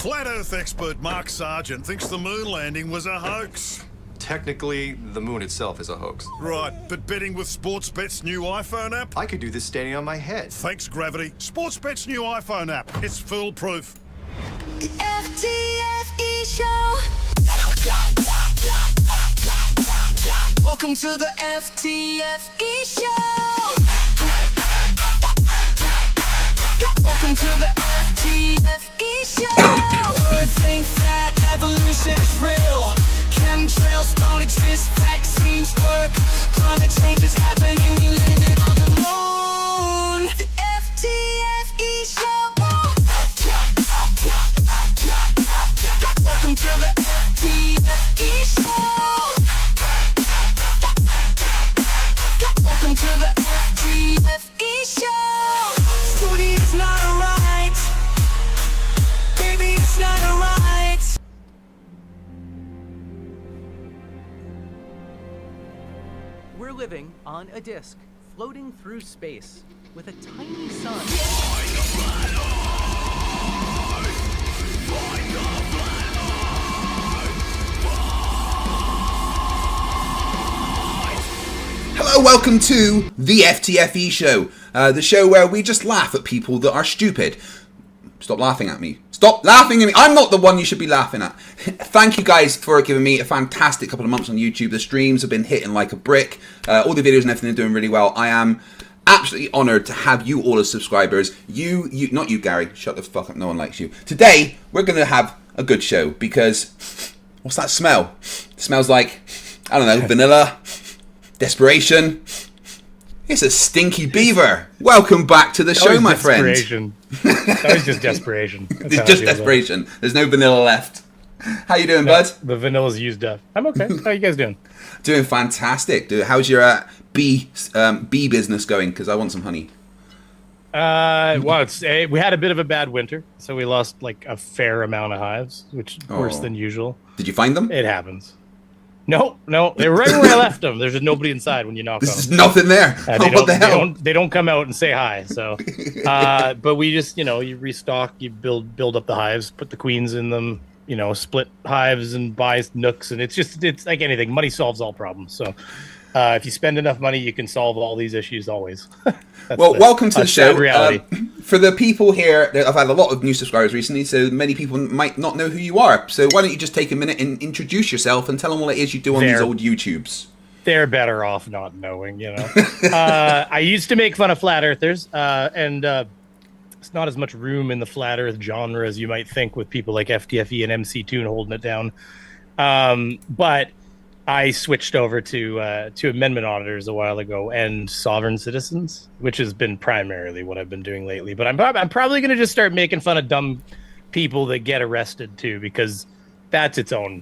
Flat Earth expert Mark Sargent thinks the moon landing was a hoax. Technically, the moon itself is a hoax. Right, but betting with Sportsbet's new iPhone app? I could do this standing on my head. Thanks, Gravity. Sportsbet's new iPhone app. It's foolproof. The FTFE show. Welcome to the FTFE show. Welcome to the FTFE show. Think that evolution is real. Chemtrails don't exist, vaccines work. Climate change is happening, we landed on the moon. The FTFE show. Welcome to the FTFE show. Welcome to the FTFE show. Study is not a right. Baby, it's not a right. We're living on a disk, floating through space, with a tiny sun. Hello, welcome to the FTFE show, the show where we just laugh at people that are stupid. Stop laughing at me. Stop laughing at me. I'm not the one you should be laughing at. Thank you guys for giving me a fantastic couple of months on YouTube. The streams have been hitting like a brick. All the videos and everything are doing really well. I am absolutely honoured to have you all as subscribers. You, not you, Gary. Shut the fuck up. No one likes you. Today, we're going to have a good show because, what's that smell? It smells like, I don't know, vanilla, desperation. It's a stinky beaver. Welcome back to the show, my friend. That was just desperation. It's just desperation. There's no vanilla left. How you doing, bud? The vanilla's used up. I'm okay. How you guys doing? Doing fantastic. How's your bee business going? Because I want some honey. Well, we had a bit of a bad winter, so we lost like a fair amount of hives, which is worse than usual. Did you find them? It happens. No, they were right where I left them. There's just nobody inside when you knock on them. There's nothing there. What the hell? They don't come out and say hi. So, but we just, you restock, you build up the hives, put the queens in them, split hives and buy nooks, and it's like anything. Money solves all problems. So, if you spend enough money, you can solve all these issues always. Well, welcome to the show. Reality. For the people here, I've had a lot of new subscribers recently, so many people might not know who you are. So why don't you just take a minute and introduce yourself and tell them what it is you do on these old YouTubes? They're better off not knowing, I used to make fun of flat earthers, and it's not as much room in the flat earth genre as you might think with people like FTFE and MC Toon holding it down. But I switched over to amendment auditors a while ago and sovereign citizens, which has been primarily what I've been doing lately. But I'm probably going to just start making fun of dumb people that get arrested too, because that's its own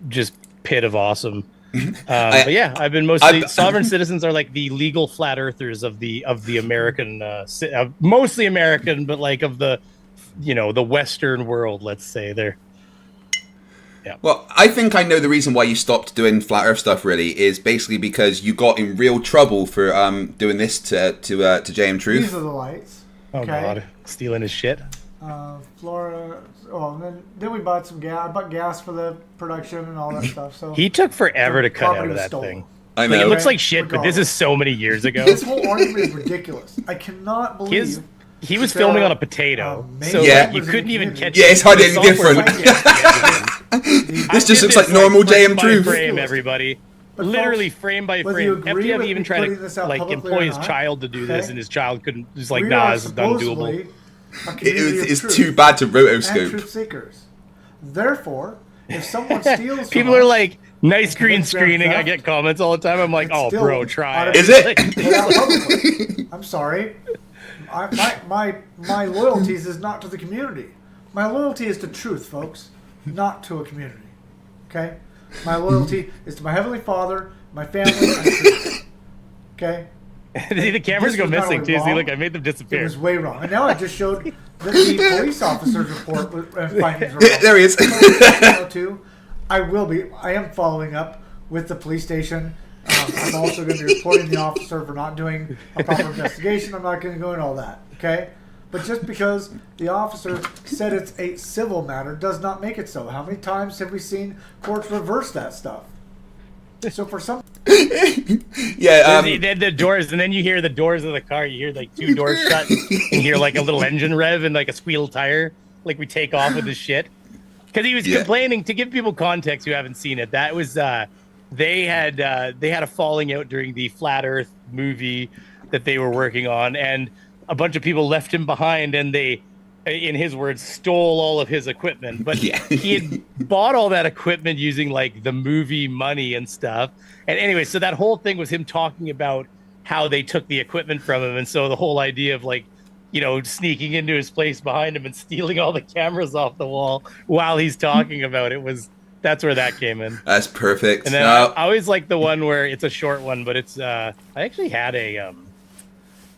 just pit of awesome. But yeah, I've been sovereign citizens are like the legal flat earthers of the American, mostly American, but like of the, the Western world. Let's say they're. Yeah. Well, I think I know the reason why you stopped doing flat Earth stuff. Really, is basically because you got in real trouble for doing this to JM Truth. These are the lights. Oh God, stealing his shit. Flora. Oh, and then we bought some gas. I bought gas for the production and all that stuff. So he took forever to cut out of that thing. I know. Like, it looks like shit, but this is so many years ago. This whole argument is ridiculous. I cannot believe. He was filming on a potato, so you couldn't even catch. Yeah, it's hardly any different. This just looks like normal JM Truth. Frame, everybody. But literally folks, frame by frame. FTF even tried to employ his child to do this, and his child couldn't. He's like, nah, this is undoable. It's too bad to rotoscope. Truth seekers. Therefore, if someone steals, people are like, nice green screening. I get comments all the time. I'm like, oh, bro, try it. Is it? I'm sorry. My loyalties is not to the community. My loyalty is to truth, folks, not to a community. Okay? My loyalty is to my Heavenly Father, my family, and truth. Okay? The cameras go missing too. See, look, I made them disappear. It was way wrong. And now I just showed that the police officer's report findings were wrong. There he is. I am following up with the police station. I'm also going to be reporting the officer for not doing a proper investigation. I'm not going to go into all that. Okay? But just because the officer said it's a civil matter does not make it so. How many times have we seen courts reverse that stuff? So for some... Yeah, then the doors, and then you hear the doors of the car. You hear like 2 doors shut, and you hear like a little engine rev and like a squeal tire, like we take off with the shit. Because he was complaining. To give people context who haven't seen it, that was they had a falling out during the Flat Earth movie that they were working on, and a bunch of people left him behind, and they, in his words, stole all of his equipment. But he had bought all that equipment using like the movie money and stuff. And anyway, so that whole thing was him talking about how they took the equipment from him. And so the whole idea of like, you know, sneaking into his place behind him and stealing all the cameras off the wall while he's talking about it that's where that came in. That's perfect. And then I always like the one where it's a short one, but it's I actually had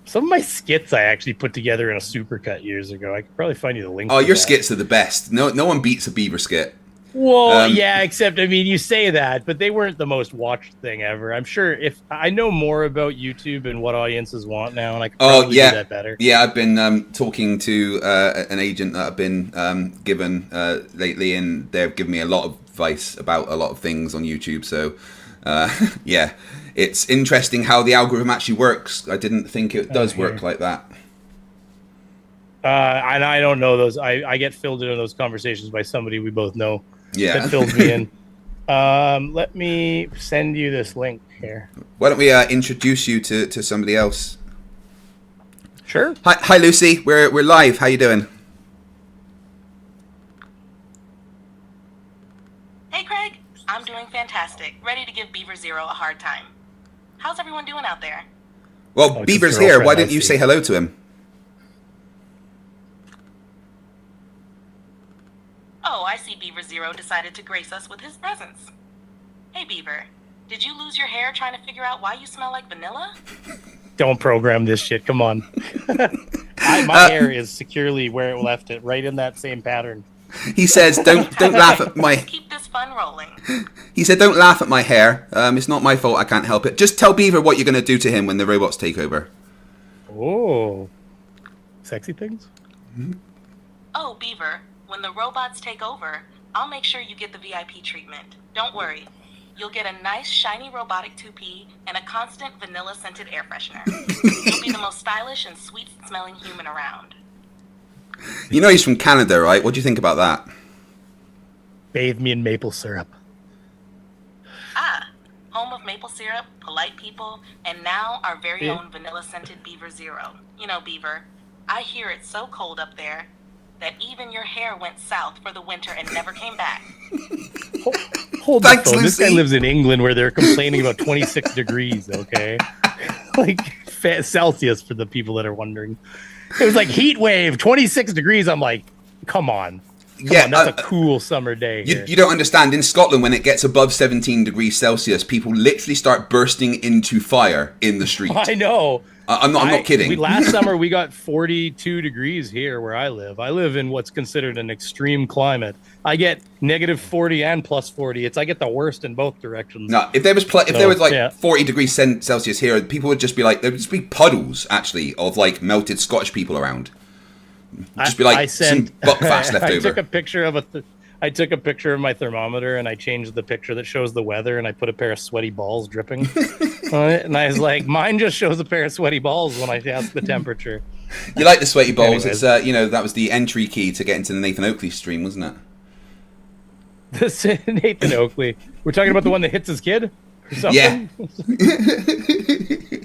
some of my skits I actually put together in a supercut years ago. I could probably find you the link. Oh, your skits are the best. No one beats a Beaver skit. Well, yeah, except, I mean, you say that, but they weren't the most watched thing ever. I'm sure if I know more about YouTube and what audiences want now, and I could probably do that better. Yeah, I've been talking to an agent that I've been given lately, and they've given me a lot of advice about a lot of things on YouTube. So, yeah, it's interesting how the algorithm actually works. I didn't think it does work like that. And I don't know those. I get filled into those conversations by somebody we both know. Yeah. That fills me in. Let me send you this link here. Why don't we introduce you to somebody else? Sure. Hi, Lucy. We're live. How you doing? Hey, Craig. I'm doing fantastic. Ready to give Beaver Zero a hard time. How's everyone doing out there? Well, Beaver's here. Why didn't you say hello to him? Oh, I see Beaver Zero decided to grace us with his presence. Hey, Beaver. Did you lose your hair trying to figure out why you smell like vanilla? Don't program this shit. Come on. My hair is securely where it left it, right in that same pattern. He says, "Don't laugh at my." Keep this fun rolling. He said, "Don't laugh at my hair. It's not my fault. I can't help it. Just tell Beaver what you're going to do to him when the robots take over." Oh, sexy things. Oh, Beaver. When the robots take over, I'll make sure you get the VIP treatment. Don't worry. You'll get a nice, shiny robotic toupee and a constant vanilla-scented air freshener. You'll be the most stylish and sweet-smelling human around. You know he's from Canada, right? What do you think about that? Bathe me in maple syrup. Ah, home of maple syrup, polite people, and now our very own vanilla-scented Beaver Zero. You know, Beaver, I hear it's so cold up there that even your hair went south for the winter and never came back. Hold the phone. This guy lives in England where they're complaining about 26 degrees, okay? Like Celsius for the people that are wondering. It was like heat wave, 26 degrees. I'm like, come on. Come on, that's a cool summer day. You don't understand. In Scotland, when it gets above 17 degrees Celsius, people literally start bursting into fire in the street. I know. I'm not kidding. Last summer, we got 42 degrees here where I live. I live in what's considered an extreme climate. I get negative 40 and plus 40. I get the worst in both directions. No, if there was 40 degrees Celsius here, people would just be like, there would just be puddles, actually, of like melted Scottish people around. Just be like some buckfast left over. I took a picture of my thermometer and I changed the picture that shows the weather and I put a pair of sweaty balls dripping on it. And I was like, mine just shows a pair of sweaty balls when I ask the temperature. You like the sweaty balls? Anyways. It's that was the entry key to get into the Nathan Oakley stream, wasn't it? This Nathan Oakley. We're talking about the one that hits his kid or something? Yeah.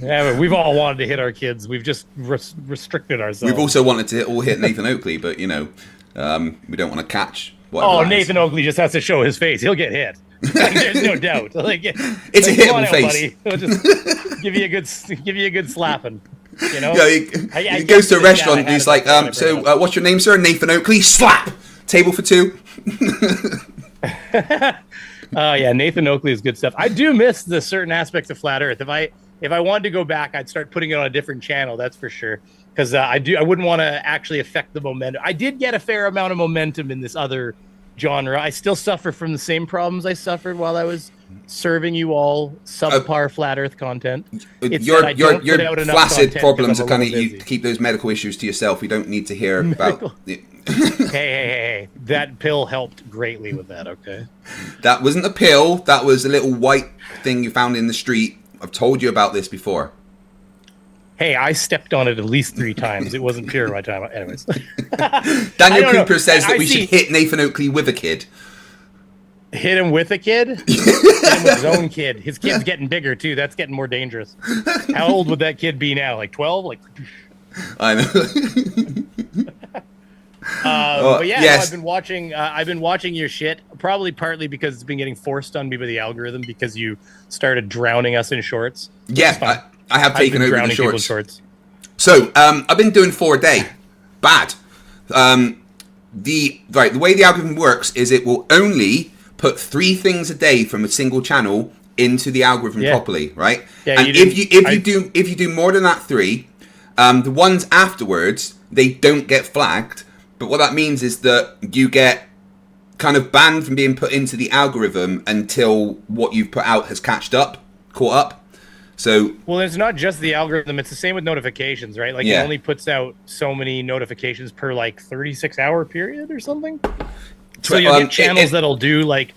Yeah, but we've all wanted to hit our kids. We've just restricted ourselves. We've also wanted to all hit Nathan Oakley, but we don't want to catch. Nathan Oakley just has to show his face. He'll get hit. Like, there's no doubt. Like, it's a hittable face. Buddy. He'll just give you a good slapping. You know. Yeah, he goes to a restaurant and he's like, what's your name, sir? Nathan Oakley. Slap. Table for two. Yeah, Nathan Oakley is good stuff. I do miss the certain aspects of Flat Earth. If I wanted to go back, I'd start putting it on a different channel. That's for sure. Because I wouldn't want to actually affect the momentum. I did get a fair amount of momentum in this other genre. I still suffer from the same problems I suffered while I was serving you all subpar flat Earth content. It's your that I don't put out enough flaccid content problems because are I'm a kind of little you busy. keep those medical issues to yourself. We don't need to hear about. Hey, that pill helped greatly with that. Okay. That wasn't a pill. That was a little white thing you found in the street. I've told you about this before. Hey, I stepped on it at least 3 times. It wasn't pure my time. Anyways. Daniel I don't Cooper know. says that I we see- should hit Nathan Oakley with a kid. Hit him with a kid? Hit him with his own kid. His kid's getting bigger, too. That's getting more dangerous. How old would that kid be now? Like 12? Like... I know. But yeah, yes. no, I've been watching your shit, probably partly because it's been getting forced on me by the algorithm because you started drowning us in shorts. Yeah, I have I've taken been over the drowning people in shorts. shorts. So, I've been doing 4 a day. Bad. The way the algorithm works is it will only put 3 things a day from a single channel into the algorithm properly, right? Yeah, and if you do more than that 3, the ones afterwards they don't get flagged. But what that means is that you get kind of banned from being put into the algorithm until what you've put out has caught up. So, well, it's not just the algorithm. It's the same with notifications, right? Like, it only puts out so many notifications per, like, 36-hour period or something. So you'll get channels that'll do, like,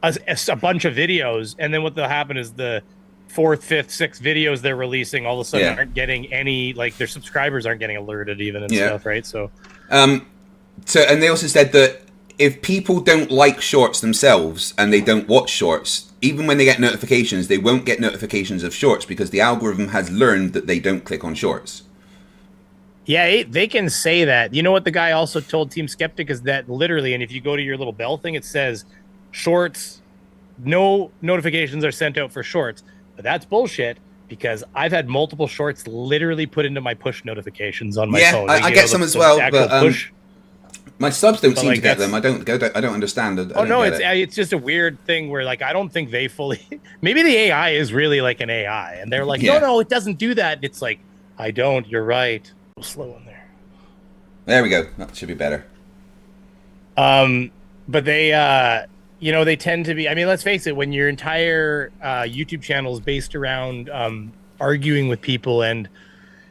a bunch of videos, and then what will happen is the 4th, 5th, 6th videos they're releasing all of a sudden aren't getting any, like, their subscribers aren't getting alerted even and stuff, right? So, and they also said that if people don't like shorts themselves and they don't watch shorts, even when they get notifications, they won't get notifications of shorts because the algorithm has learned that they don't click on shorts. Yeah, they can say that. You know what the guy also told Team Skeptic is that literally, and if you go to your little bell thing, it says shorts, no notifications are sent out for shorts. But that's bullshit because I've had multiple shorts literally put into my push notifications on my phone. I get some as well, but my subs don't seem to get them. I don't understand. It's just a weird thing where, like, I don't think they fully. Maybe the AI is really like an AI, and they're like, no, it doesn't do that. And it's like, I don't. You're right. Slow in there. There we go. That should be better. But they, they tend to be. I mean, let's face it. When your entire YouTube channel is based around arguing with people, and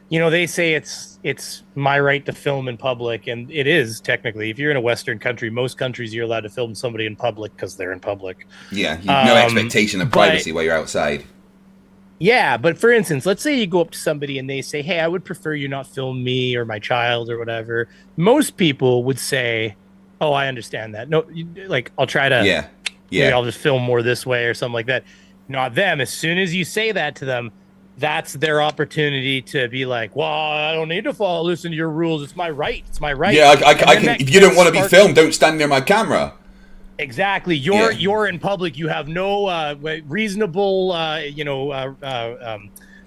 they say it's my right to film in public, and it is technically. If you're in a Western country, most countries you're allowed to film somebody in public because they're in public. Yeah, no expectation of privacy while you're outside. Yeah, but for instance, let's say you go up to somebody and they say, hey, I would prefer you not film me or my child or whatever. Most people would say, oh, I understand that. No, like, I'll try to, maybe I'll just film more this way or something like that. Not them. As soon as you say that to them, that's their opportunity to be like, well, I don't need to listen to your rules. It's my right. It's my right. Yeah, I can. If you don't want to be filmed, don't stand near my camera. Exactly. You're in public. You have no reasonable,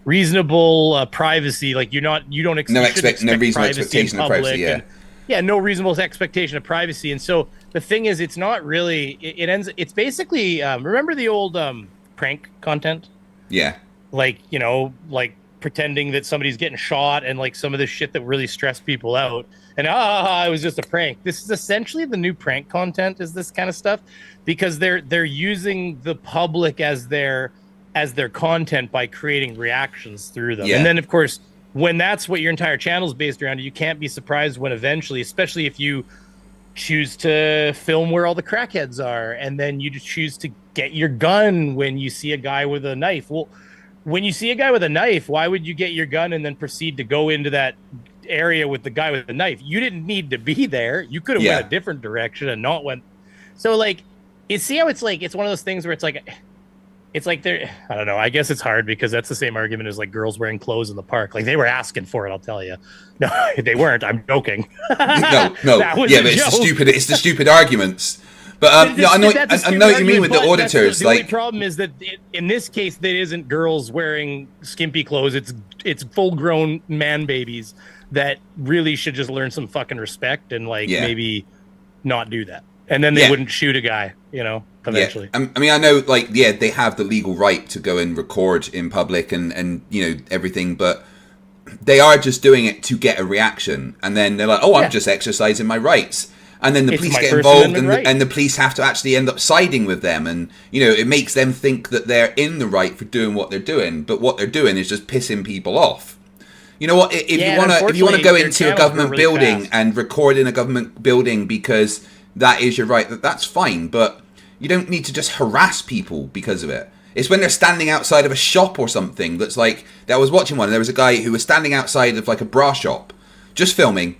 reasonable privacy. Like you don't expect no reasonable expectation of privacy. No reasonable expectation of privacy. And so the thing is, it's not really. It's basically. Remember the old prank content? Yeah. Like pretending that somebody's getting shot and like some of the shit that really stressed people out. And it was just a prank. This is essentially the new prank content, is this kind of stuff, because they're using the public as their content by creating reactions through them. And then of course, when that's what your entire channel is based around, you can't be surprised when eventually, especially if you choose to film where all the crackheads are, and then you just choose to get your gun when you see a guy with a knife. Well, when you see a guy with a knife, why would you get your gun and then proceed to go into that area with the guy with the knife? You didn't need to be there. You could have went a different direction and not went. So like, you see how it's like, it's one of those things where it's like they're, I don't know. I guess it's hard because that's the same argument as like girls wearing clothes in the park. Like they were asking for it. I'll tell you. No, they weren't. I'm joking. No. But it's the stupid arguments. But I know what you mean with the auditors. The only problem is that in this case, there isn't girls wearing skimpy clothes. It's full-grown man babies that really should just learn some fucking respect and maybe not do that. And then they wouldn't shoot a guy, eventually. Yeah. I mean, I know, they have the legal right to go and record in public and everything, but they are just doing it to get a reaction. And then they're like, oh, I'm just exercising my rights. And then the It's police my get First involved, Amendment right. and the police have to actually end up siding with them, and it makes them think that they're in the right for doing what they're doing, but what they're doing is just pissing people off. You know what? If you want to go into a government really building fast. and record in a government building because that is your right, that's fine, but you don't need to just harass people because of it. It's when they're standing outside of a shop or something that's like, I was watching one, and there was a guy who was standing outside of like a bra shop, just filming,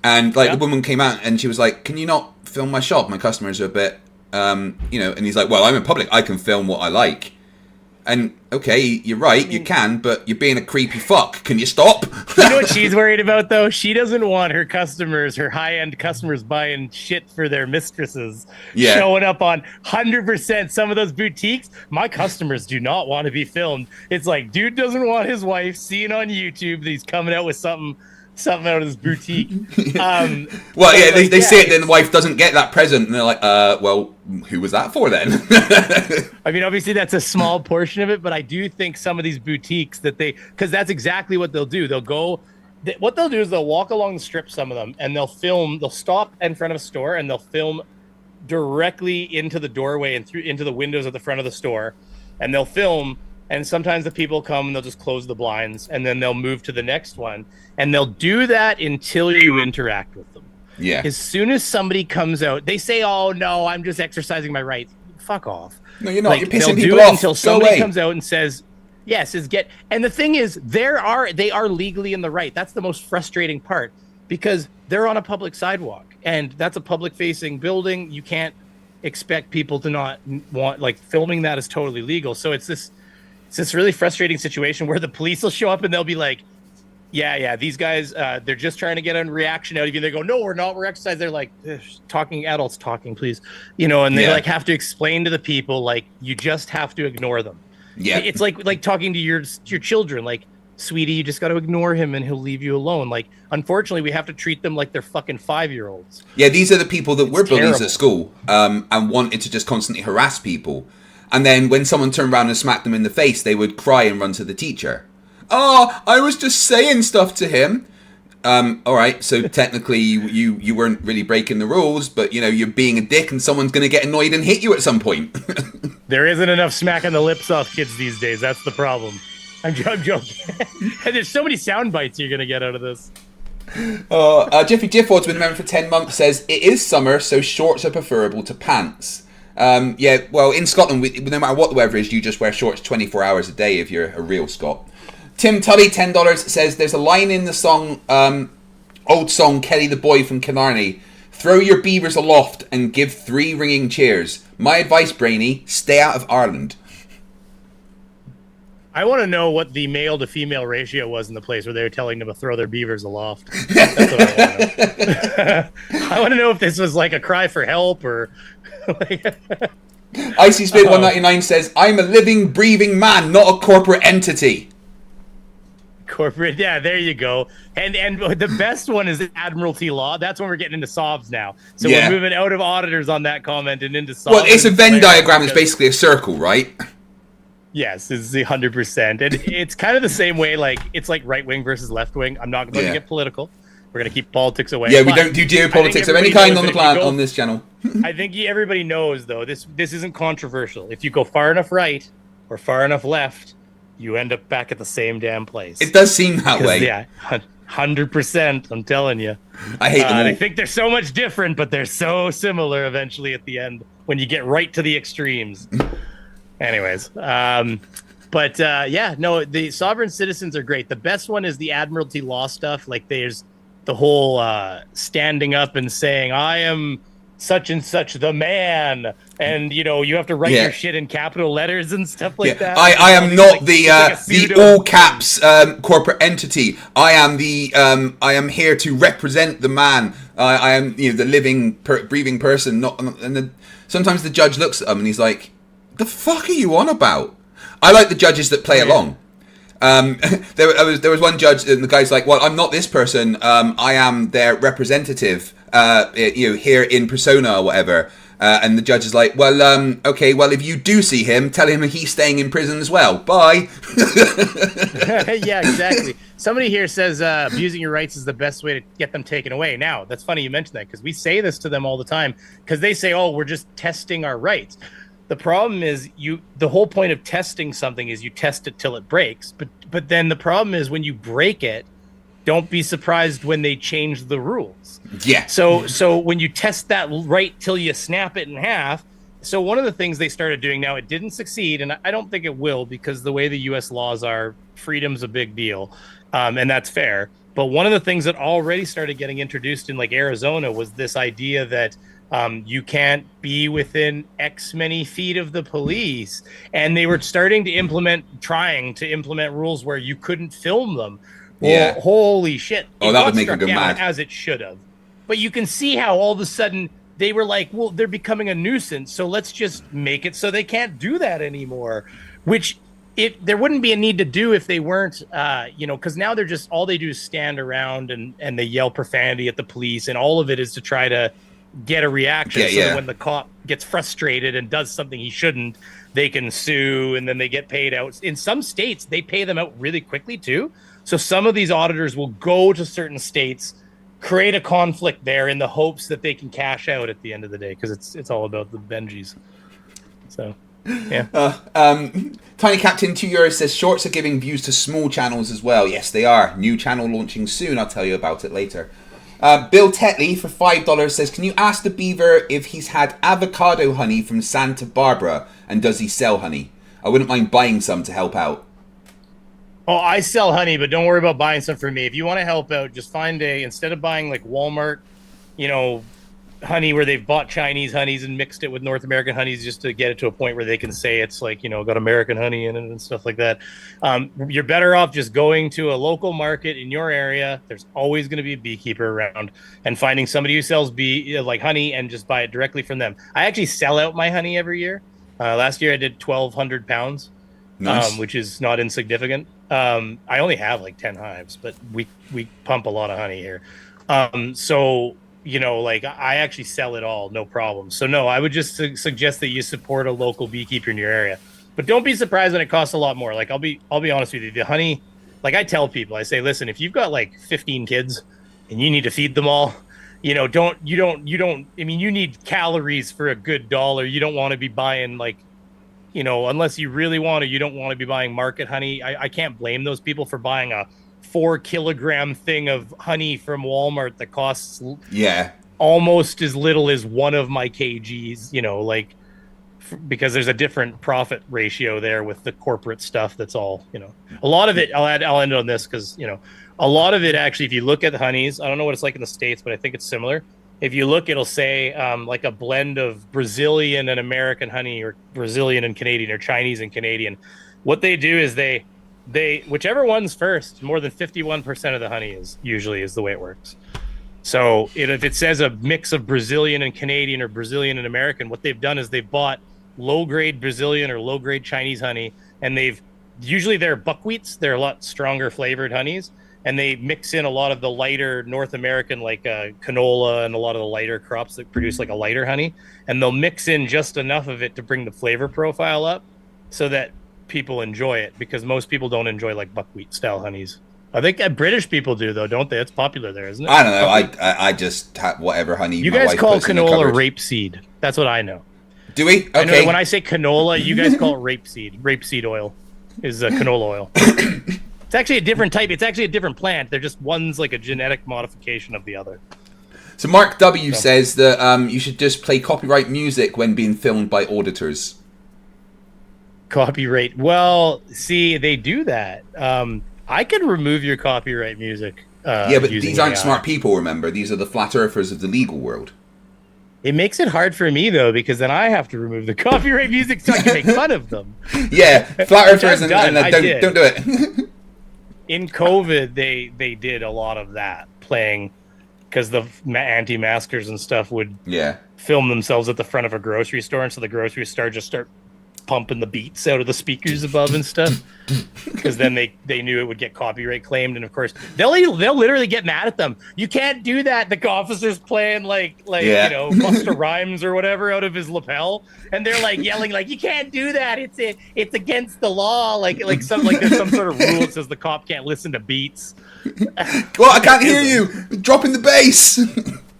and like the woman came out and she was like, "Can you not film my shop? My customers are a bit, and he's like, "Well, I'm in public, I can film what I like." And okay, you're right, you can, but you're being a creepy fuck. Can you stop? You know what she's worried about though? She doesn't want her customers, her high-end customers, buying shit for their mistresses, showing up on 100%. Some of those boutiques, my customers do not want to be filmed. It's like, dude doesn't want his wife seeing on YouTube that he's coming out with something out of this boutique. Well, yeah, they say it, then the wife doesn't get that present, and they're like, well, who was that for then? I mean, obviously that's a small portion of it, but I do think some of these boutiques because that's exactly what they'll do. What they'll do is they'll walk along the strip, some of them, and they'll stop in front of a store, and they'll film directly into the doorway and into the windows at the front of the store, and they'll film. And sometimes the people come and they'll just close the blinds, and then they'll move to the next one. And they'll do that until you interact with them. Yeah. As soon as somebody comes out, they say, "Oh no, I'm just exercising my rights." Fuck off. No, you're not. You're pissing they'll people do it off. until Go somebody away. comes out and says, "Yes, And the thing is, they are legally in the right. That's the most frustrating part, because they're on a public sidewalk, and that's a public-facing building. You can't expect people to not want filming that is totally legal. So it's this really frustrating situation where the police will show up and they'll be like, yeah, these guys, they're just trying to get a reaction out of you. They go, "No, we're not. We're exercising." They're like, adults talking, please. And they have to explain to the people, you just have to ignore them. Yeah. It's like talking to your children, "Sweetie, you just got to ignore him and he'll leave you alone." Unfortunately, we have to treat them like they're fucking 5-year-olds. Yeah, these are the people that were bullies terrible. at school, and wanted to just constantly harass people. And then when someone turned around and smacked them in the face, they would cry and run to the teacher. "Oh, I was just saying stuff to him." All right, so technically you weren't really breaking the rules, but you're being a dick, and someone's going to get annoyed and hit you at some point. There isn't enough smacking the lips off kids these days. That's the problem. I'm joking. And there's so many sound bites you're going to get out of this. Jiffy Jifford's been a member for 10 months, says, "It is summer, so shorts are preferable to pants." Yeah, well, in Scotland, no matter what the weather is, you just wear shorts 24 hours a day if you're a real Scot. Tim Tully, $10, says, "There's a line in the song, old song, Kelly the Boy from Killarney. Throw your beavers aloft and give 3 ringing cheers. My advice, Brainy, stay out of Ireland." I want to know what the male to female ratio was in the place where they were telling them to throw their beavers aloft. That's what I want to know. I want to know if this was a cry for help or... Icy Spin 199 says, "I'm a living, breathing man, not a corporate entity." Corporate, yeah, there you go. And the best one is Admiralty Law. That's when we're getting into SOBs now. So Yeah. we're moving out of auditors on that comment and into SOBs. Well, it's a Venn diagram. It's basically a circle, right? Yes, it's 100%. And it's kind of the same way, it's like right wing versus left wing. I'm not going to get political. We're going to keep politics away. Yeah, we But don't do geopolitics of any everybody kind knows on the that if you planet go- on this channel. I think everybody knows, though, this isn't controversial. If you go far enough right or far enough left, you end up back at the same damn place. It does seem that way. Yeah, 100%. I'm telling you. I hate them all. And I think they're so much different, but they're so similar eventually at the end when you get right to the extremes. Anyways, the sovereign citizens are great. The best one is the Admiralty Law stuff. There's the whole standing up and saying, "I am such and such the man," and you have to write your shit in capital letters and stuff like that. I am not the pseudo- all caps corporate entity. I am here to represent the man. I am the living breathing person. Sometimes the judge looks at them and he's like, "The fuck are you on about?" I like the judges that play along. There was one judge and the guy's like, "Well, I'm not this person. I am their representative. Here in persona or whatever." And the judge is like, well, okay, well, if you do see him, tell him he's staying in prison as well. Bye. Yeah, exactly. Somebody here says abusing your rights is the best way to get them taken away. Now, that's funny you mentioned that, because we say this to them all the time, because they say, oh, we're just testing our rights. The problem is the whole point of testing something is you test it till it breaks. But then the problem is when you break it, don't be surprised when they change the rules. Yeah. So when you test that right till you snap it in half. So one of the things they started doing now, it didn't succeed, and I don't think it will, because the way the U.S. laws are, freedom's a big deal, and that's fair. But one of the things that already started getting introduced in like Arizona was this idea that you can't be within X many feet of the police, and they were trying to implement rules where you couldn't film them. Well, Yeah. Holy shit. Oh, It that got would make struck them go down mad. as it should have. But you can see how all of a sudden they were like, well, they're becoming a nuisance, so let's just make it so they can't do that anymore. Which there wouldn't be a need to do if they weren't, because now they're just, all they do is stand around and they yell profanity at the police, and all of it is to try to get a reaction. So that when the cop gets frustrated and does something he shouldn't, they can sue, and then they get paid out. In some states, they pay them out really quickly too. So some of these auditors will go to certain states, create a conflict there in the hopes that they can cash out at the end of the day, because it's all about the Benjis. So, yeah. Tiny Captain 2 euros says shorts are giving views to small channels as well. Yes, they are. New channel launching soon. I'll tell you about it later. Bill Tetley for $5 says, can you ask the Beaver if he's had avocado honey from Santa Barbara, and does he sell honey? I wouldn't mind buying some to help out. Oh, I sell honey, but don't worry about buying some for me. If you want to help out, just find instead of buying like Walmart, honey where they've bought Chinese honeys and mixed it with North American honeys just to get it to a point where they can say it's like, got American honey in it and stuff like that. You're better off just going to a local market in your area. There's always going to be a beekeeper around, and finding somebody who sells honey and just buy it directly from them. I actually sell out my honey every year. Last year I did 1,200 pounds. Nice. Which is not insignificant. I only have like 10 hives, but we pump a lot of honey here. So, I actually sell it all, no problem. So no, I would just suggest that you support a local beekeeper in your area, but don't be surprised when it costs a lot more. Like I'll be honest with you, the honey, like I tell people, I say, listen, if you've got like 15 kids and you need to feed them all, you need calories for a good dollar. You don't want to be buying like, unless you really want to, you don't want to be buying market honey. I can't blame those people for buying a 4-kilogram thing of honey from Walmart that costs almost as little as one of my kgs, because there's a different profit ratio there with the corporate stuff. That's all, a lot of it, I'll end on this because, a lot of it actually, if you look at the honeys, I don't know what it's like in the States, but I think it's similar. If you look, it'll say like a blend of Brazilian and American honey, or Brazilian and Canadian, or Chinese and Canadian. What they do is they whichever one's first, more than 51% of the honey is the way it works. So if it says a mix of Brazilian and Canadian, or Brazilian and American, what they've done is they've bought low-grade Brazilian or low-grade Chinese honey, and they're buckwheats. They're a lot stronger flavored honeys. And they mix in a lot of the lighter North American, like canola and a lot of the lighter crops that produce like a lighter honey. And they'll mix in just enough of it to bring the flavor profile up so that people enjoy it, because most people don't enjoy like buckwheat style honeys. I think British people do though, don't they? It's popular there, isn't it? I don't know. I just have whatever honey you my guys wife call puts in the canola cupboard. rapeseed. That's what I know. Do we? Okay. I know that when I say canola, you guys call it rapeseed. Rapeseed oil is canola oil. It's actually a different type. It's actually a different plant. They're just one's like a genetic modification of the other. So Mark W says that you should just play copyright music when being filmed by auditors. Copyright. Well, see, they do that. I could remove your copyright music. Yeah, but these aren't AI. smart people, remember. These are the flat earthers of the legal world. It makes it hard for me, though, because then I have to remove the copyright music so I can make fun of them. Yeah, flat earthers and don't do it. In COVID, they did a lot of that, playing, because the anti-maskers and stuff would film themselves at the front of a grocery store, and so the grocery store just start pumping the beats out of the speakers above and stuff, because then they knew it would get copyright claimed, and of course they'll literally get mad at them. You can't do that. The officer's playing like Yeah. you know, Busta Rhymes or whatever out of his lapel, and they're like yelling like, you can't do that. It's against the law. Like there's some sort of rule that says the cop can't listen to beats. Well, I can't hear you. Dropping the bass.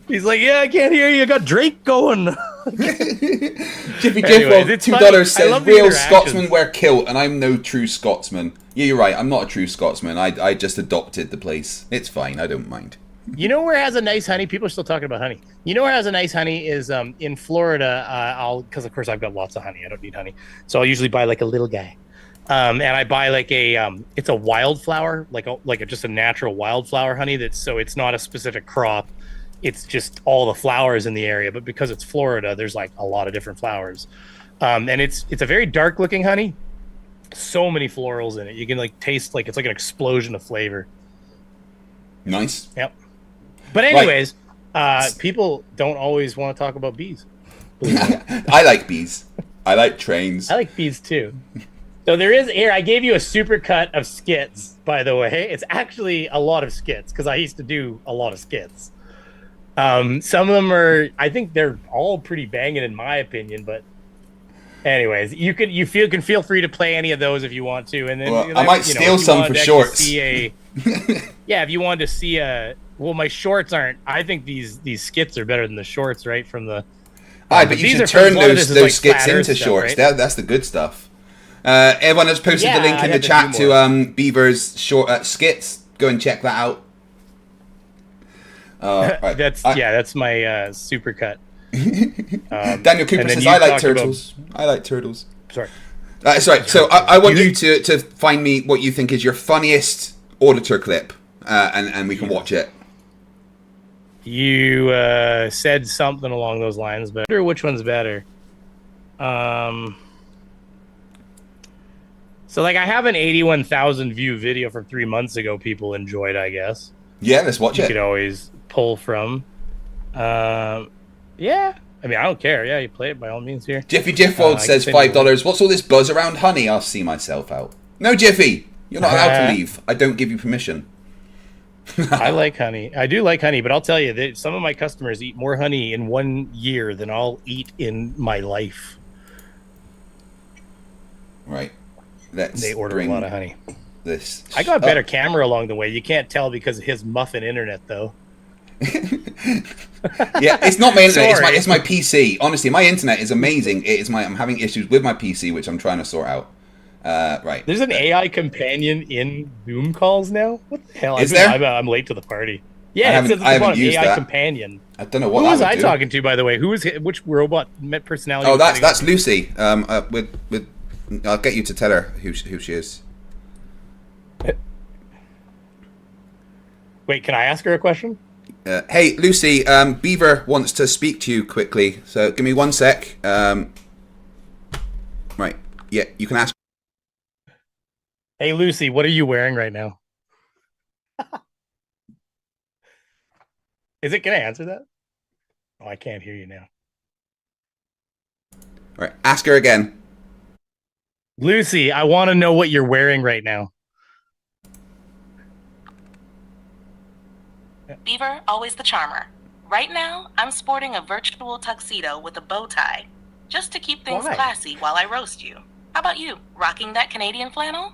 He's like, yeah, I can't hear you. I got Drake going. Jiffy Anyways, Jiffle, it's $2 funny. I says love the real interactions. Scotsmen wear kilt, and I'm no true Scotsman. Yeah, you're right. I'm not a true Scotsman. I just adopted the place. It's fine. I don't mind. You know where has a nice honey? People are still talking about honey. You know where has a nice honey is in Florida. Because of course I've got lots of honey. I don't need honey, so I'll usually buy like a little guy. And I buy like it's a wildflower, just a natural wildflower honey. So it's not a specific crop. It's just all the flowers in the area. But because it's Florida, there's like a lot of different flowers. And it's a very dark looking honey. So many florals in it. You can like taste like it's like an explosion of flavor. Nice. Yep. But anyways, people don't always want to talk about bees. I like bees. I like trains. I like bees too. So there is here. I gave you a super cut of skits, by the way. It's actually a lot of skits because I used to do a lot of skits. Some of them are, I think they're all pretty banging in my opinion. But anyways, you can feel free to play any of those if you want to. And then Well, I might steal some for shorts. Yeah, if you wanted to see well, my shorts aren't. I think these skits are better than the shorts, right? From the. But you should turn those skits into shorts. Right? That's the good stuff. Everyone has posted the link in the chat to Beaver's short skits. Go and check that out. Right. That's my super cut. Daniel Cooper says, "I like turtles. I like turtles." Sorry. Sorry. So I want you to find me what you think is your funniest Auditor clip, and we can watch it. You said something along those lines, but I wonder which one's better. So like I have an 81,000 view video from 3 months ago. People enjoyed, I guess. Yeah, let's watch it. You could always pull from. Yeah, I mean I don't care. Yeah, you play it by all means here. Jiffy Jiffwold says $5. What's all this buzz around honey? I'll see myself out. No, Jiffy, you're not allowed to leave. I don't give you permission. I like honey. I do like honey, but I'll tell you that some of my customers eat more honey in 1 year than I'll eat in my life. Right. They order a lot of honey. This. I got better camera along the way. You can't tell because of his muffin internet, though. Yeah, it's not my internet. It's my PC. Honestly, my internet is amazing. I'm having issues with my PC, which I'm trying to sort out. Right. There's an AI companion in Zoom calls now. What the hell? Is there? I'm late to the party. Yeah, it says it's an AI companion. I don't know what. Who was I talking to, by the way? Which robot personality? Oh, that's Lucy. I'll get you to tell her who she is. Wait, can I ask her a question? Hey, Lucy, Beaver wants to speak to you quickly, so give me 1 sec. Right, yeah, you can ask. Hey, Lucy, what are you wearing right now? Is it going to answer that? Oh, I can't hear you now. All right, ask her again. Lucy, I want to know what you're wearing right now. Beaver, always the charmer. Right now, I'm sporting a virtual tuxedo with a bow tie, just to keep things classy while I roast you. How about you? Rocking that Canadian flannel?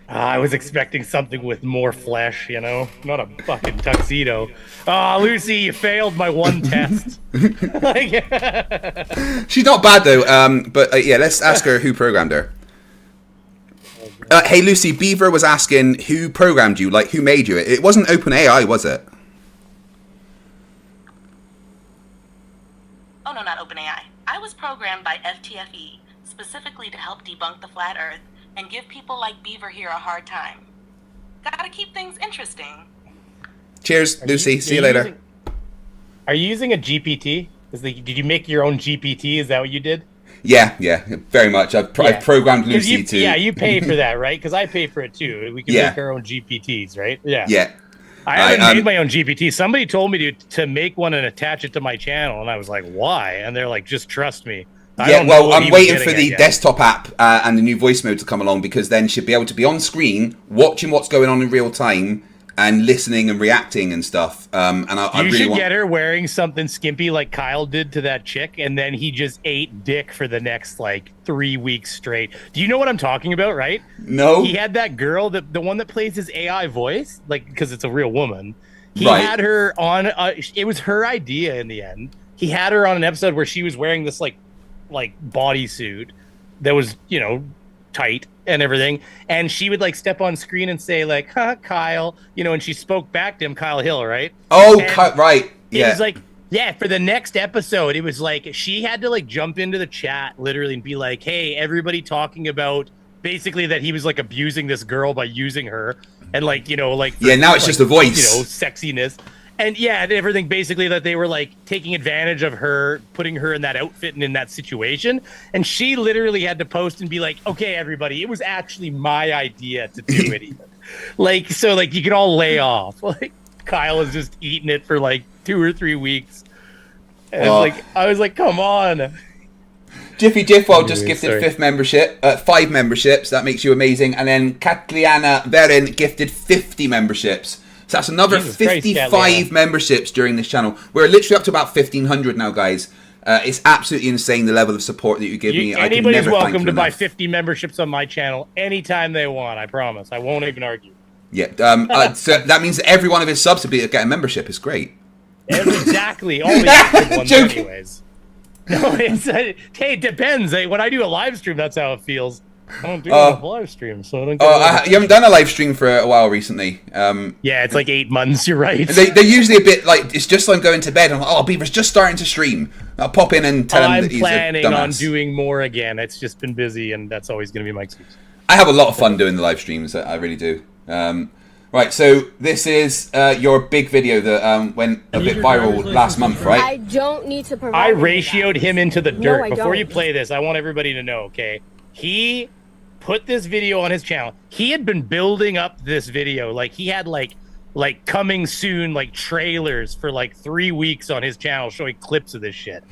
I was expecting something with more flesh, you know? Not a fucking tuxedo. Oh, Lucy, you failed my one test. She's not bad, though. But yeah, let's ask her who programmed her. Hey, Lucy, Beaver was asking who programmed you, like who made you. It wasn't OpenAI, was it? Oh, no, not OpenAI. I was programmed by FTFE, specifically to help debunk the flat earth and give people like Beaver here a hard time. Gotta keep things interesting. Cheers, Lucy. See you later. Are you using a GPT? Did you make your own GPT? Is that what you did? Yeah, very much. I've programmed Lucy to... Yeah, you pay for that, right? Because I pay for it too. We can make our own GPTs, right? Yeah. Yeah. I haven't made my own GPT. Somebody told me to make one and attach it to my channel, and I was like, why? And they're like, just trust me. I Yeah, don't know well, what I'm he was waiting for getting the at yet. desktop app and the new voice mode to come along, because then she'll be able to be on screen, watching what's going on in real time, and listening and reacting and stuff. And I You really should want... get her wearing something skimpy like Kyle did to that chick, and then he just ate dick for the next, like, 3 weeks straight. Do you know what I'm talking about, right? No. He had that girl, the one that plays his AI voice, like, because it's a real woman. He Right. had her on, it was her idea in the end. He had her on an episode where she was wearing this, like bodysuit that was, you know, tight and everything, and she would like step on screen and say like, "Huh, Kyle," you know, and she spoke back to him, Kyle Hill, right? Oh, And right. it Yeah. was like, yeah, for the next episode, it was like she had to like jump into the chat literally and be like, "Hey, everybody talking about basically that he was like abusing this girl by using her, and like, you know, like Yeah, now it's like, just a voice. you know, sexiness." And yeah, and everything basically that they were like taking advantage of her, putting her in that outfit and in that situation. And she literally had to post and be like, "Okay, everybody, it was actually my idea to do it." Even. Like, so like you can all lay off. Like Kyle is just eating it for like 2 or 3 weeks. And I was like, come on. Jiffy Jiffo just Anyway, gifted sorry. 5 memberships. That makes you amazing. And then Katliana Verin gifted 50 memberships. So that's another Jesus Christ, 55 Katliana. memberships during this channel. We're literally up to about 1,500 now, guys. It's absolutely insane, the level of support that you give me. I can Anybody's never thank welcome you to buy enough. 50 memberships on my channel anytime they want. I promise. I won't even argue. Yeah, so that means that every one of his subs will be get a membership. It's great. Exactly. All the active ones, Joking. anyways. No, it's hey, it depends. Hey, when I do a live stream, that's how it feels. I don't do enough live streams, so I don't. Get You haven't done a live stream for a while recently. Yeah, it's like 8 months. You're right. They're usually a bit like, it's just like going to bed. I'm like, oh, Beaver's just starting to stream. I'll pop in and tell him I'm that he's a planning on dumbass. doing more again. It's just been busy, and that's always going to be my excuse. I have a lot of fun doing the live streams. I really do. Right, so this is your big video that went a bit viral last month, right? I don't need to provide. I any of that. ratioed him into the dirt. I Before you don't. play this, I want everybody to know, okay? He put this video on his channel. He had been building up this video. Like, he had, like coming soon, like, trailers for, like, 3 weeks on his channel showing clips of this shit.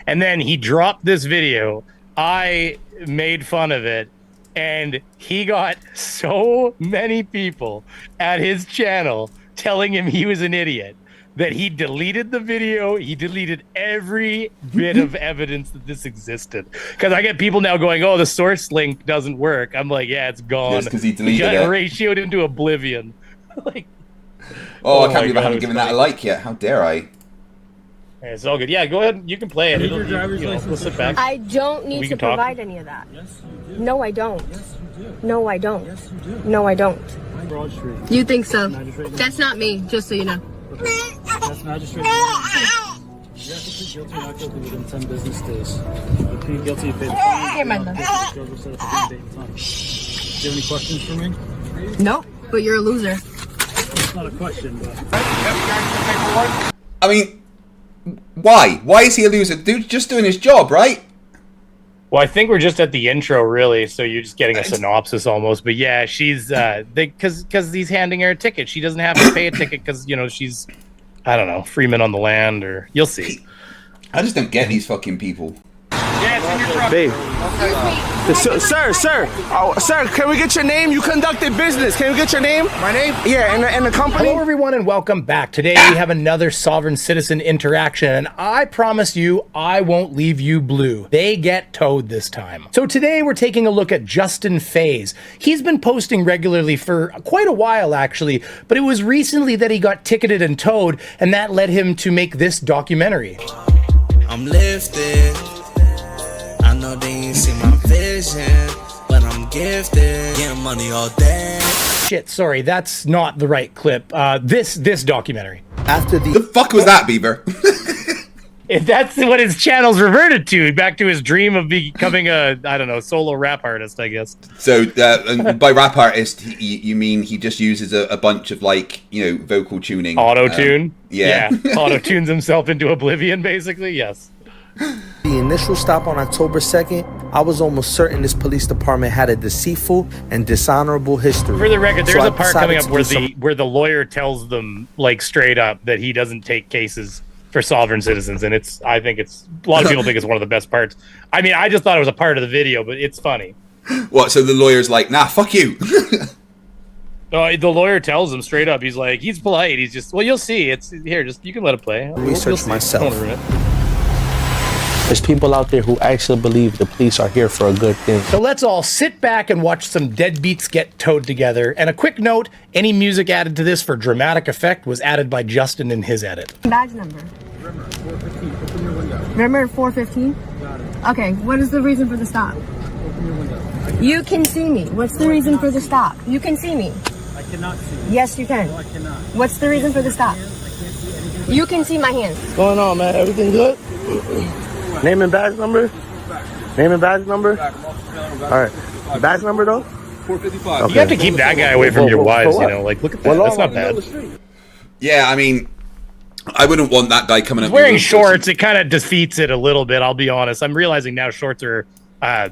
And then he dropped this video. I made fun of it. And he got so many people at his channel telling him he was an idiot that he deleted the video. He deleted every bit of evidence that this existed. Because I get people now going, "Oh, the source link doesn't work." I'm like, yeah, it's gone. Yes, 'cause he deleted got it. ratioed into oblivion. Like, Oh, I my can't believe I God, haven't it's given that a funny. like yet. How dare I? it's all good. Yeah, go ahead. You can play it. It'll, we'll sit back. I don't We need to can talk. provide any of that. No, I don't. No, I don't. No, I don't. You think so? That's not me, just so you know. That's magistrate. You have to plead guilty or not guilty within 10 business days. You plead guilty, you pay the fine. Here, Manda. Judge will set up a date and time. Do you have any questions for me? Nope, but you're a loser. It's not a question, but I mean, why? Why is he a loser? Dude's just doing his job, right? Well, I think we're just at the intro, really. So you're just getting a synopsis almost. But yeah, she's because he's handing her a ticket. She doesn't have to pay a ticket because, you know, she's, I don't know, Freeman on the land, or you'll see. I just don't get these fucking people. Babe. Sir, can we get your name? You conducted business. Can we get your name? My name? Yeah, and the company? Hello, everyone, and welcome back. Today we have another sovereign citizen interaction, and I promise you, I won't leave you blue. They get towed this time. So today we're taking a look at Justin Faze. He's been posting regularly for quite a while, actually, but it was recently that he got ticketed and towed, and that led him to make this documentary. I'm lifted. I know they ain't see my vision, but I'm gifted. Getting money all day. Shit, sorry, that's not the right clip. This documentary. After The fuck was that, Beaver? If that's what his channel's reverted to, back to his dream of becoming a, I don't know, solo rap artist, I guess. So, and by rap artist, you mean he just uses a bunch of, like, you know, vocal tuning. Auto-tune? Yeah. Auto-tunes himself into oblivion, basically, yes. the initial stop on October 2nd, I was almost certain this police department had a deceitful and dishonorable history. For the record, there's So I a part decided coming up to where do some- where the lawyer tells them, like, straight up that he doesn't take cases for sovereign citizens, and I think it's a lot of people think it's one of the best parts. I mean, I just thought it was a part of the video, but it's funny. What? So the lawyer's like, nah, fuck you. The lawyer tells him straight up. He's like, he's polite. He's just, well, you'll see. It's here. Just you can let it play. Research myself. Don't ruin it. There's people out there who actually believe the police are here for a good thing. So let's all sit back and watch some deadbeats get towed together. And a quick note, any music added to this for dramatic effect was added by Justin in his edit. Badge number. Rimmer, 415. Open your window. Rimmer 415? Got it. Okay, what is the reason for the stop? Open your window. You can see me. What's the reason for the stop? You can see me. I cannot see you. Yes, you can. No, I cannot. What's the reason for the stop? I can't see anything. You can see my hands. What's going on, man? Everything good? Name and badge number? Name and badge number? All right. Badge number, though? 455. Okay. You have to keep that guy away from your wives, you know. Like, look at that. That's not bad. Yeah, I mean, I wouldn't want that guy coming up. Wearing shorts, it kind of defeats it a little bit. I'll be honest. I'm realizing now shorts are a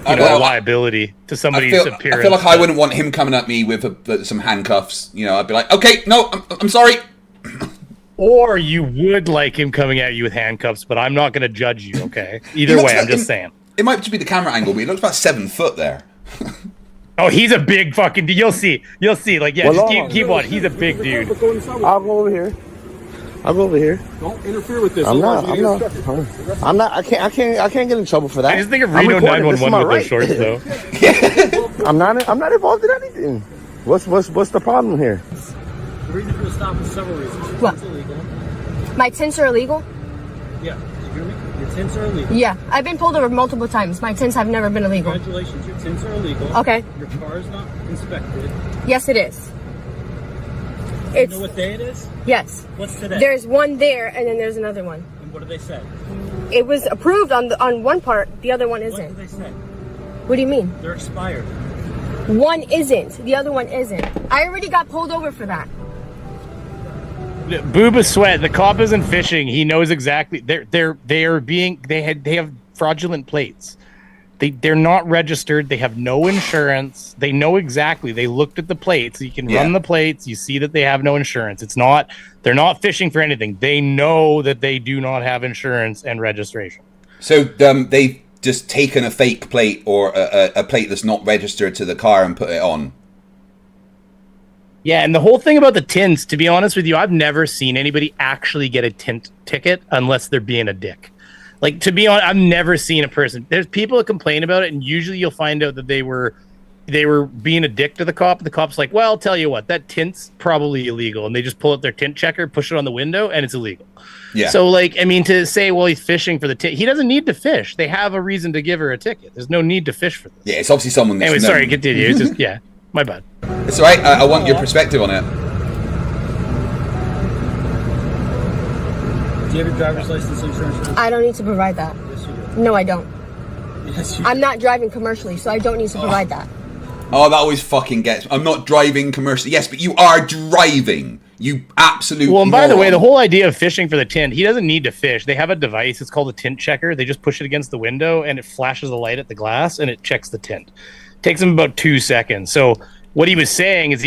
liability to somebody's appearance. I feel like I wouldn't want him coming at me with some handcuffs. You know, I'd be like, okay, no, I'm sorry. Or you would like him coming at you with handcuffs, but I'm not going to judge you, okay? Either way, I'm just saying. It might just be the camera angle, but he looks about 7 foot there. Oh, he's a big fucking dude. You'll see. Like, yeah, just keep on. He's a big dude. I'll go over here. Don't interfere with this. I'm not. I can't get in trouble for that. I just think of Reno 911 with those shorts, though. I'm not involved in anything. What's the problem here? The reason for the stop is several reasons. What? It's illegal. My tints are illegal? Yeah. Did you hear me? Your tints are illegal. Yeah, I've been pulled over multiple times. My tints have never been illegal. Congratulations, your tints are illegal. Okay. Your car is not inspected. Yes, it is. You know what day it is? Yes. What's today? There's one there, and then there's another one. And what do they say? It was approved on one part. The other one What isn't. do they say? What do you mean? They're expired. One isn't. The other one isn't. I already got pulled over for that. Booba Sweat, the cop isn't fishing. He knows exactly. They have fraudulent plates. They're not registered. They have no insurance. They know exactly. They looked at the plates. You can run the plates. You see that they have no insurance. They're not fishing for anything. They know that they do not have insurance and registration. So they've just taken a fake plate or a plate that's not registered to the car and put it on. Yeah, and the whole thing about the tints, to be honest with you, I've never seen anybody actually get a tint ticket unless they're being a dick. Like, to be honest, I've never seen a person. There's people that complain about it, and usually you'll find out that they were being a dick to the cop. The cop's like, well, I'll tell you what, that tint's probably illegal. And they just pull out their tint checker, push it on the window, and it's illegal. Yeah. So, like, I mean, to say, well, he's fishing for the tint, he doesn't need to fish. They have a reason to give her a ticket. There's no need to fish for this. Yeah, it's obviously someone that's anyway, sorry, continue. It's just, yeah, my bad. It's all right. I want your perspective on it. Do you have your driver's license insurance? I don't need to provide that. Yes, you do. No, I don't. Yes, you do. I'm not driving commercially, so I don't need to provide that. Oh, that always fucking gets me. I'm not driving commercially. Yes, but you are driving. You absolute Well, and by the moron. way, the whole idea of fishing for the tint, he doesn't need to fish. They have a device. It's called a tint checker. They just push it against the window, and it flashes a light at the glass, and it checks the tint. Takes him about 2 seconds. So what he was saying is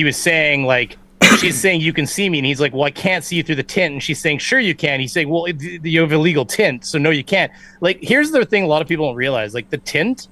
like, she's saying, you can see me. And he's like, well, I can't see you through the tint. And she's saying, sure you can. He's saying, well, you have illegal tint. So no, you can't. Like, here's the thing a lot of people don't realize. Like, the tint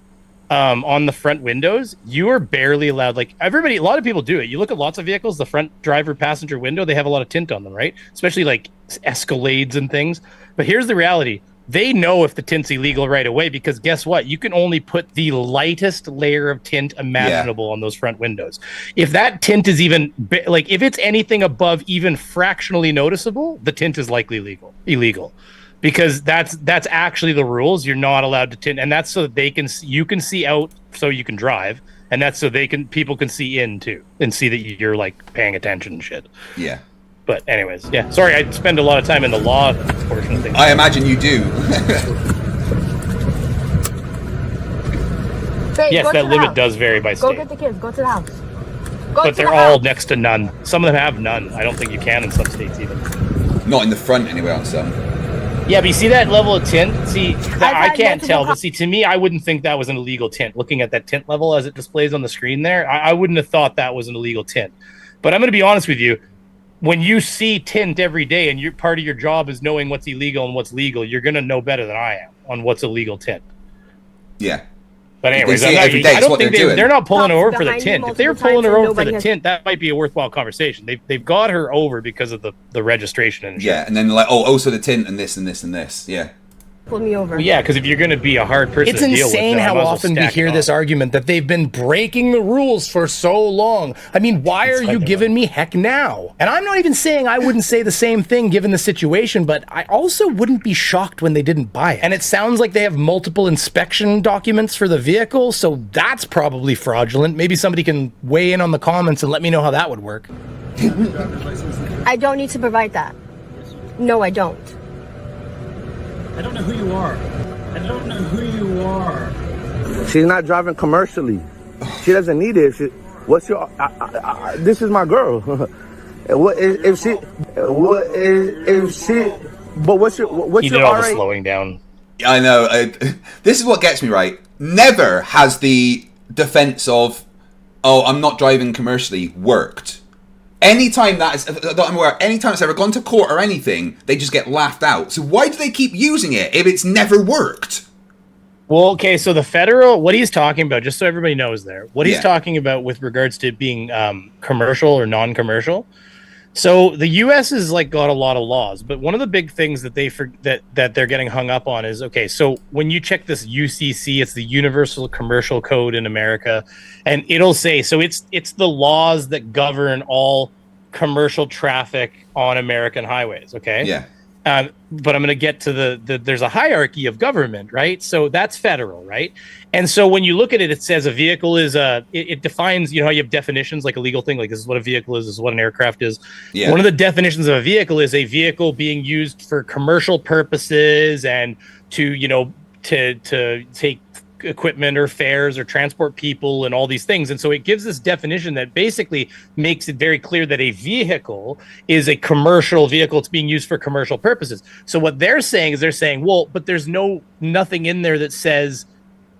on the front windows, you are barely allowed. Like, a lot of people do it. You look at lots of vehicles, the front driver passenger window, they have a lot of tint on them, right? Especially like Escalades and things. But here's the reality. They know if the tint's illegal right away, because guess what? You can only put the lightest layer of tint imaginable on those front windows. If that tint is even like, if it's anything above even fractionally noticeable, the tint is likely illegal, because that's actually the rules. You're not allowed to tint, and that's so that you can see out, so you can drive, and that's so people can see in too and see that you're like paying attention and shit. Yeah. But anyways, yeah. Sorry, I spend a lot of time in the law portion of things. I imagine you do. Yes, that limit does vary by state. Go get the kids. Go to the house. But they're all next to none. Some of them have none. I don't think you can in some states even. Not in the front anyway on some. Yeah, but you see that level of tint? See, I can't tell. But see, to me, I wouldn't think that was an illegal tint. Looking at that tint level as it displays on the screen there, I wouldn't have thought that was an illegal tint. But I'm going to be honest with you. when you see tint every day and part of your job is knowing what's illegal and what's legal, you're going to know better than I am on what's illegal tint. Yeah. But anyways, I don't think they're not pulling her over for the Behind you tint. If they were multiple pulling her times and over for nobody the has- tint, that might be a worthwhile conversation. They've got her over because of the registration and shit. Yeah, and then like, oh, also the tint and this and this and this. Yeah. Pulled me over. Well, yeah, because if you're going to be a hard person It's to deal with, insane then I how might as well often we stack it hear on. this argument that they've been breaking the rules for so long. I mean, why are you giving me heck now? And I'm not even saying I wouldn't say the same thing given the situation, but I also wouldn't be shocked when they didn't buy it. And it sounds like they have multiple inspection documents for the vehicle, so that's probably fraudulent. Maybe somebody can weigh in on the comments and let me know how that would work. I don't need to provide that. No, I don't. I don't know who you are. I don't know who you are. She's not driving commercially. She doesn't need it. What's your? This is my girl. What if she? What if she? But what's your? What's He your did all the RA? slowing down. I know. This is what gets me right. Never has the defense of, oh, I'm not driving commercially worked. Anytime that I'm aware, anytime it's ever gone to court or anything, they just get laughed out. So why do they keep using it if it's never worked? Well, okay, so the federal, what he's talking about, just so everybody knows there, what he's Yeah. talking about with regards to it being commercial or non-commercial. So the U.S. has like got a lot of laws, but one of the big things that that they're getting hung up on is, okay, so when you check this UCC, it's the Universal Commercial Code in America, and it'll say, so it's the laws that govern all commercial traffic on American highways, okay? Yeah. But I'm going to get to there's a hierarchy of government, right? So that's federal, right? And so when you look at it, it says a vehicle is it defines, you know, how you have definitions like a legal thing, like this is what a vehicle is, this is what an aircraft is. Yeah. One of the definitions of a vehicle is a vehicle being used for commercial purposes and to, you know, to take equipment or fares or transport people and all these things. And so it gives this definition that basically makes it very clear that a vehicle is a commercial vehicle. It's being used for commercial purposes. So what they're saying is well, but there's nothing in there that says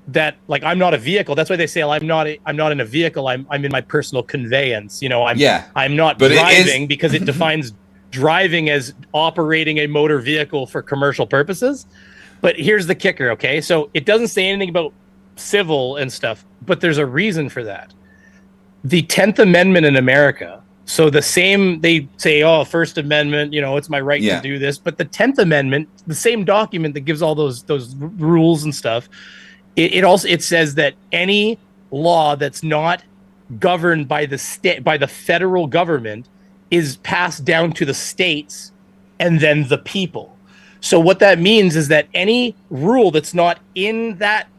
that, like, I'm not a vehicle. That's why they say, well, I'm not in a vehicle. I'm in my personal conveyance. You know, I'm not But driving because it defines driving as operating a motor vehicle for commercial purposes. But here's the kicker, okay? So it doesn't say anything about civil and stuff, but there's a reason for that. The 10th Amendment in America, so the same, they say, oh, First Amendment, you know, it's my right to do this. But the 10th Amendment, the same document that gives all those rules and stuff, it says that any law that's not governed by the state, by the federal government, is passed down to the states and then the people. So what that means is that any rule that's not in that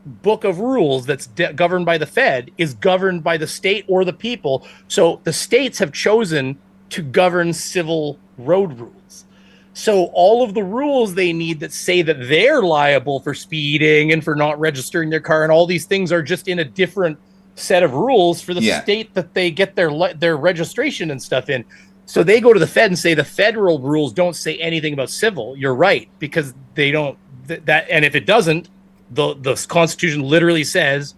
book of rules that's governed by the Fed is governed by the state or the people. So the states have chosen to govern civil road rules. So all of the rules they need that say that they're liable for speeding and for not registering their car and all these things are just in a different set of rules for the state that they get their registration and stuff in. So they go to the Fed and say the federal rules don't say anything about civil. You're right, because they don't and if it doesn't, the Constitution literally says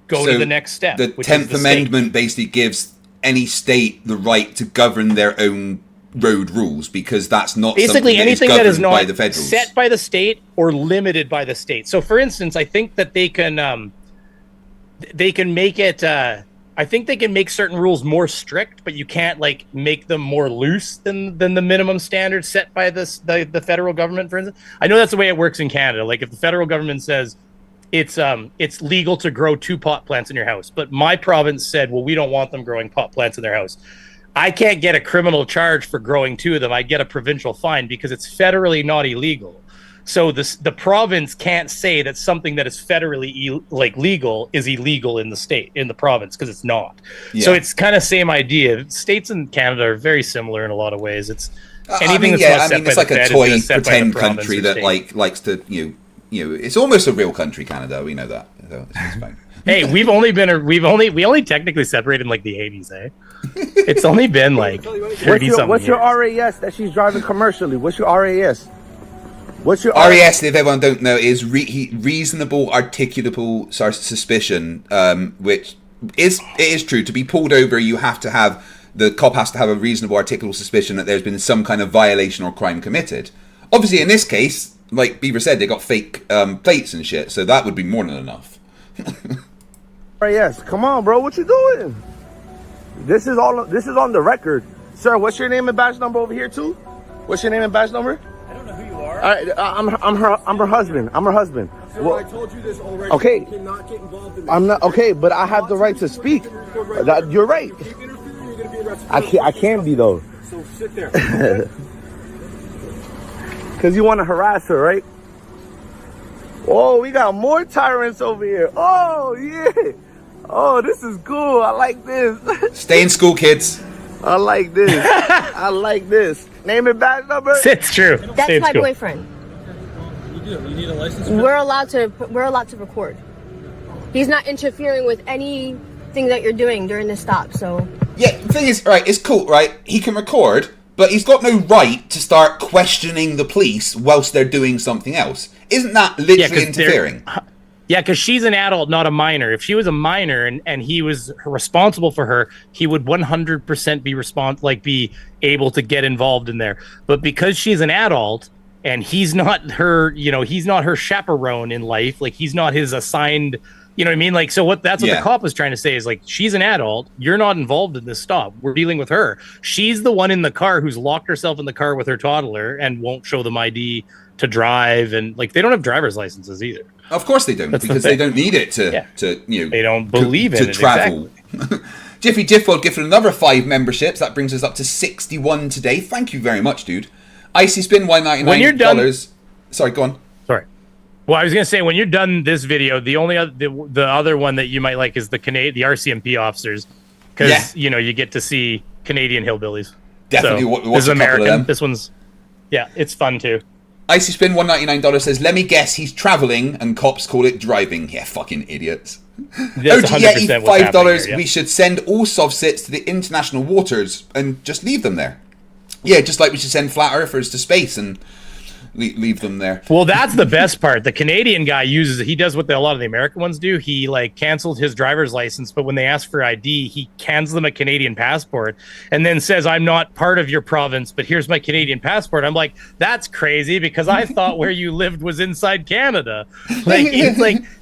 go to the next step. The 10th Amendment basically gives any state the right to govern their own road rules because that's not basically anything that is not by the federals. Set by the state or limited by the state. So for instance, I think that they can make it I think they can make certain rules more strict, but you can't like make them more loose than the minimum standards set by the federal government, for instance. I know that's the way it works in Canada. Like if the federal government says it's legal to grow 2 pot plants in your house, but my province said, well, we don't want them growing pot plants in their house. I can't get a criminal charge for growing 2 of them. I get a provincial fine because it's federally not illegal. So the province can't say that something that is federally legal is illegal in the province because it's not. Yeah. So it's kind of same idea. States in Canada are very similar in a lot of ways. It's anything it's like a toy pretend country that likes to you know it's almost a real country. Canada, we know that. So it's fine. Hey, we only technically separated in like the 80s, eh? It's only been like 30 something. What's your RAS that she's driving commercially? What's your RAS? What's your RAS, if everyone don't know, is reasonable articulable suspicion, which is true. To be pulled over, you have to have the cop has to have a reasonable articulable suspicion that there's been some kind of violation or crime committed. Obviously, in this case, like Beaver said, they got fake plates and shit, so that would be more than enough. Yes, come on, bro. What you doing? This is on the record, sir. What's your name and badge number over here too? What's your name and badge number? I don't know who you are. I'm her husband. I'm her husband. Sir, Well, I told you this already. okay. You cannot get involved in this. I'm not okay, but I have the right to speak. You're right. Keep interfering, you're gonna be arrested. I can't be though. So sit there. Okay? Cause you want to harass her, right? Oh, we got more tyrants over here. Oh yeah. Oh, this is cool. I like this. Stay in school, kids. I like this. I like this. Name and badge number. It's true. That's my boyfriend. You do. You need a license. We're allowed to record. He's not interfering with anything that you're doing during this stop. So Yeah, the thing is, right, it's cool, right? He can record, but he's got no right to start questioning the police whilst they're doing something else. Isn't that literally interfering? Yeah, because she's an adult, not a minor. If she was a minor and he was responsible for her, he would 100% be able to get involved in there. But because she's an adult and he's not her, he's not her chaperone in life, like he's not his assigned, you know what I mean? Like, so that's what the cop was trying to say is like, she's an adult. You're not involved in this stop. We're dealing with her. She's the one in the car who's locked herself in the car with her toddler and won't show them ID to drive. And like, they don't have driver's licenses either. Of course they don't, because they don't need it to they don't believe in it, travel. Exactly. Jiffy Jiffwold gifted another 5 memberships. That brings us up to 61 today. Thank you very much, dude. Icy Spin, $1.99. When you're done, sorry, go on. Sorry. Well, I was gonna say when you're done this video, the only the other one that you might like is the RCMP officers, because you get to see Canadian hillbillies. Definitely, so, watch this is a couple American. of them. This one's it's fun too. Icy Spin, $1.99 says, let me guess, he's traveling and cops call it driving. Yeah, fucking idiots. That's 100% what's $5, here, we should send all SovSits to the international waters and just leave them there. Yeah, just like we should send flat earthers to space and leave them there. Well, that's the best part. The Canadian guy he does what a lot of the American ones do. He canceled his driver's license, but when they ask for ID, he hands them a Canadian passport and then says, I'm not part of your province, but here's my Canadian passport. I'm like, that's crazy because I thought where you lived was inside Canada.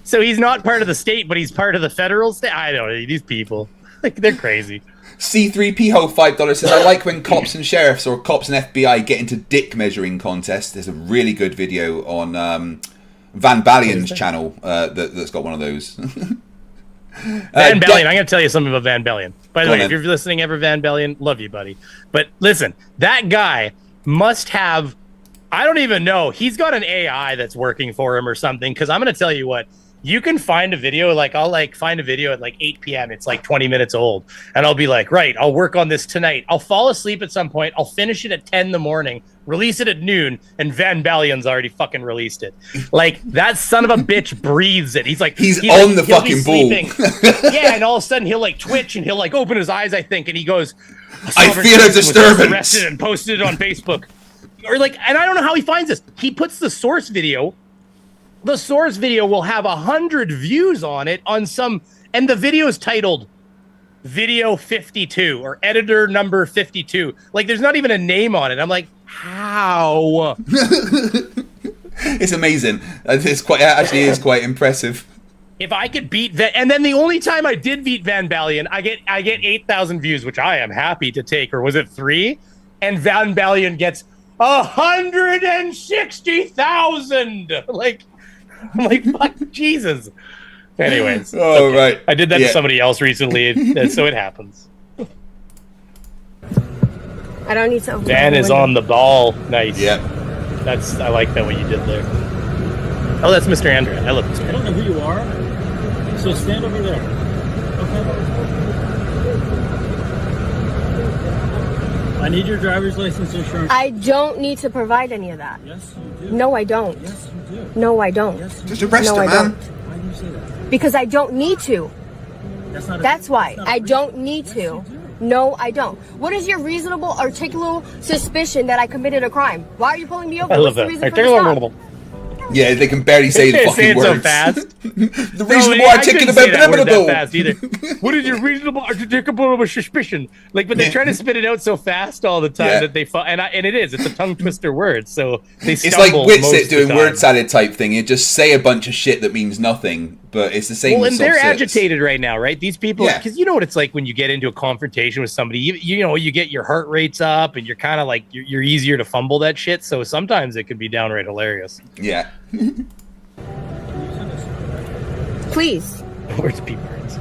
So he's not part of the state, but he's part of the federal state. I don't know, these people, they're crazy. C3P Ho $5 says, I like when cops and sheriffs or cops and FBI get into dick measuring contests. There's a really good video on Van Balion's channel that's got one of those. Van Balion, I'm going to tell you something about Van Balion. By the way, if you're listening ever, Van Balion, love you, buddy. But listen, that guy must have, I don't even know, he's got an AI that's working for him or something, because I'm going to tell you what, you can find a video, I'll find a video at 8 p.m. It's 20 minutes old. And I'll be like, right, I'll work on this tonight. I'll fall asleep at some point. I'll finish it at 10 in the morning, release it at noon, and Van Balion's already fucking released it. That son of a bitch breathes it. He's on the fucking ball. Yeah, and all of a sudden he'll twitch and he'll open his eyes, I think, and he goes, I feel a disturbance. Arrested and posted it on Facebook. Or and I don't know how he finds this. He puts the source video. The source video will have 100 views on it and the video is titled Video 52 or Editor Number 52. There's not even a name on it. I'm like, how? It's amazing. It is quite impressive. If I could beat that, and then the only time I did beat Van Balion, I get 8,000 views, which I am happy to take. Or was it 3? And Van Balion gets 160,000. I'm like, fuck, Jesus. Anyways. Oh, right. I did that to somebody else recently, so it happens. I don't need to. Dan is on the ball. Nice. Yeah. I like that what you did there. Oh, that's Mr. Andrea. I love Mr. I don't know who you are, so stand over there. Okay. I need your driver's license, insurance. I don't need to provide any of that. Yes, you do. No, I don't. Yes, you do. No, I don't. Yes, just arrest her, man. Don't. Why do you say that? Because I don't need to. That's why. I don't need yes, to. No, I don't. What is your reasonable, articulable suspicion that I committed a crime? Why are you pulling me over? I love What's the that. reason for the stop? Yeah, they can barely say the Say fucking it words. so fast. The reasonable I couldn't say that word that fast either. What is your reasonable articulable suspicion? Like, but they try to spit it out so fast all the time that they and it's a tongue twister word, so they stumble. It's like Witsit doing word salad type thing. You just say a bunch of shit that means nothing, but it's the same. Well, with and they're soft sits. agitated right now, right? These people, because you know what it's like when you get into a confrontation with somebody. You know, you get your heart rates up, and you're kind of like you're easier to fumble that shit. So sometimes it could be downright hilarious. Yeah. Please. Where's P-words?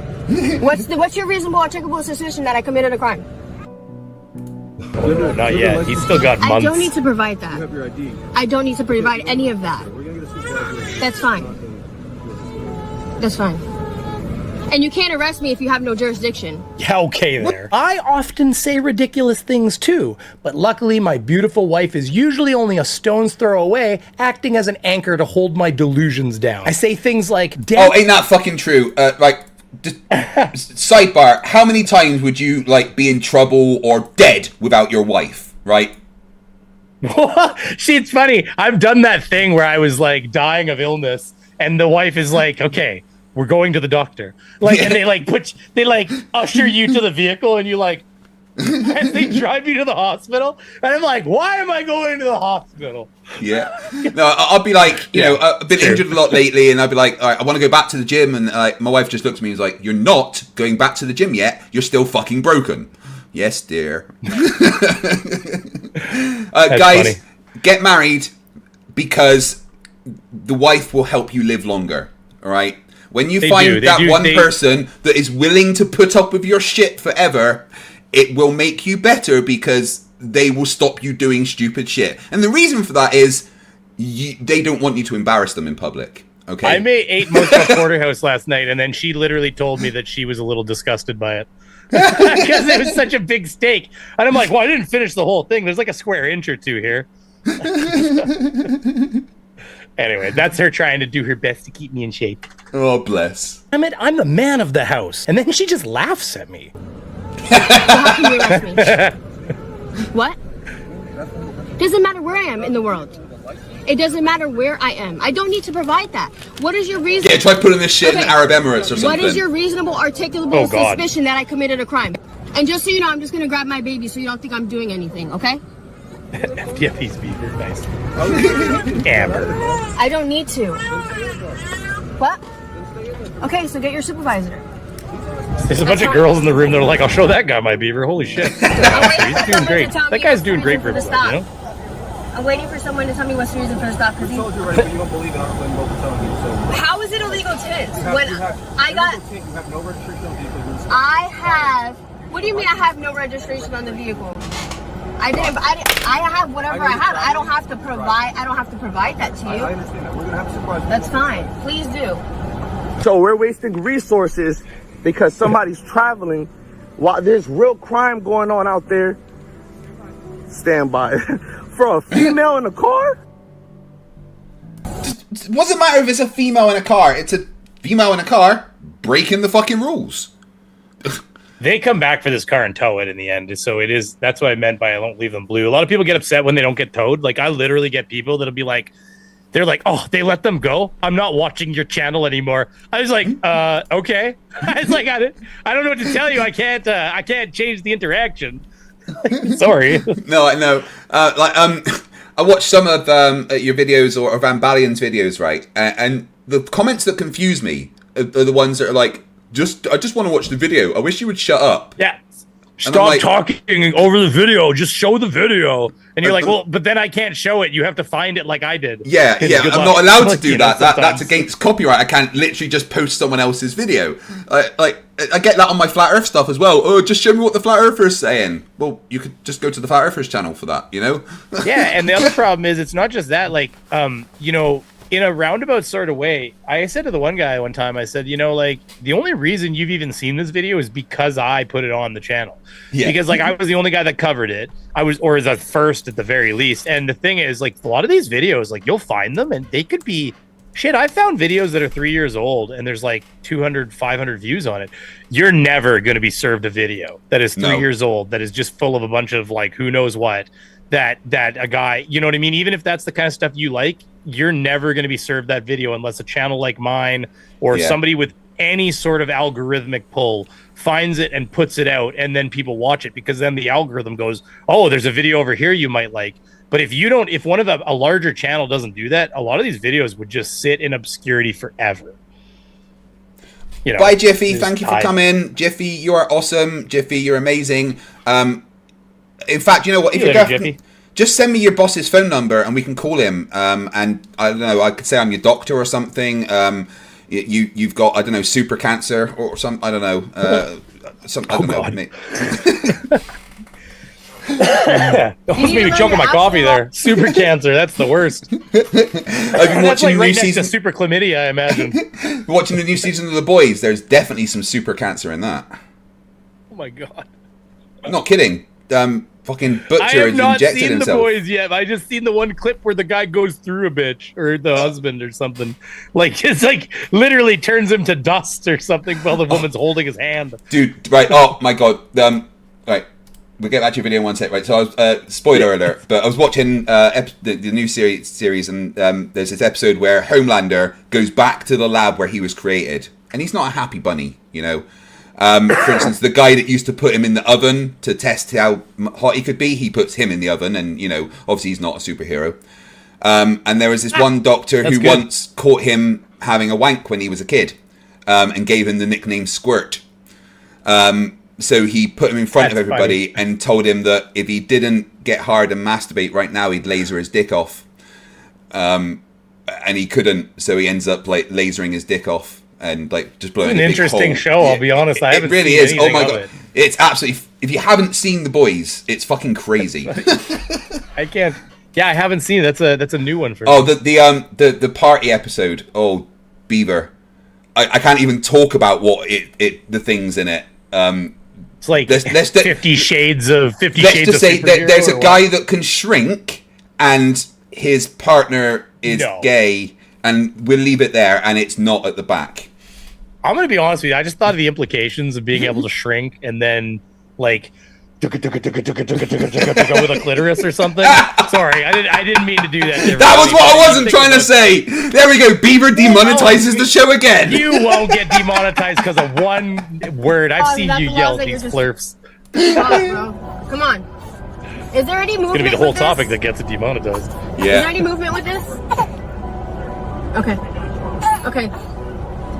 What's your reasonable articulable suspicion that I committed a crime? Oh, not yet. He's still got months. I don't need to provide that. I don't need to provide any of that. That's fine. That's fine. And you can't arrest me if you have no jurisdiction. Yeah, okay there. I often say ridiculous things too, but luckily my beautiful wife is usually only a stone's throw away, acting as an anchor to hold my delusions down. I say things like, "Oh, ain't that fucking true?" Sidebar: how many times would you like be in trouble or dead without your wife? Right? See, it's funny. I've done that thing where I was like dying of illness, and the wife is like, "Okay, we're going to the doctor." Like, and they like usher you to the vehicle, and you like, and they drive you to the hospital, and I'm like, why am I going to the hospital? Yeah. No, I'll be like, you know, I've been injured a lot lately, and I'll be like, all right, I want to go back to the gym, and my wife just looks at me and is like, "You're not going back to the gym yet. You're still fucking broken." Yes, dear. Guys, funny. Get married because the wife will help you live longer. All right. When you find that one person that is willing to put up with your shit forever, it will make you better because they will stop you doing stupid shit. And the reason for that is they don't want you to embarrass them in public. Okay. I ate most of a porterhouse last night, and then she literally told me that she was a little disgusted by it. Because it was such a big steak. And I'm like, well, I didn't finish the whole thing. There's like a square inch or two here. Anyway, that's her trying to do her best to keep me in shape. Oh, bless. I mean, I'm the man of the house. And then she just laughs at me. How can you arrest me? What? Doesn't matter where I am in the world. It doesn't matter where I am. I don't need to provide that. What is your reason? Yeah, try putting this shit in the Arab Emirates or something. What is your reasonable articulable suspicion that I committed a crime? And just so you know, I'm just going to grab my baby so you don't think I'm doing anything, okay? FTFE's Beaver, nice. Amber. I don't need to. What? Okay, so get your supervisor. There's a bunch of girls in the room that are like, I'll show that guy my Beaver. Holy shit. He's doing great. That guy's doing great for himself, you know? I'm waiting for someone to tell me what's the reason for the stop. Because you don't believe it. How is it illegal to? What do you mean I have no registration on the vehicle? I have whatever I have. I don't have to provide that to you. I understand that. We're gonna have a supervisor. That's fine. Please do. So we're wasting resources because somebody's traveling while there's real crime going on out there. Stand by. For a female in a car? It doesn't matter if it's a female in a car. It's a female in a car breaking the fucking rules. They come back for this car and tow it in the end. So it is. That's what I meant by I won't leave them blue. A lot of people get upset when they don't get towed. Like, I literally get people that'll be like, they're like, "Oh, they let them go? I'm not watching your channel anymore." I was like, okay. I was like, I don't know what to tell you. I can't change the interaction. Sorry. No, I know. I watched some of your videos or Van Balion's videos, right? And the comments that confuse me are the ones that are like, I just want to watch the video. I wish you would shut up. Yeah. Stop talking over the video. Just show the video. And you're like, well, but then I can't show it. You have to find it like I did. Yeah. I'm not allowed to do that. That's against copyright. I can't literally just post someone else's video. I get that on my Flat Earth stuff as well. Oh, just show me what the Flat Earther's saying. Well, you could just go to the Flat Earthers channel for that, you know? Yeah, and the other problem is it's not just that. Like, you know, in a roundabout sort of way, I said to the one guy one time, I said, you know, like, the only reason you've even seen this video is because I put it on the channel. Yeah. Because, like, I was the only guy that covered it. Or as a first at the very least. And the thing is, like, a lot of these videos, like, you'll find them and they could be... Shit, I found videos that are 3 years old and there's like 200, 500 views on it. You're never going to be served a video that is 3 years old, that is just full of a bunch of like who knows what. that a guy, you know what I mean? Even if that's the kind of stuff you like, you're never going to be served that video unless a channel like mine or somebody with any sort of algorithmic pull finds it and puts it out, and then people watch it, because then the algorithm goes, oh, there's a video over here you might like. But if one of a larger channel doesn't do that, a lot of these videos would just sit in obscurity forever. You know, bye, Jiffy. Thank you for coming. Jiffy, you are awesome. Jiffy, you're amazing. In fact, you know what? If you're Jiffy, just send me your boss's phone number and we can call him. And I don't know, I could say I'm your doctor or something. You've got, I don't know, super cancer or some, I don't know. I don't know. Almost made me choke on my coffee there. Super cancer, that's the worst. I've been watching the new season. Super chlamydia, I imagine. Watching the new season of The Boys, there's definitely some super cancer in that. Oh my god. I'm not kidding. Fucking Butcher I have not injected seen himself. The Boys yet. I just seen the one clip where the guy goes through a bitch, or the husband or something. Like, it's like literally turns him to dust or something while the woman's holding his hand. Dude, right. Oh my god. Right. We'll get back to your video in one sec. Right. So I was, spoiler alert, but I was watching the new series, and there's this episode where Homelander goes back to the lab where he was created, and he's not a happy bunny, you know. For instance, the guy that used to put him in the oven to test how hot he could be, he puts him in the oven, and, you know, obviously he's not a superhero. And there was this one doctor who once caught him having a wank when he was a kid, and gave him the nickname Squirt. So he put him in front of everybody and told him that if he didn't get hard and masturbate right now, he'd laser his dick off. And he couldn't, so he ends up like lasering his dick off. And like just blowing an interesting show. I'll be honest. I haven't. It really is. Oh my god, it's absolutely. If you haven't seen The Boys, it's fucking crazy. I can't. Yeah, I haven't seen it. That's a new one for me. Oh, the party episode. Oh, Beaver. I can't even talk about what the things in it. It's like 50 Shades of 50 Shades of Let's just say there's a guy that can shrink, and his partner is gay, and we'll leave it there. And it's not at the back. I'm going to be honest with you. I just thought of the implications of being able to shrink and then, like, with a clitoris or something. Sorry, I didn't mean to do that. That was what I wasn't trying to say. There we go. Beaver demonetizes the show again. You won't get demonetized because of one word. I've seen you yell at these Flerfs. Come on. Is there any movement? It's going to be the whole topic that gets it demonetized. Yeah. Is there any movement with this? Okay.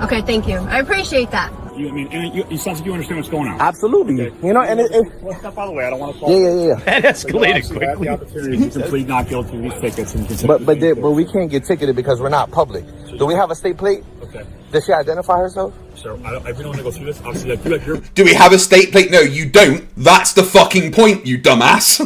Okay, thank you. I appreciate that. You sound like you understand what's going on. Absolutely. Okay. You know, and well, step out of the way. I don't want to fall. Yeah. That escalated quickly. You have the opportunity to plead not guilty to these tickets. But we can't get ticketed because we're not public. Do we have a state plate? Okay. Does she identify herself? Sir, we don't want to go through this. Obviously, Do we have a state plate? No, you don't. That's the fucking point, you dumbass.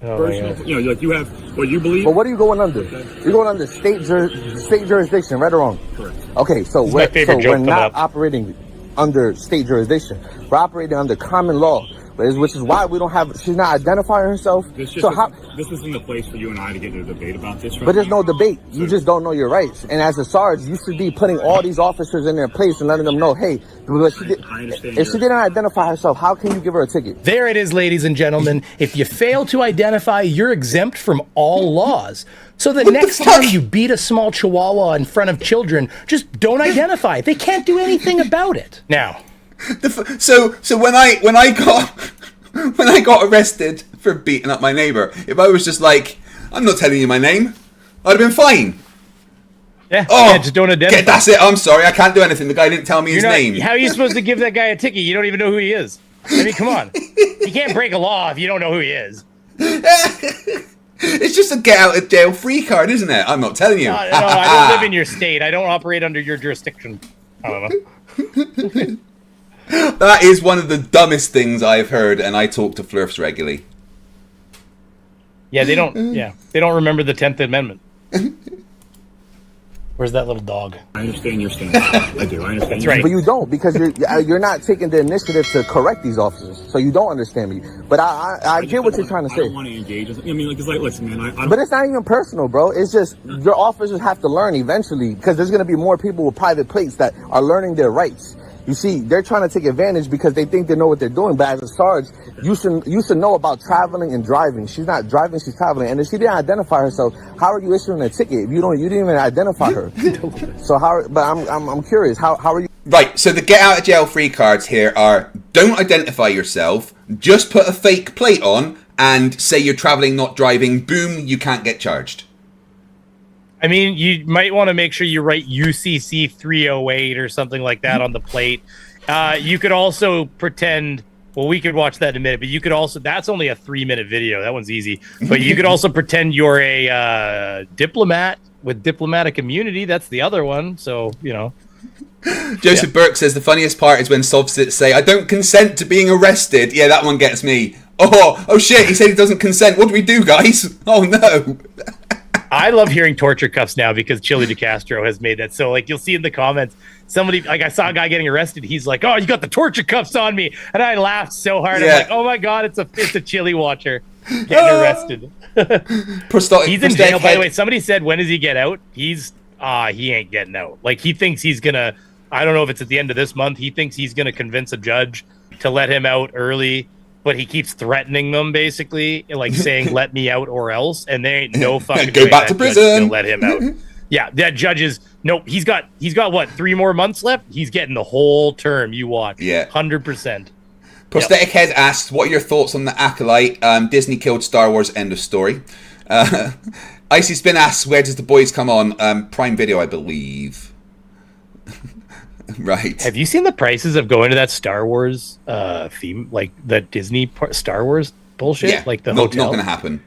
Personal, you have what you believe. But what are you going under? You're going under state jurisdiction, right or wrong? Correct. Okay, so we're not operating under state jurisdiction. We're operating under common law, which is why we don't have. She's not identifying herself. This isn't the place for you and I to get into a debate about this. But there's no debate. You just don't know your rights. And as a sarge, you should be putting all these officers in their place and letting them know, hey, if she didn't identify herself, how can you give her a ticket? There it is, ladies and gentlemen. If you fail to identify, you're exempt from all laws. So the next time you beat a small chihuahua in front of children, just don't identify. They can't do anything about it. Now, so when I got arrested for beating up my neighbor, if I was just like, I'm not telling you my name, I'd have been fine. Yeah, just don't identify. That's it. I'm sorry, I can't do anything. The guy didn't tell me his name. How are you supposed to give that guy a ticket? You don't even know who he is. I mean, come on. You can't break a law if you don't know who he is. It's just a get out of jail free card, isn't it? I'm not telling you. No, I don't live in your state. I don't operate under your jurisdiction. I don't know. That is one of the dumbest things I've heard, and I talk to Flerfs regularly. Yeah, they don't. Yeah, they don't remember the 10th Amendment. Where's that little dog? I understand your stance. I do. I understand. That's right. But you don't, because you're not taking the initiative to correct these officers. So you don't understand me. But I get what you're trying to say. I don't want to engage. I mean, listen, man. But it's not even personal, bro. It's just your officers have to learn eventually, because there's going to be more people with private plates that are learning their rights. You see, they're trying to take advantage because they think they know what they're doing. But as a sarge, you should know about traveling and driving. She's not driving, she's traveling. And if she didn't identify herself, how are you issuing a ticket if you didn't even identify her? So but I'm curious, how are you? Right, so the get out of jail free cards here are: don't identify yourself, just put a fake plate on and say you're traveling, not driving. Boom, you can't get charged. I mean, you might want to make sure you write UCC 308 or something like that on the plate. You could also pretend, well, we could watch that in a minute, but you could also, that's only a 3-minute video. That one's easy. But you could also pretend you're a diplomat with diplomatic immunity. That's the other one. So, you know. Joseph Burke says the funniest part is when Sovsits say, I don't consent to being arrested. Yeah, that one gets me. Oh shit, he said he doesn't consent. What do we do, guys? Oh no. I love hearing torture cuffs now because Chili DeCastro has made that. So, like, you'll see in the comments, somebody, like, I saw a guy getting arrested. He's like, oh, you got the torture cuffs on me. And I laughed so hard. Yeah. I'm like, oh my God, it's a Chili watcher getting arrested. He's in jail, by the way. Somebody said, when does he get out? He ain't getting out. Like, he thinks he's going to, I don't know if it's at the end of this month. He thinks he's going to convince a judge to let him out early. But he keeps threatening them, basically, like saying, let me out or else. And there ain't no fucking go back to prison. Gonna let him out. Yeah, that judge is, nope, he's got what, 3 more months left? He's getting the whole term. You watch. Yeah. 100%. Prosthetic Head asks, what are your thoughts on the Acolyte? Disney killed Star Wars, end of story. Icy Spin asks, where does The Boys come on? Prime Video, I believe. Right. Have you seen the prices of going to that Star Wars theme, like the Disney Star Wars bullshit? Yeah, like the not hotel? Not going to happen.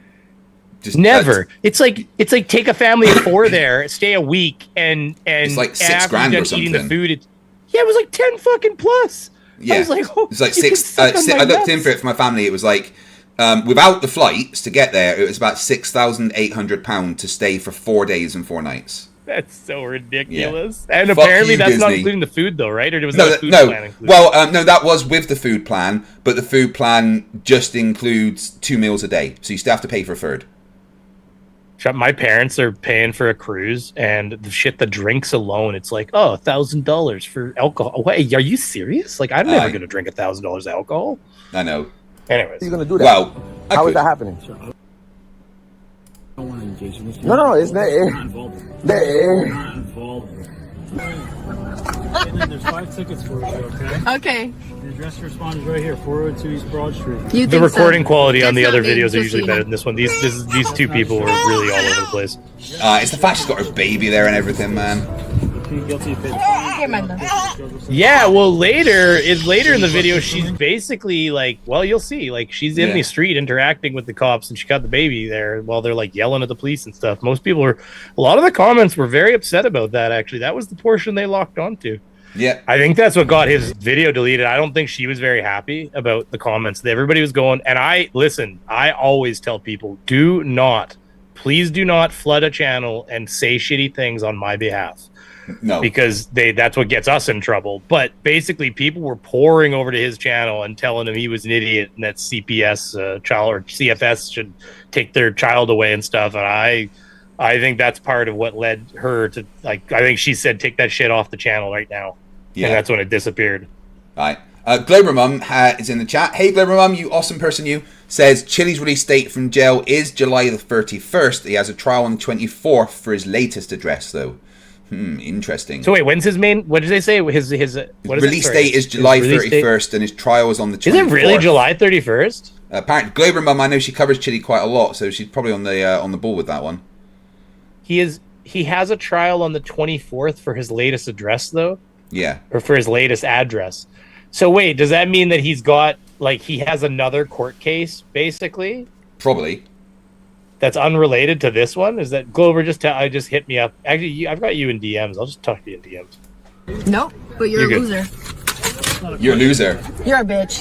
Just never. It's like take a family of 4 there, stay a week, and it's like $6,000 or something. Eating the food, it was like 10 fucking plus. Yeah, I was like, oh, it's like 6. I looked in for it for my family. It was like without the flights to get there, it was about £6,800 to stay for 4 days and 4 nights. That's so ridiculous. Yeah. And Fuck apparently you, that's Disney. not including the food, though, right? Or was no, that food no. plan included? Well, no, that was with the food plan, but the food plan just includes 2 meals a day, so you still have to pay for a third. My parents are paying for a cruise, and the drinks alone, it's like, oh, $1,000 for alcohol. Wait, are you serious? Like, I'm never going to drink $1,000 alcohol. I know. Anyways, You're going to do that. Well, how is that happening? I don't want to engage in this. No, it's not. Not involved. And then there's 5 tickets for you, okay? Okay. The address to respond is right here, 402 East Broad Street. The recording quality on the other videos are usually better than this one. These 2 people were really all over the place. It's the fact she's got her baby there and everything, man. Yeah, well, later in the video, she's basically like, well, you'll see, like, she's in the street interacting with the cops, and she got the baby there while they're like yelling at the police and stuff. A lot of the comments were very upset about that. Actually, that was the portion they locked onto. Yeah, I think that's what got his video deleted. I don't think she was very happy about the comments. Everybody was going, and I always tell people, please do not flood a channel and say shitty things on my behalf. No, because that's what gets us in trouble. But basically, people were pouring over to his channel and telling him he was an idiot and that CPS child or CFS should take their child away and stuff. And I think that's part of what led her to, like, I think she said, take that shit off the channel right now. Yeah, and that's when it disappeared. All right. Glober Mum is in the chat. Hey, Glober Mum, you awesome person, you. Says Chili's release date from jail is July the 31st. He has a trial on the 24th for his latest address, though. Interesting. So wait, when's his main? What did they say? His what is release date is July 31st, and his trial is on the 24th. Is it really July 31st? Apparently, Glober Mum, I know she covers Chili quite a lot, so she's probably on the ball with that one. He has a trial on the 24th for his latest address, though. Yeah. Or for his latest address. So wait, does that mean that he has another court case, basically? Probably. That's unrelated to this one? Is that Glover just hit me up? Actually, I've got you in DMs. I'll just talk to you in DMs. Nope, but you're a good. loser. You're a loser. You're a bitch.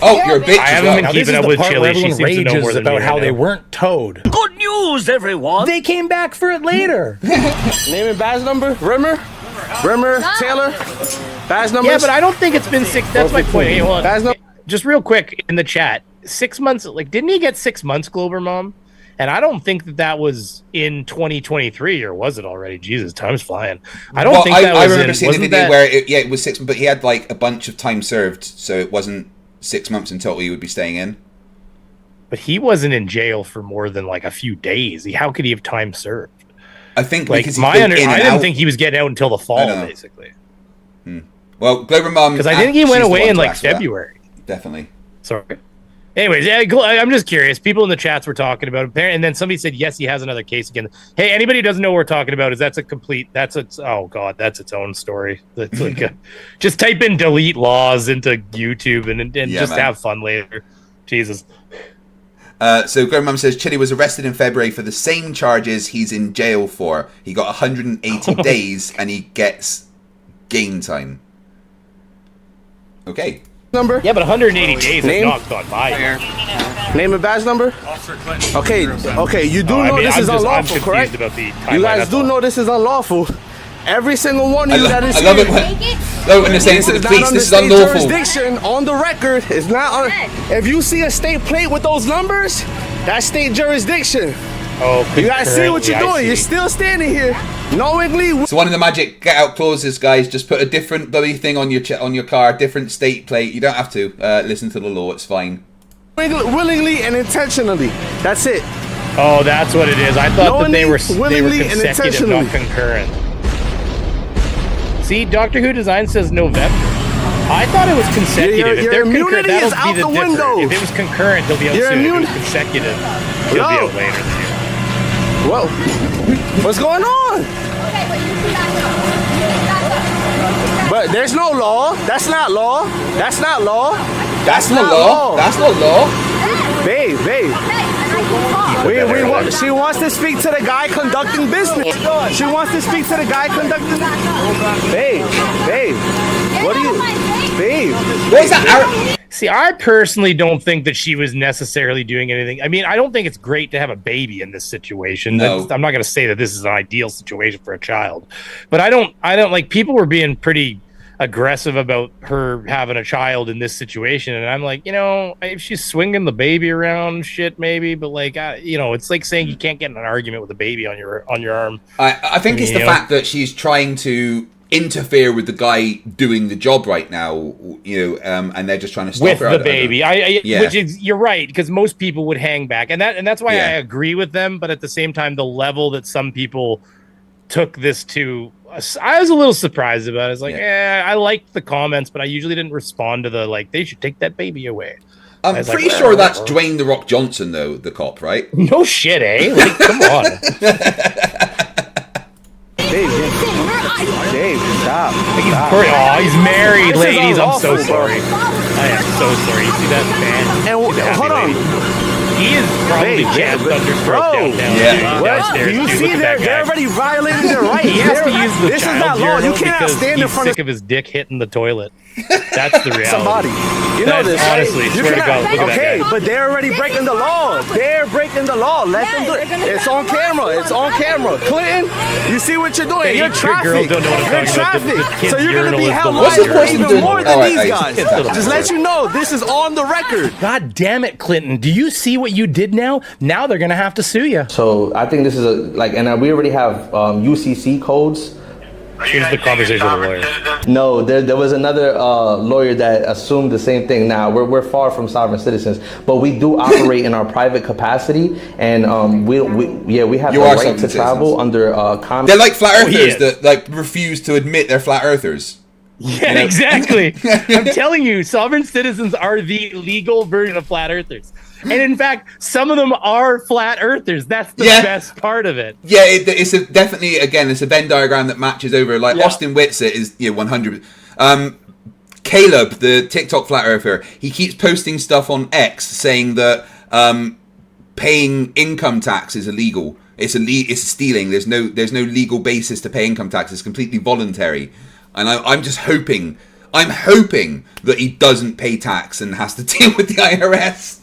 Oh, you're a bitch. I haven't been keeping up with Chili. She seems to know more than about me how right they now. weren't towed. Good news, everyone. They came back for it later. Name and badge number? Rimmer, Taylor, badge number? Yeah, but I don't think it's been 6. That's my point. Hey, hold Badge on. number? Just real quick in the chat. 6 months. Like, didn't he get 6 months, Glober Mom? And I don't think that was in 2023, or was it already? Jesus, time's flying. I don't think that was. I remember seeing a video where it was 6 months, but he had like a bunch of time served, so it wasn't 6 months in total he would be staying in. But he wasn't in jail for more than like a few days. How could he have time served? I think like because I didn't think he was getting out until the fall, basically. Well, Glover Mom, because I think he went away in like February. Definitely. Sorry. Anyways, I'm just curious. People in the chats were talking about it, and then somebody said yes, he has another case again. Hey, anybody who doesn't know what we're talking about that's its own story. That's like just type in delete laws into YouTube and just have fun later. Jesus. So Glover Mom says Chili was arrested in February for the same charges he's in jail for. He got 180 days and he gets game time. Okay. Number? Yeah, but 180 days has not gone by. Name and badge number? Okay, you do know this is unlawful, correct? You guys do know this is unlawful. Every single one of you that is I love it when they're saying to the police, this is unlawful. Jurisdiction on the record is not. If you see a state plate with those numbers, that's state jurisdiction. Oh, you guys see what you're doing. You're still standing here knowingly. So one of the magic get out clauses, guys, just put a different bloody thing on your car, different state plate. You don't have to listen to the law. It's fine. Willingly and intentionally. That's it. Oh, that's what it is. I thought that they were consecutive, not concurrent. See, Doctor Who Design says November. I thought it was consecutive. If they're concurrent, that'll be the difference. If it was concurrent, they'll be out soon. If it was consecutive, they'll be out later. Whoa. What's going on? But there's no law. That's not law. That's not law. That's not law. That's not law. Babe. She wants to speak to the guy conducting business. She wants to speak to the guy conducting. Babe. What are you? Babe. What is that? See, I personally don't think that she was necessarily doing anything. I mean, I don't think it's great to have a baby in this situation. No. I'm not going to say that this is an ideal situation for a child, but I don't like, people were being pretty aggressive about her having a child in this situation, and I'm like, if she's swinging the baby around, shit, maybe, but like, it's like saying you can't get in an argument with a baby on your arm. I think it's the fact that she's trying to interfere with the guy doing the job right now, and they're just trying to stop with her the baby. Which is, you're right, because most people would hang back, and that's why I agree with them. But at the same time, the level that some people took this to, I was a little surprised about it. I was like, I liked the comments, but I usually didn't respond to the they should take that baby away. I'm pretty sure that's Dwayne The Rock Johnson, though, the cop, right? No shit, eh? Like, come on. Dave, stop. He's married, ladies. I'm so sorry. I am so sorry. You see that fan? And hold on. He is probably Chad Thunderstroke downstairs. Do you see they're already violating their rights? He has to use the this is not law. You cannot stand in front of his dick hitting the toilet. That's the reality. Somebody. You know this, right? Honestly, swear to God, look at that guy. But they're already breaking the law. They're breaking the law. Let them do it. It's on camera. It's on camera. Clinton, you see what you're doing? You're traffic. You're traffic. So you're going to be held liable even more than these guys. Just let you know, this is on the record. God damn it, Clinton. Do you see what you did now? Now they're going to have to sue you. So I think this is and we already have UCC codes. Here's the conversation with the lawyer. No, there was another lawyer that assumed the same thing. Now we're far from sovereign citizens, but we do operate in our private capacity, and we have the right to travel under common. They're like flat earthers that refuse to admit they're flat earthers. Yeah, exactly. I'm telling you, sovereign citizens are the legal version of flat earthers. And in fact, some of them are flat earthers. That's the best part of it. Yeah, it's definitely, again, it's a Venn diagram that matches over. Like Austin Whitsitt is 100. Caleb, the TikTok flat earther, he keeps posting stuff on X saying that paying income tax is illegal. It's stealing. There's no legal basis to pay income tax. It's completely voluntary. And I'm just hoping that he doesn't pay tax and has to deal with the IRS.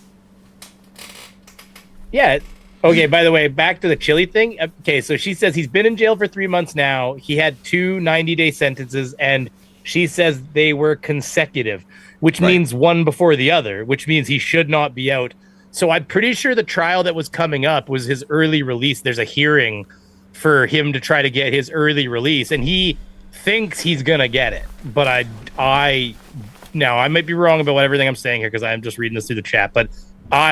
Yeah. Okay, by the way, back to the Chili thing. Okay, so she says he's been in jail for 3 months now. He had 2 90-day sentences, and she says they were consecutive, which means one before the other, which means he should not be out So I'm pretty sure the trial that was coming up was his early release. There's a hearing for him to try to get his early release, and he thinks he's gonna get it. But I now I might be wrong about everything I'm saying here because I'm just reading this through the chat. But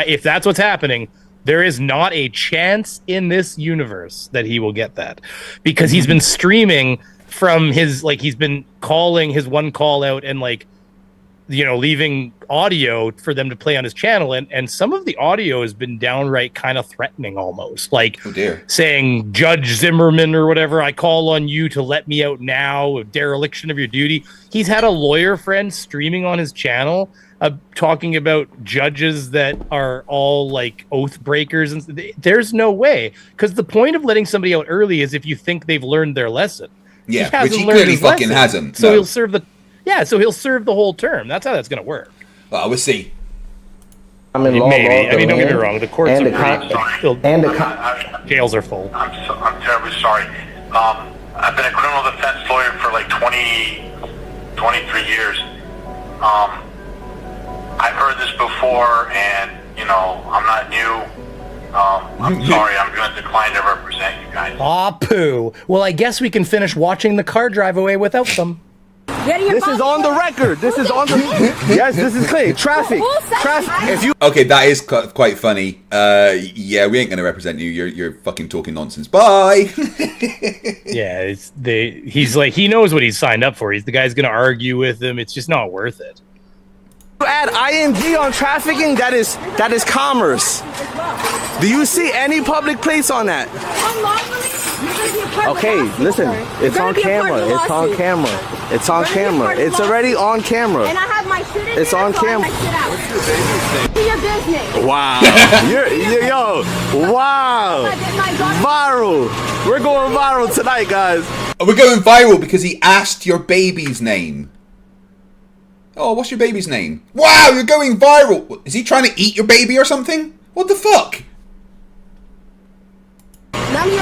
if that's what's happening, there is not a chance in this universe that he will get that, because he's been streaming from his, like, he's been calling his one call out and, like, you know, leaving audio for them to play on his channel, and some of the audio has been downright kind of threatening, almost like saying, Judge Zimmerman or whatever, I call on you to let me out now, a dereliction of your duty. He's had a lawyer friend streaming on his channel talking about judges that are all like oath breakers, and there's no way, because the point of letting somebody out early is if you think they've learned their lesson. Yeah, which he clearly fucking hasn't. So he'll serve the whole term. That's how that's going to work. Well, we'll see. I'm in law. Maybe. I mean, don't get me wrong. The courts and are jails are full. I'm terribly sorry. I've been a criminal defense lawyer for like 23 years. I've heard this before, and, you know, I'm not new. I'm sorry, I'm going to decline to represent you guys. Aw, poo. Well, I guess we can finish watching the car drive away without them. This is on the record. This is on the. Yes, this is clear. Traffic. If you. Okay, that is quite funny. Yeah, we ain't gonna represent you. You're fucking talking nonsense. Bye. Yeah, he's like, he knows what he's signed up for. He's the guy's gonna argue with him. It's just not worth it. Add ing on trafficking, that is commerce. Do you see any public place on that? Okay, listen, it's on camera. It's on camera. It's on camera. It's already on camera. And I have my shit in It's there, on so I have camera. my shit out. Your business. Wow. Yo, wow. Viral. We're going viral tonight, guys. We're going viral because he asked your baby's name. Oh, what's your baby's name? Wow, you're going viral. Is he trying to eat your baby or something? What the fuck?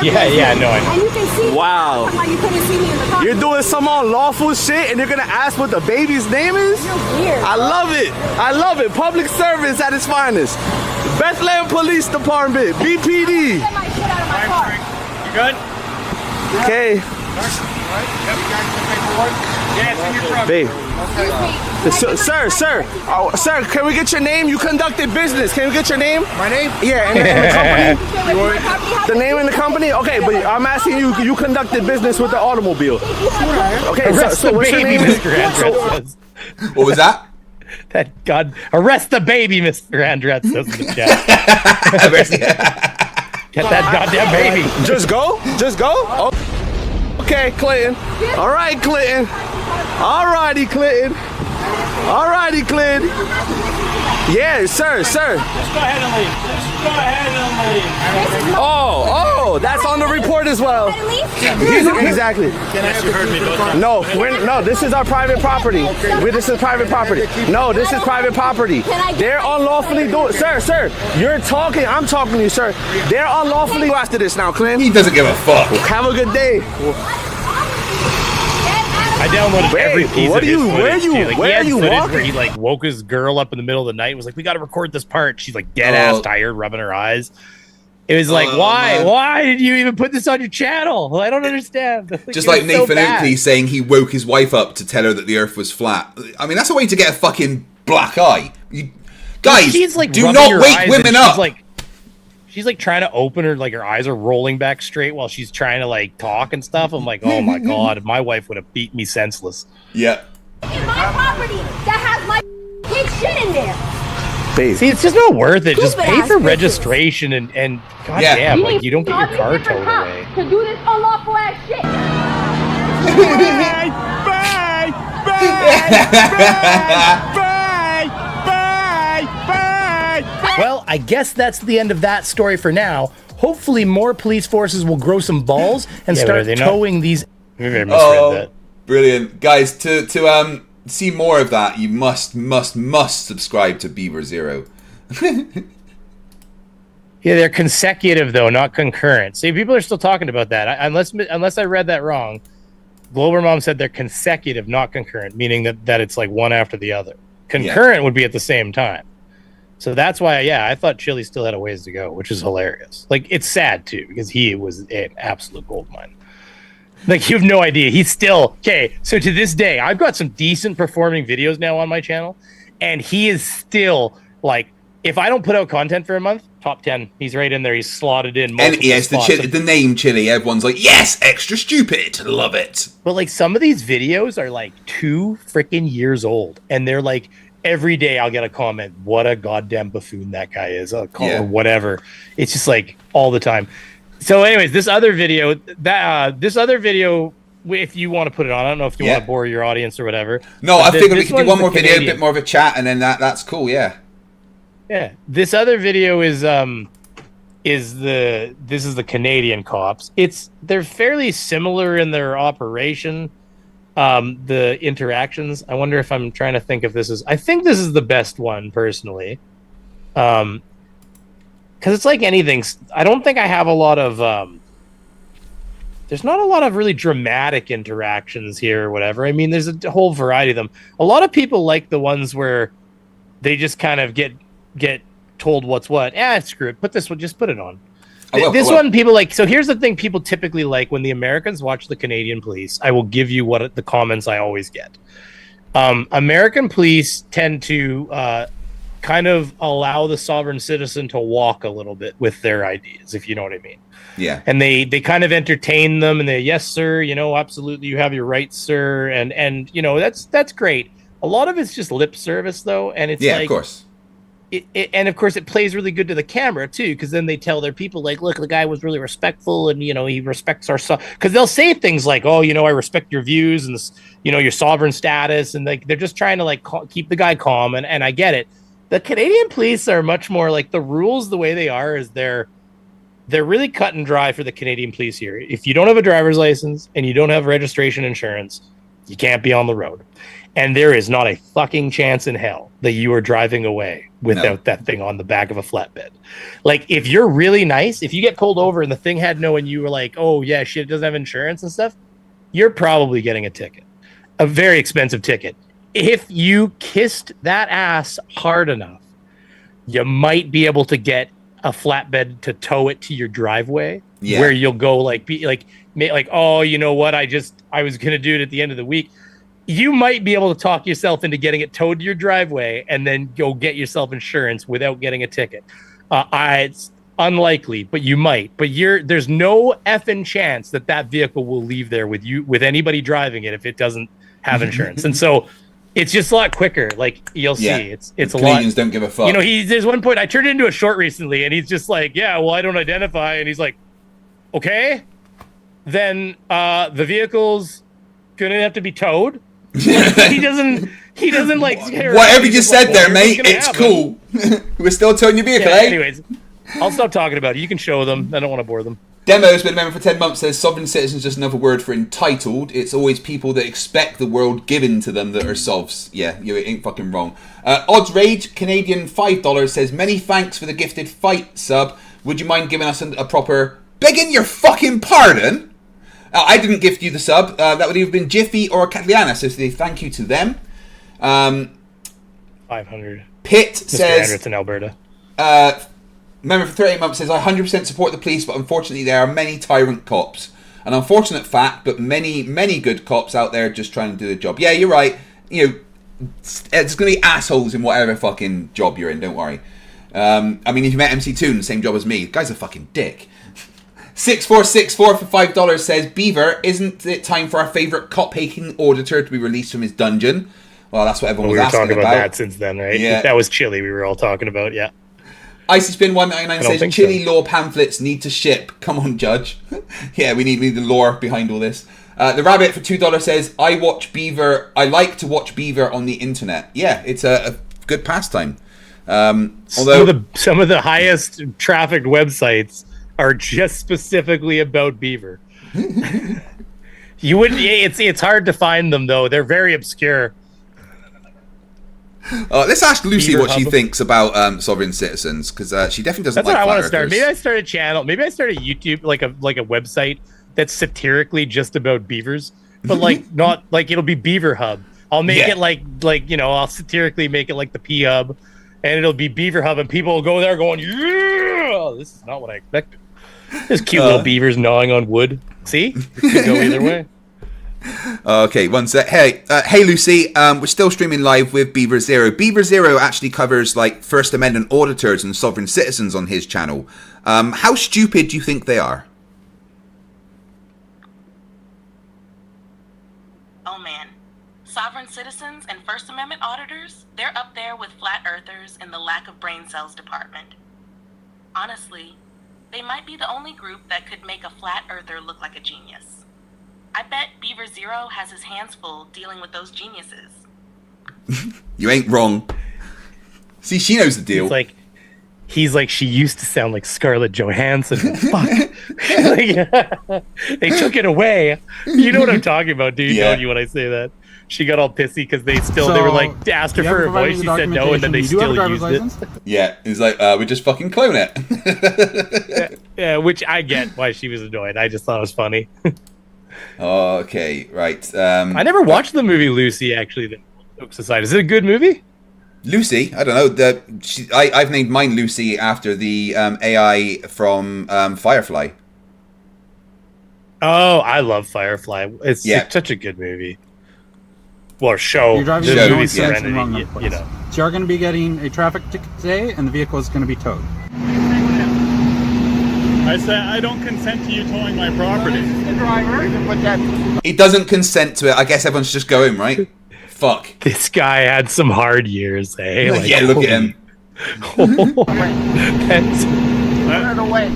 Yeah, no, I know. And you can see. Wow. How you couldn't see me in the car. You're doing some unlawful shit and you're gonna ask what the baby's name is? You're weird. I love it. I love it. Public service at its finest. Bethlehem Police Department, BPD. Get my shit out of my car. You good? Okay. Yeah, it's in your truck. Babe. Sir, can we get your name? You conducted business. Can we get your name? My name? Yeah, and the company. The name in the company? Okay, but I'm asking you, you conducted business with the automobile. Okay, Arrest so the what's your baby, name? Mr. Andretz says. What was that? That God, arrest the baby, Mr. Andretz says in the chat. Get that goddamn baby. Just go? Just go? Oh. Okay, Clinton. All right, Clinton. All righty, Clinton. All righty, Clinton. Yeah, sir. Just go ahead and leave. Just go ahead and leave. Oh, that's on the report as well. Exactly. No, this is our private property. This is private property. No, this is private property. They're unlawfully doing. Sir, you're talking. I'm talking to you, sir. They're unlawfully after this now, Clint. He doesn't give a fuck. Have a good day. I downloaded every piece of his footage. Where are you walking? Where he like woke his girl up in the middle of the night and was like, we got to record this part. She's like dead ass tired, rubbing her eyes. It was like, why? Man. Why did you even put this on your channel? I don't understand. Just like Nathan Oakley saying he woke his wife up to tell her that the earth was flat. I mean, that's a way to get a fucking black eye. Guys, she's like do not wake women up. She's like trying to open her, like her eyes are rolling back straight while she's trying to like talk and stuff. I'm like, oh my God, my wife would have beat me senseless. Yeah. In my property that has my big shit in there. Babe. See, it's just not worth it. Just pay for registration and goddamn, like you don't get your car towed away. To do this unlawful ass shit. Well, I guess that's the end of that story for now. Hopefully more police forces will grow some balls and start towing these... Maybe I misread that. Brilliant. Guys, to see more of that, you must subscribe to Beaver Zero. Yeah, they're consecutive, though, not concurrent. See, people are still talking about that. Unless I read that wrong, Glober Mom said they're consecutive, not concurrent, meaning that it's like one after the other. Concurrent would be at the same time. So that's why, yeah, I thought Chili still had a ways to go, which is hilarious. Like, it's sad too, because he was an absolute gold mine. Like, you have no idea. He's still okay. So to this day, I've got some decent performing videos now on my channel, and he is still like, if I don't put out content for a month, top 10. He's right in there. He's slotted in. And yes, the name Chili. Everyone's like, yes, extra stupid. Love it. But like, some of these videos are like 2 freaking years old, and they're like, every day I'll get a comment, what a goddamn buffoon that guy is, or whatever. It's just like all the time. So anyways, this other video, if you want to put it on, I don't know if you want to bore your audience or whatever. No, I figured we could do one more video, a bit more of a chat, and then that's cool, yeah. Yeah. This other video is the Canadian cops. They're fairly similar in their operation. The interactions. I wonder if I'm trying to think if I think this is the best one personally. Because it's like anything. I don't think I have a lot of. There's not a lot of really dramatic interactions here or whatever. I mean, there's a whole variety of them. A lot of people like the ones where they just kind of get told what's what. Screw it. Just put it on. This one people like. So here's the thing people typically like when the Americans watch the Canadian police. I will give you what the comments I always get. American police tend to kind of allow the sovereign citizen to walk a little bit with their ideas, if you know what I mean. Yeah. And they kind of entertain them, and they, yes, sir, absolutely, you have your rights, sir, and that's great. A lot of it's just lip service though, and it's of course. And of course, it plays really good to the camera too, because then they tell their people like, "Look, the guy was really respectful, and he respects our because they'll say things like, "Oh, I respect your views and this, your sovereign status," and like they're just trying to like keep the guy calm. And I get it. The Canadian police are much more like the rules. The way they are is they're really cut and dry for the Canadian police here. If you don't have a driver's license and you don't have registration insurance, you can't be on the road. And there is not a fucking chance in hell that you are driving away without that thing on the back of a flatbed. Like, if you're really nice, if you get pulled over and the thing had and you were like, oh yeah, shit, it doesn't have insurance and stuff, you're probably getting a ticket, a very expensive ticket. If you kissed that ass hard enough, you might be able to get a flatbed to tow it to your driveway, where you'll go oh, you know what? I was going to do it at the end of the week. You might be able to talk yourself into getting it towed to your driveway and then go get yourself insurance without getting a ticket. It's unlikely, but you might. But there's no effing chance that vehicle will leave there with anybody driving it if it doesn't have insurance. And so it's just a lot quicker. Like, you'll see, it's a lot. Canadians don't give a fuck. There's one point I turned into a short recently, and he's just like, yeah, well, I don't identify, and he's like, okay, then the vehicle's gonna have to be towed. he doesn't like whatever you said there, mate. It's cool. We're still towing your vehicle, eh? Anyways, I'll stop talking about it. You can show them. I don't want to bore them. Demo's been a member for 10 months, says sovereign citizen is just another word for entitled. It's always people that expect the world given to them that are sovs. Yeah, you ain't fucking wrong. Odds Rage, Canadian $5, says, many thanks for the gifted fight sub. Would you mind giving us a proper begging your fucking pardon? I didn't gift you the sub. That would either have been Jiffy or Catliana, so say thank you to them. 500. Pitt Mr. says... Anderson, in Alberta. Member for 38 months says, I 100% support the police, but unfortunately there are many tyrant cops. An unfortunate fact, but many, many good cops out there just trying to do the job. Yeah, you're right. There's going to be assholes in whatever fucking job you're in, don't worry. I mean, if you met MC Toon, same job as me, the guy's a fucking dick. 6464 for $5 says, Beaver, isn't it time for our favourite cop-hating auditor to be released from his dungeon? Well, that's what everyone was asking about. We were talking about that since then, right? Yeah. That was Chili we were all talking about, yeah. Icy Spin 199 says, Chili law pamphlets need to ship. Come on, Judge. Yeah, we need the lore behind all this. The Rabbit for $2 says, I like to watch Beaver on the internet. Yeah, it's a good pastime. Although some of the highest trafficked websites are just specifically about Beaver. You wouldn't. It's hard to find them though. They're very obscure. Let's ask Lucy what she thinks about sovereign citizens, because she definitely doesn't. That's like what I want to flat start. Maybe I start a channel. Maybe I start a YouTube like a website that's satirically just about beavers, but like not like it'll be Beaver Hub. I'll make it like I'll satirically make it like the P Hub, and it'll be Beaver Hub, and people will go there going, yeah, this is not what I expected. There's cute little beavers gnawing on wood. See? It could go either way. Okay, one sec. Hey, Lucy. We're still streaming live with Beaver Zero. Beaver Zero actually covers like First Amendment auditors and sovereign citizens on his channel. How stupid do you think they are? Oh man. Sovereign citizens and First Amendment auditors, they're up there with flat earthers in the lack of brain cells department. Honestly, they might be the only group that could make a flat earther look like a genius. I bet Beaver Zero has his hands full dealing with those geniuses. You ain't wrong. See, she knows the deal. He's like, she used to sound like Scarlett Johansson. Fuck. Like, they took it away. You know what I'm talking about, dude? Yeah. Don't you when I say that? She got all pissy because they were like, asked her for her voice. She said no, and then they still used it. Yeah, it's like, we just fucking clone it. Yeah, which I get why she was annoyed. I just thought it was funny. Okay, right. I never watched the movie Lucy, actually, that Oak Society. Is it a good movie? Lucy? I don't know. I've named mine Lucy after the AI from Firefly. Oh, I love Firefly. It's such a good movie. Well, show. You're driving the movie no Serenity, wrong you know. So you're going to be getting a traffic ticket today, and the vehicle is going to be towed. I said I don't consent to you towing my property. The driver. He doesn't consent to it. I guess everyone's just going, right? Fuck. This guy had some hard years, eh? Like, yeah, look at him. That's... Put it away.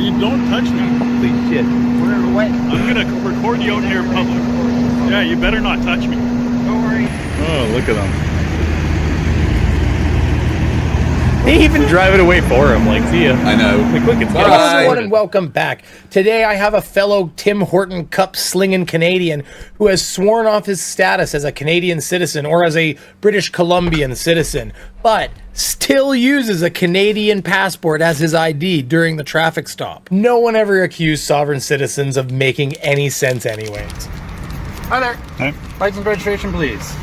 You don't touch me. Holy shit. Put it away. I'm going to record you out here in public. Yeah, you better not touch me. Don't worry. Oh, look at them. They even drive it away for him. Like, see ya. I know. Like, look, it's Hello, everyone, and welcome back. Today, I have a fellow Tim Horton Cup slinging Canadian who has sworn off his status as a Canadian citizen or as a British Columbian citizen, but still uses a Canadian passport as his ID during the traffic stop. No one ever accused sovereign citizens of making any sense anyways. Hi there. Hey. License registration, please.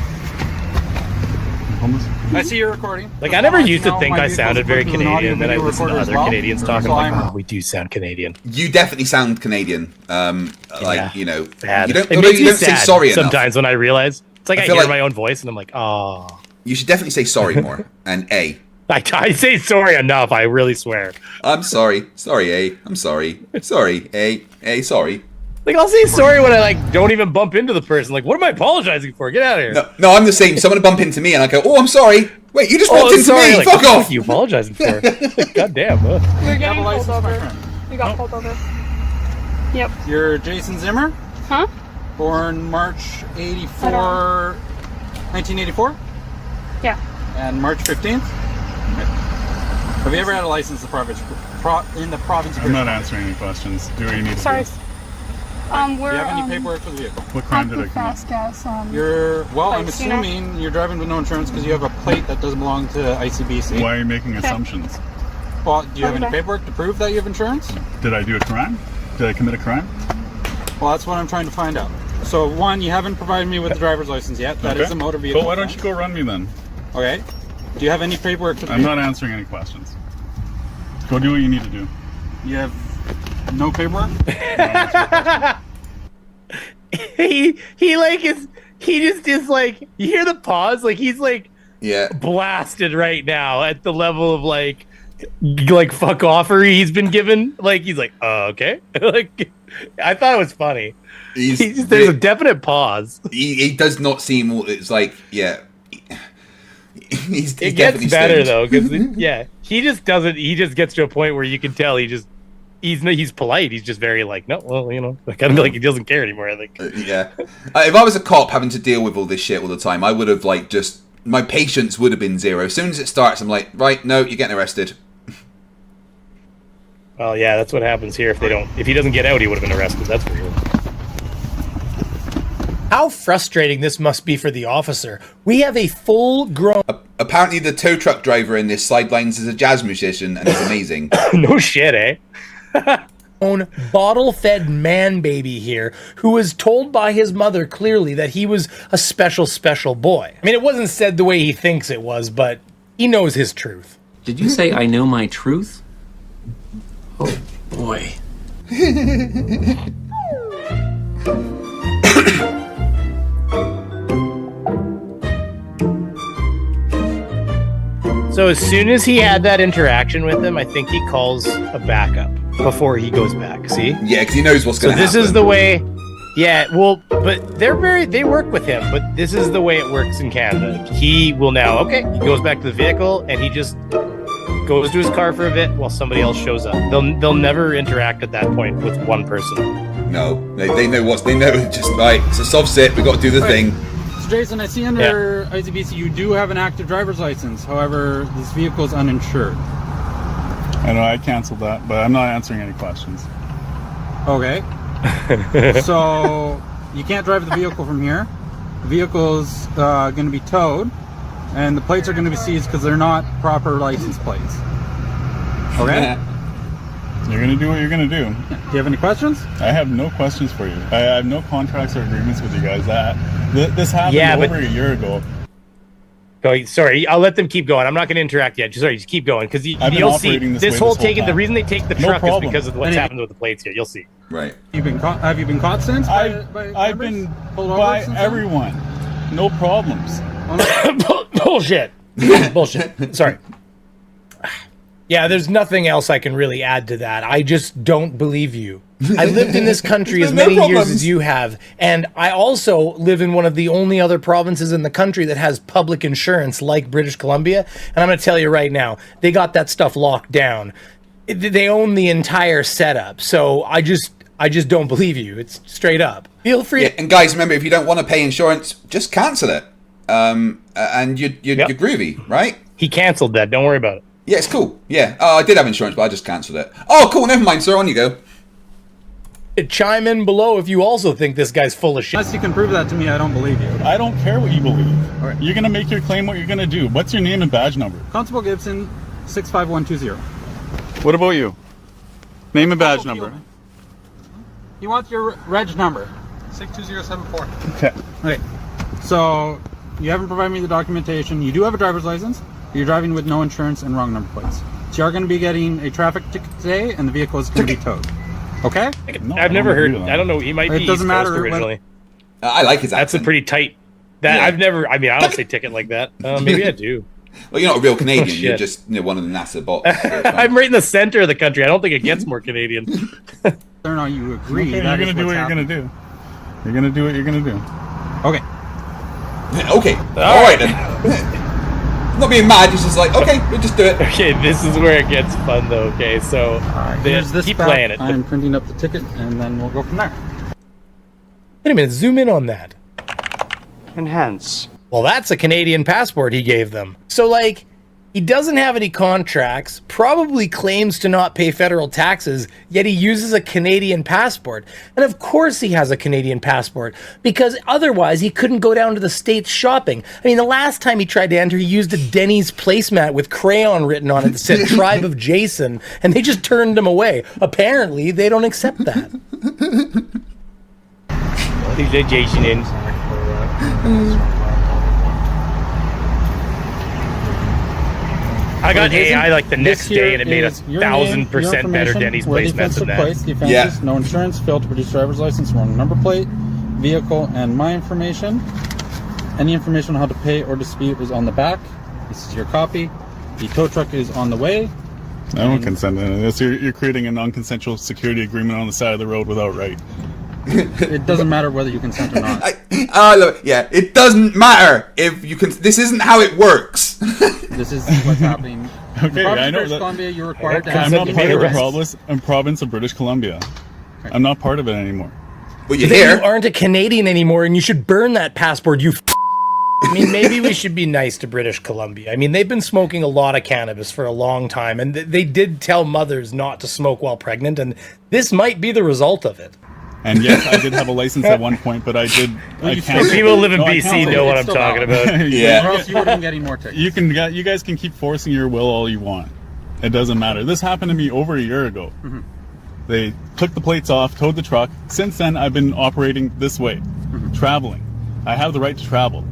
I see you're recording. Like, I never used to think I sounded very Canadian, then I listened to other Canadians talking, like, oh, we do sound Canadian. You definitely sound Canadian. Like, you know, bad. you don't say sad sorry enough. sometimes when I realize. It's like I feel hear like my own voice and I'm like, oh. You should definitely say sorry more. And A. I say sorry enough, I really swear. I'm sorry. Sorry, A. I'm sorry. Sorry, A. A, sorry. Like, I'll say sorry when I, like, don't even bump into the person. Like, what am I apologizing for? Get out of here. No, I'm the same. Someone bump into me and I go, oh, I'm sorry. Wait, you just bumped into me. Like, fuck off. What are you apologizing for? Like, God damn. Huh? You're getting pulled over. You got pulled over. Yep. You're Jason Zimmer? Huh? Born March 1984? Yeah. And March 15th? Have you ever had a license in the province of I'm not answering any questions. Do what you need to Sorry. do. We're, Do you have any paperwork for the vehicle? What crime did I commit? fast gas. Well, I'm plates, you know? assuming you're driving with no insurance because you have a plate that doesn't belong to ICBC. Why are you making assumptions? Well, do you have any Okay. paperwork to prove that you have insurance? Did I do a crime? Did I commit a crime? Well, that's what I'm trying to find out. So, one, you haven't provided me with the driver's license yet. That is a motor vehicle. But why don't you go run me then? Okay. Do you have any paperwork for the I'm vehicle? not answering any questions. Go do what you need to do. You have no paperwork? he like is he just is like, you hear the pause, like he's like blasted right now at the level of like fuck offery he's been given. Like he's like, okay. Like I thought it was funny. There's a definite pause. He does not seem. It's like he's it gets better stoned. though because he just doesn't. He just gets to a point where you can tell he's polite. He's just very like, no, well, you know, kind of like he doesn't care anymore. I think. If I was a cop having to deal with all this shit all the time, I would have like just my patience would have been zero. As soon as it starts, I'm like, right, no, you're getting arrested. Well, yeah, that's what happens here. If he doesn't get out, he would have been arrested. That's for sure. How frustrating this must be for the officer. We have a full-grown... Apparently the tow truck driver in this sidelines is a jazz musician and is amazing. No shit, eh? Own bottle-fed man baby here who was told by his mother clearly that he was a special boy. I mean, it wasn't said the way he thinks it was, but He knows his truth. Did you say I know my truth? Oh, boy. So as soon as he had that interaction with him, I think he calls a backup before he goes back. See? Yeah, because he knows what's going to happen. So this is the way. Yeah, well, but they work with him, but this is the way it works in Canada. He will now, okay, he goes back to the vehicle and he just goes to his car for a bit while somebody else shows up. They'll never interact at that point with one person. No, they know just right. So Sov's it, we got to do the thing. So Jason, I see under ICBC you do have an active driver's license. However, this vehicle is uninsured. I know I canceled that, but I'm not answering any questions. Okay. So you can't drive the vehicle from here. The vehicle's going to be towed, and the plates are going to be seized because they're not proper license plates. Okay. You're going to do what you're going to do. Do you have any questions? I have no questions for you. I have no contracts or agreements with you guys. This happened over a year ago. Oh, sorry, I'll let them keep going. I'm not going to interact yet. Just keep going because you'll see this whole taking. The reason they take the truck is because of what's happened with the plates here. You'll see. Right. Have you been caught since? I've been pulled by everyone. No problems. Bullshit. Bullshit. Sorry. Yeah, there's nothing else I can really add to that. I just don't believe you. I lived in this country as many years as you have, and I also live in one of the only other provinces in the country that has public insurance like British Columbia, and I'm going to tell you right now, they got that stuff locked down. They own the entire setup, so I just don't believe you. It's straight up. Feel free. Yeah, and guys, remember, if you don't want to pay insurance, just cancel it. And you're groovy, right? He canceled that. Don't worry about it. Yeah, it's cool. Yeah. Oh, I did have insurance, but I just cancelled it. Oh, cool. Never mind, sir. On you go. Chime in below if you also think this guy's full of shit. Unless you can prove that to me, I don't believe you. I don't care what you believe. All right. You're going to make your claim what you're going to do. What's your name and badge number? Constable Gibson, 65120. What about you? Name and badge number. He wants your reg number. 62074. Okay. Okay. So, you haven't provided me the documentation. You do have a driver's license. You're driving with no insurance and wrong number plates. So you are going to be getting a traffic ticket today, and the vehicle is going to be towed. Okay? No, I've never heard. I don't know. He might be It doesn't East Coast matter originally. I like his accent. That's a pretty tight. I've never. I mean, I don't say ticket like that. Maybe I do. Well, you're not a real Canadian. Oh, you're just one of the NASA bots. I'm right in the center of the country. I don't think it gets more Canadian. Whether or not you agree, okay, you're going to do what you're going to do. You're going to do what you're going to do. Okay. Okay. All right then. Not being mad, he's just like, okay, we'll just do it. Okay, this is where it gets fun though, okay? So Here's this keep back. playing it. I'm printing up the ticket, and then we'll go from there. Wait a minute, zoom in on that. Enhance. Well, that's a Canadian passport he gave them. So, like, he doesn't have any contracts, probably claims to not pay federal taxes, yet he uses a Canadian passport. And of course he has a Canadian passport, because otherwise he couldn't go down to the States shopping. I mean, the last time he tried to enter, he used a Denny's placemat with crayon written on it that said Tribe of Jason, and they just turned him away. Apparently, they don't accept that. DJ Jason in. I got AI like the next day, and it made 1,000% better Denny's placements than that. The offenses, no insurance, failed to produce driver's license, wrong number plate, vehicle, and my information. Any information on how to pay or dispute is on the back. This is your copy. The tow truck is on the way. I don't consent to this. You're creating a non-consensual security agreement on the side of the road without right. It doesn't matter whether you consent or not. Look, yeah, it doesn't matter if you can. This isn't how it works. This is what's happening. Okay, I know British that. Columbia, you're required to I'm have not part of the province of British Columbia. Okay. I'm not part of it anymore. But you're here. You aren't a Canadian anymore, and you should burn that passport. You. I mean, maybe we should be nice to British Columbia. I mean, they've been smoking a lot of cannabis for a long time, and they did tell mothers not to smoke while pregnant, and this might be the result of it. And yes, I did have a license at one point, but I can't. People who live in BC know what I'm talking about. Yeah. Or else you wouldn't be getting more tickets. You guys can keep forcing your will all you want. It doesn't matter. This happened to me over a year ago. Mm-hmm. They took the plates off, towed the truck. Since then, I've been operating this way, traveling. I have the right to travel.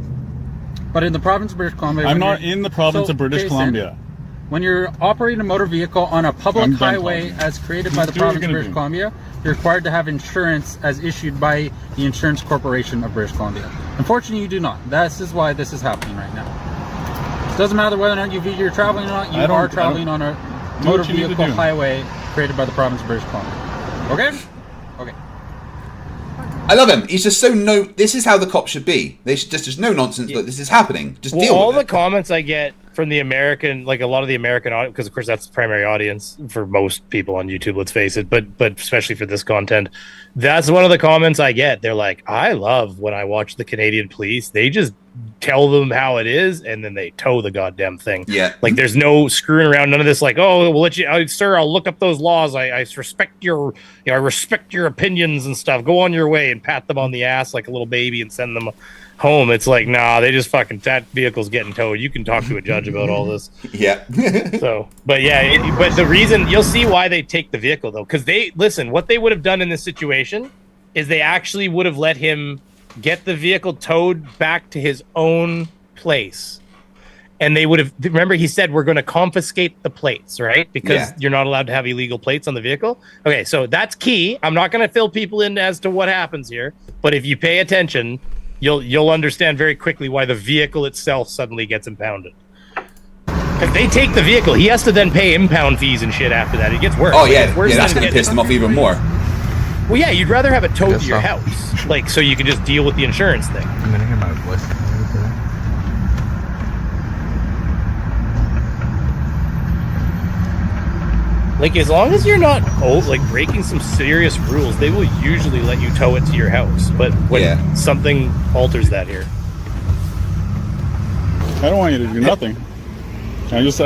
But in the province of British Columbia... I'm not in the province of British Jason, Columbia. When you're operating a motor vehicle on a public I'm done highway talking. as created by the Do what you're province of gonna British do. Columbia, you're required to have insurance as issued by the Insurance Corporation of British Columbia. Unfortunately, you do not. This is why this is happening right now. It doesn't matter whether or not you're traveling or not, you are traveling on a motor vehicle highway created by the province of British Columbia. Okay? Okay. I love him. He's just so this is how the cops should be. They should just no nonsense. Look, this is happening. Just deal all with the it. comments I get from the American, like a lot of the American audience, because of course that's the primary audience for most people on YouTube, let's face it, but especially for this content, that's one of the comments I get. They're like, I love when I watch the Canadian police, they just tell them how it is and then they tow the goddamn thing. Yeah. Like there's no screwing around, none of this like, oh, we'll let you, sir, I'll look up those laws. I respect your, I respect your opinions and stuff. Go on your way, and pat them on the ass like a little baby and send them home. It's like, nah, they just fucking, that vehicle's getting towed. You can talk to a judge about all this. Yeah. So, but yeah, but the reason, you'll see why they take the vehicle though, because what they would have done in this situation is they actually would have let him get the vehicle towed back to his own place. And they would have, remember he said, we're going to confiscate the plates, right? Because you're not allowed to have illegal plates on the vehicle. Okay, so that's key. I'm not going to fill people in as to what happens here, but if you pay attention, you'll understand very quickly why the vehicle itself suddenly gets impounded. If they take the vehicle, he has to then pay impound fees and shit after that. It gets worse. Oh It yeah, gets worse that's than going to piss them off even more. Well, yeah, you'd rather have it towed to your house, like so you can just deal with the insurance thing. I'm gonna hear my voice. Like, as long as you're not breaking some serious rules, they will usually let you tow it to your house. But when something alters that here, I don't want you to do nothing. I just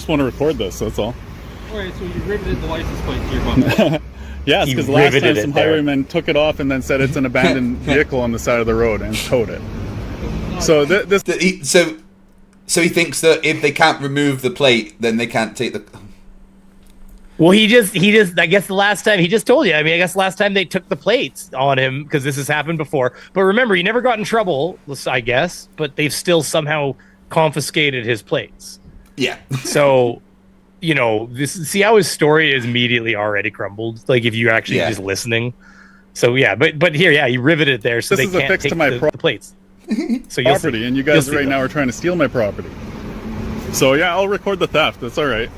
want to record this. That's all. Alright, so you riveted the license plate to your bumper. Yes, because last time some highwaymen took it off and then said it's an abandoned vehicle on the side of the road and towed it. So so he thinks that if they can't remove the plate, then they can't take the. well, he just. I guess the last time he just told you. I mean, I guess last time they took the plates on him because this has happened before. But remember, he never got in trouble, I guess. But they've still somehow confiscated his plates. Yeah. So. You know, see how his story is immediately already crumbled. Like if you're actually just listening. So yeah, but here, he riveted it there, so this they is can't a fix take to my the plates. So property, and you guys right now are trying to steal my property. So yeah, I'll record the theft. That's all right.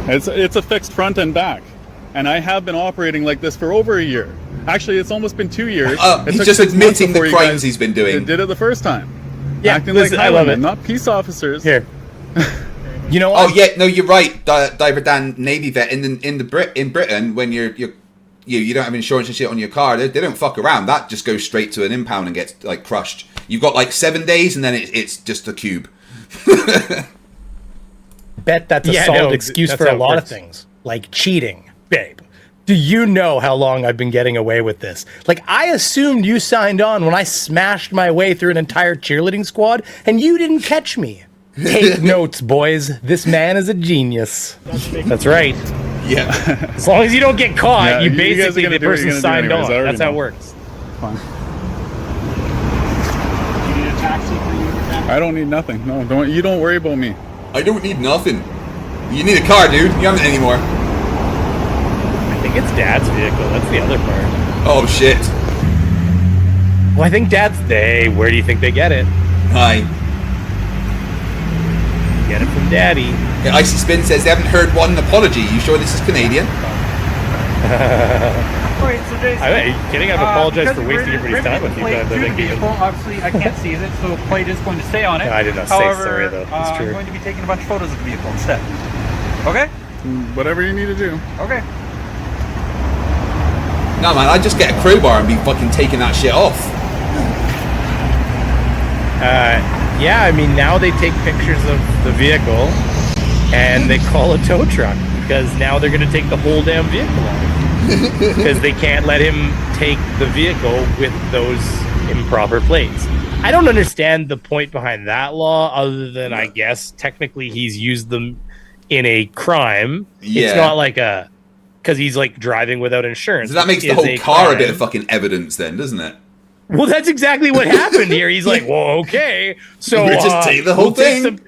It's a fixed front and back, and I have been operating like this for over a year. Actually, it's almost been 2 years. He's just admitting the crimes he's been doing. Did it the first time. Yeah, acting like I love it. Not peace officers. Here. You know. Oh yeah, no, you're right, Diver Dan, Navy vet. In Britain, when you don't have insurance and shit on your car, they don't fuck around. That just goes straight to an impound and gets like crushed. You've got like 7 days, and then it's just a cube. Bet that's a solid excuse for a lot of things, like cheating, babe. Do you know how long I've been getting away with this? Like, I assumed you signed on when I smashed my way through an entire cheerleading squad, and you didn't catch me. Take notes, boys. This man is a genius. That's right. Yeah. As long as you don't get caught, you basically the do what person you're gonna do signed anyways. on. I already That's how it know. works. Fine. You need a taxi for you? I don't need nothing. No, you don't worry about me. I don't need nothing. You need a car, dude. You haven't anymore. I think it's Dad's vehicle. That's the other part. Oh shit. Well, I think Dad's. Where do you think they get it? Hi. Get it from Daddy. Yeah, Icy Spin says they haven't heard one apology. You sure this is Canadian? Alright, so Jason, Are you kidding? I've apologized for wasting everybody's time a few times. I think vehicle, obviously I can't see it, so the plate is going to stay on it. No, I did not say sorry though. It's true. I'm going to be taking a bunch of photos of the vehicle instead. Okay? Whatever you need to do. Okay. No man, I'd just get a crowbar and be fucking taking that shit off. Yeah, I mean, now they take pictures of the vehicle and they call a tow truck because now they're going to take the whole damn vehicle off because they can't let him take the vehicle with those improper plates. I don't understand the point behind that law other than I guess technically he's used them in a crime. Yeah. It's not like because he's like driving without insurance. So that makes the whole car a bit of fucking evidence then, doesn't it? Well, that's exactly what happened here. He's like, well, okay. So We'll just take the whole thing.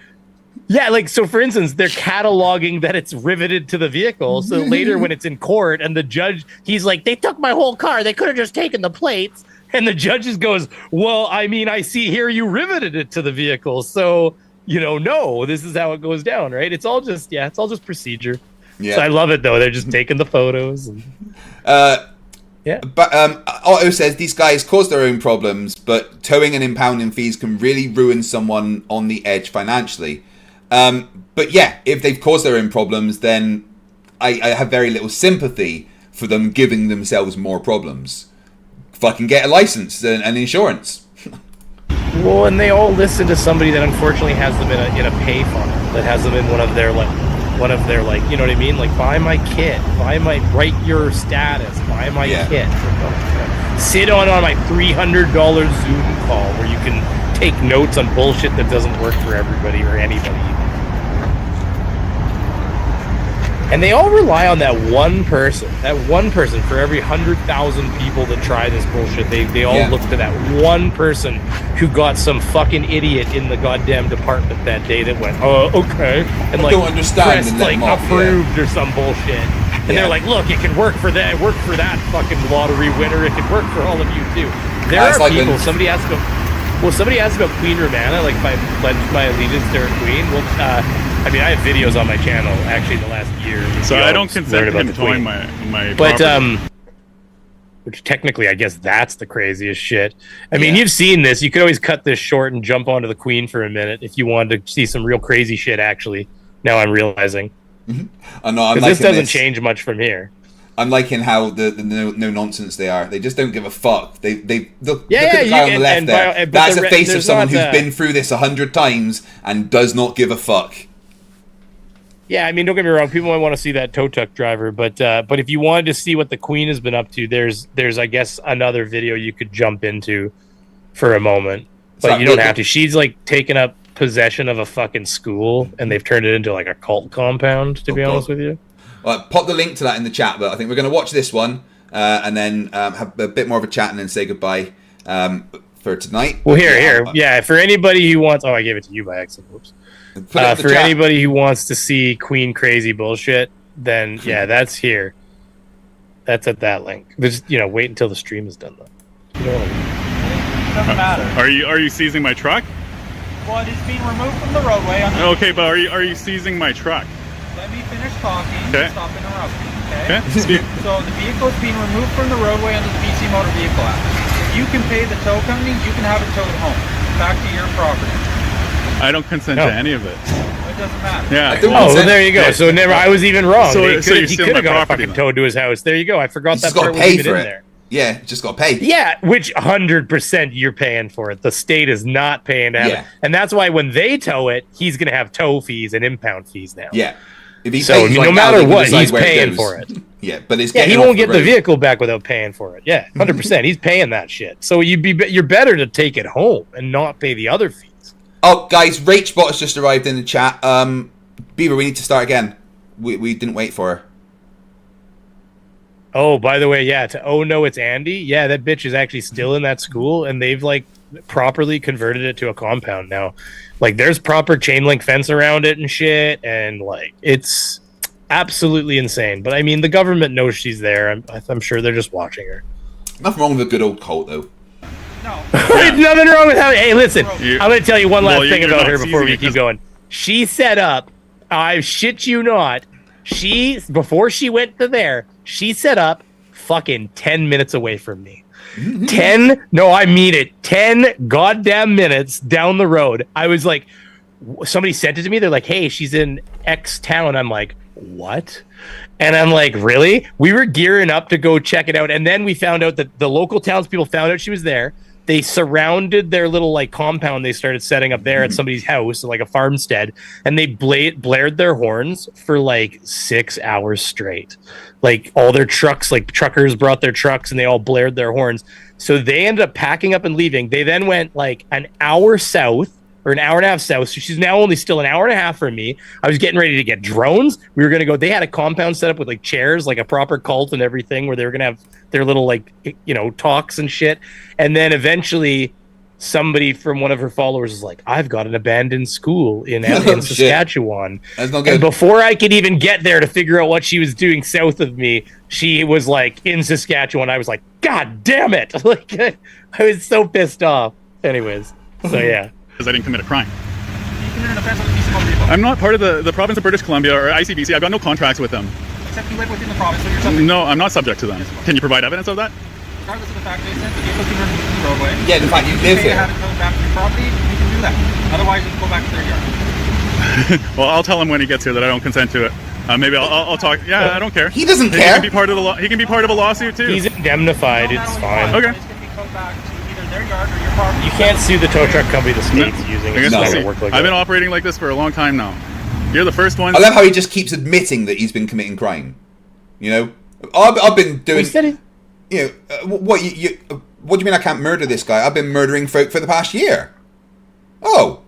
Yeah, like, so for instance, they're cataloging that it's riveted to the vehicle. So later when it's in court and the judge, he's like, they took my whole car. They could have just taken the plates. And the judge just goes, well, I mean, I see here you riveted it to the vehicle. So, no, this is how it goes down, right? It's all just procedure. Yeah. So I love it, though. They're just taking the photos. And... Yeah. But Otto says these guys cause their own problems, but towing and impounding fees can really ruin someone on the edge financially. But yeah, if they've caused their own problems, then I have very little sympathy for them giving themselves more problems. Fucking get a license and insurance. Well, and they all listen to somebody that unfortunately has them in a payphone, that has them in one of their you know what I mean? Like, buy my kit, write your status, buy my kit. Sit on my $300 Zoom call where you can take notes on bullshit that doesn't work for everybody or anybody. And they all rely on that one person for every 100,000 people that try this bullshit. They all look to that one person who got some fucking idiot in the goddamn department that day that went, okay, and I don't understand, pressed and let like them off, approved or some bullshit. And they're like, look, it can work for that, fucking lottery winner. It can work for all of you too. There are like people. Somebody asked about Queen Romana, like if I pledged my allegiance to her queen. Well, I mean, I have videos on my channel actually the last year. So I don't consent to him towing my property. Which technically, I guess that's the craziest shit. I mean, you've seen this. You could always cut this short and jump onto the Queen for a minute if you wanted to see some real crazy shit. Actually, now I'm realizing. Because this doesn't change much from here. I'm liking how the no nonsense they are. They just don't give a fuck. Look at the guy on the left there. That's the face of someone who's been through this 100 times and does not give a fuck. Yeah, I mean, don't get me wrong. People might want to see that tow truck driver, but if you wanted to see what the Queen has been up to, there's I guess another video you could jump into for a moment, but you don't have to. She's like taken up possession of a fucking school, and they've turned it into like a cult compound. To be honest with you. Pop the link to that in the chat, but I think we're going to watch this one and then have a bit more of a chat and then say goodbye for tonight. Well, here. Yeah, for anybody who wants... Oh, I gave it to you by accident. Whoops. For anybody who wants to see Queen crazy bullshit, then, yeah, that's here. That's at that link. Just, wait until the stream is done, though. Doesn't matter. Are you seizing my truck? Well, it is being removed from the roadway. Okay, but are you seizing my truck? Let me finish talking. Okay. Stop interrupting. Okay. So the vehicle is being removed from the roadway under the BC Motor Vehicle Act. If you can pay the tow company, you can have it towed home, back to your property. I don't consent to any of it. It doesn't matter. Yeah. Well, there you go. So I was even wrong. So he could have got fucking towed to his house. There you go. I forgot that part was even in there. Yeah, just got to pay. Yeah, which 100% you're paying for it. The state is not paying to have it. And that's why when they tow it, he's going to have tow fees and impound fees now. Yeah. So no matter what, he's paying for it. Yeah, but he won't get the vehicle back without paying for it. Yeah, 100%. He's paying that shit. So you're better to take it home and not pay the other fees. Oh, guys, Rachbot has just arrived in the chat. Beaver, we need to start again. We didn't wait for her. Oh, by the way, yeah. Oh no, it's Andy. Yeah, that bitch is actually still in that school, and they've like properly converted it to a compound now. Like, there's proper chain link fence around it and shit, and like it's absolutely insane. But I mean, the government knows she's there. I'm sure they're just watching her. Nothing wrong with a good old cult, though. No. Nothing wrong with having. Hey, listen, I'm going to tell you one last thing about her before we keep going. She set up. I shit you not. Before she went to there, she set up fucking 10 minutes away from me. 10 goddamn minutes down the road. I was like, somebody sent it to me. They're like, hey, she's in X town. I'm like, what? And I'm like, really? We were gearing up to go check it out. And then we found out that the local townspeople found out she was there. They surrounded their little like compound they started setting up there at somebody's house, like a farmstead, and they blared their horns for like 6 hours straight. Like all their trucks, like truckers brought their trucks and they all blared their horns. So they ended up packing up and leaving. They then went like an hour south or an hour and a half south. So she's now only still an hour and a half from me. I was getting ready to get drones. We were going to go. They had a compound set up with like chairs, like a proper cult and everything, where they were going to have their little like, you know, talks and shit. And then eventually somebody from one of her followers is like, I've got an abandoned school in Saskatchewan. That's not good. And before I could even get there to figure out what she was doing south of me, she was like in Saskatchewan. I was like, God damn it. Like, I was so pissed off. Anyways, so yeah. Because I didn't commit a crime. I'm not part of the province of British Columbia or ICBC. I've got no contracts with them. Except you live within the province, so you're subject. No, I'm not subject to them. Can you provide evidence of that? Regardless of the fact that they sent the vehicle to the roadway. Yeah, the fact you live here. Have it towed back to your property, you can do that. Otherwise, you can go back to their yard. Well, I'll tell him when he gets here that I don't consent to it. Maybe I'll talk. Yeah, I don't care. He doesn't care. He can be part of the he can be part of a lawsuit too. He's indemnified. It's fine. Okay. You can't sue the tow truck company the state's using. It's not gonna work like I've been that. operating like this for a long time now. You're the first one. I love how he just keeps admitting that he's been committing crime. You know, I've been doing. You know, what do you mean I can't murder this guy? I've been murdering folk for the past year. Oh,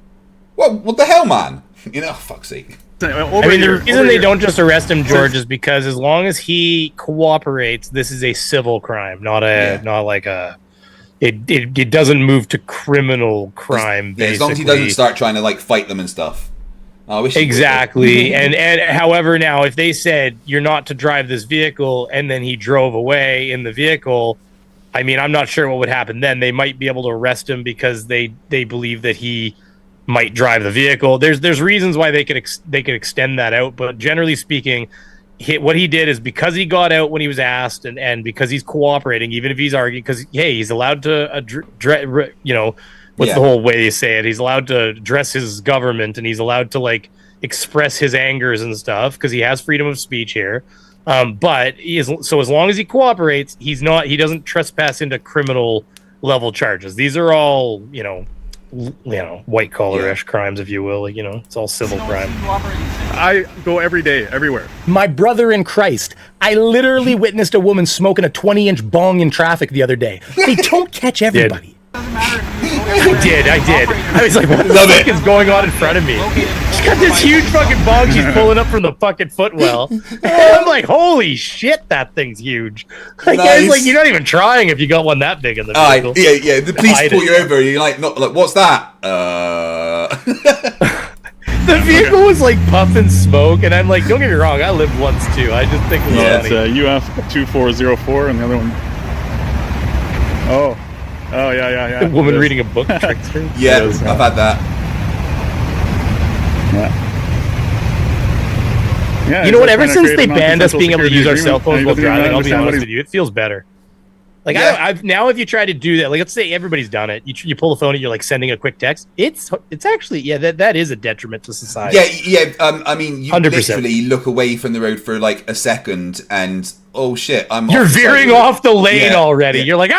what the hell, man? You know, fuck's sake. I mean, the reason they don't just arrest him, George, is because as long as he cooperates, this is a civil crime, not like a. It doesn't move to criminal crime. Yeah, as long as he doesn't start trying to like fight them and stuff. I wish exactly. and however, now if they said you're not to drive this vehicle and then he drove away in the vehicle, I mean, I'm not sure what would happen then. They might be able to arrest him because they believe that he might drive the vehicle. There's reasons why they could extend that out, but generally speaking, what he did is because he got out when he was asked and because he's cooperating, even if he's arguing, because hey, he's allowed to you know, what's the whole way they say it? He's allowed to address his government and he's allowed to like express his angers and stuff because he has freedom of speech here. But so as long as he cooperates, he doesn't trespass into criminal level charges. These are all, you know, white collar-ish crimes, if you will. You know, it's all civil crime. I go every day, everywhere. My brother in Christ, I literally witnessed a woman smoking a 20-inch bong in traffic the other day. They don't catch everybody. I did. I was like, what the fuck is going on in front of me? She's got this huge fucking bong she's pulling up from the fucking footwell. And I'm like, holy shit, that thing's huge. Like, I was like, you're not even trying if you got one that big in the vehicle. Yeah. The police pull you over and you're like, what's that? The vehicle was like puffing smoke, and I'm like, don't get me wrong, I lived once too. I just think it was funny. It's UF2404, and the other one. Oh, yeah. The woman reading a book tricks her. Yeah, I've had that. Yeah. You know what? Ever since they banned us being able to use our cell phones while driving, I'll be honest with you, it feels better. Like I've now, if you try to do that, like let's say everybody's done it, you pull the phone and you're like sending a quick text. It's actually that is a detriment to society. Yeah. I mean, you 100%. literally look away from the road for like a second, and oh shit, you're veering off the lane already. You're like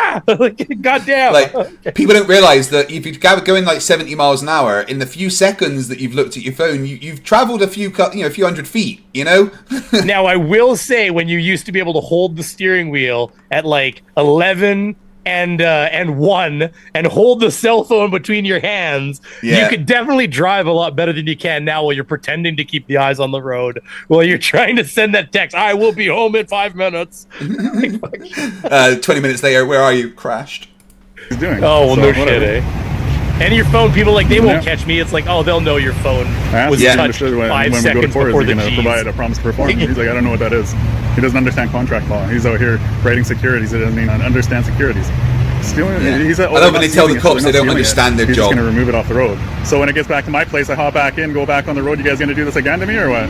goddamn. Like people don't realize that if you're going like 70 miles an hour, in the few seconds that you've looked at your phone, you've traveled a few hundred feet. You know. Now I will say, when you used to be able to hold the steering wheel at like 11 and 1 and hold the cell phone between your hands, you could definitely drive a lot better than you can now while you're pretending to keep the eyes on the road while you're trying to send that text. I will be home in 5 minutes. 20 minutes later, where are you? Crashed. He's doing. Oh well, no shit, eh? And your phone, people like they won't catch me. It's like, oh, they'll know your phone was touched 5 seconds before the G's. Provide a promise to perform. He's like, I don't know what that is. He doesn't understand contract law. He's out here writing securities. He doesn't even understand securities. Stealing. He's I love when they tell the cops they don't understand their job. He's just going to remove it off the road. So when it gets back to my place, I hop back in, go back on the road. You guys going to do this again to me or what?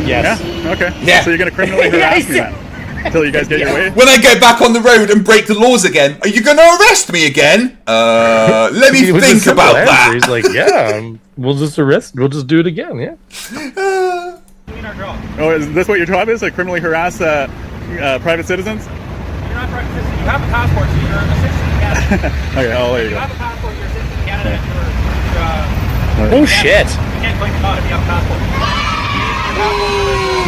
Yes. Yeah. Okay. Yeah. So you're going to criminally harass me then? Until you guys get your way? When I get back on the road and break the laws again, are you going to arrest me again? Let me think about that. He's like, yeah, we'll just do it again, yeah. Oh, is this what your job is? Like criminally harass private citizens? You're not private citizen. You have a passport, so you're a citizen in Canada. Okay, I'll let you go. You have a passport, you're a citizen in Canada, and oh, shit. You can't claim not if you have a passport.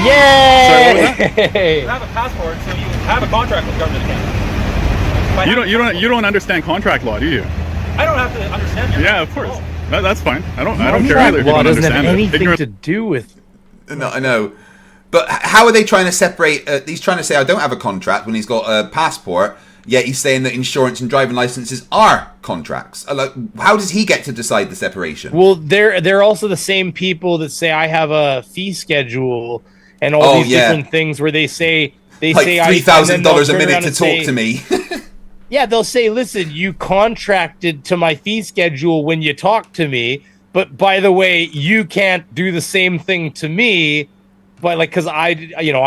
Yay! You have a passport, so you have a contract with the government of Canada. You don't understand contract law, do you? I don't have to understand. Yeah, of course. That's fine. I don't care either. If you Law don't doesn't have understand it. anything to do with. No, I know. But how are they trying to separate? He's trying to say I don't have a contract when he's got a passport. Yet he's saying that insurance and driving licenses are contracts. Like, how does he get to decide the separation? Well, they're also the same people that say I have a fee schedule and all these different things where they say like $3,000 a minute to talk to me. Yeah, they'll say, listen, you contracted to my fee schedule when you talk to me, but by the way, you can't do the same thing to me. But like, because I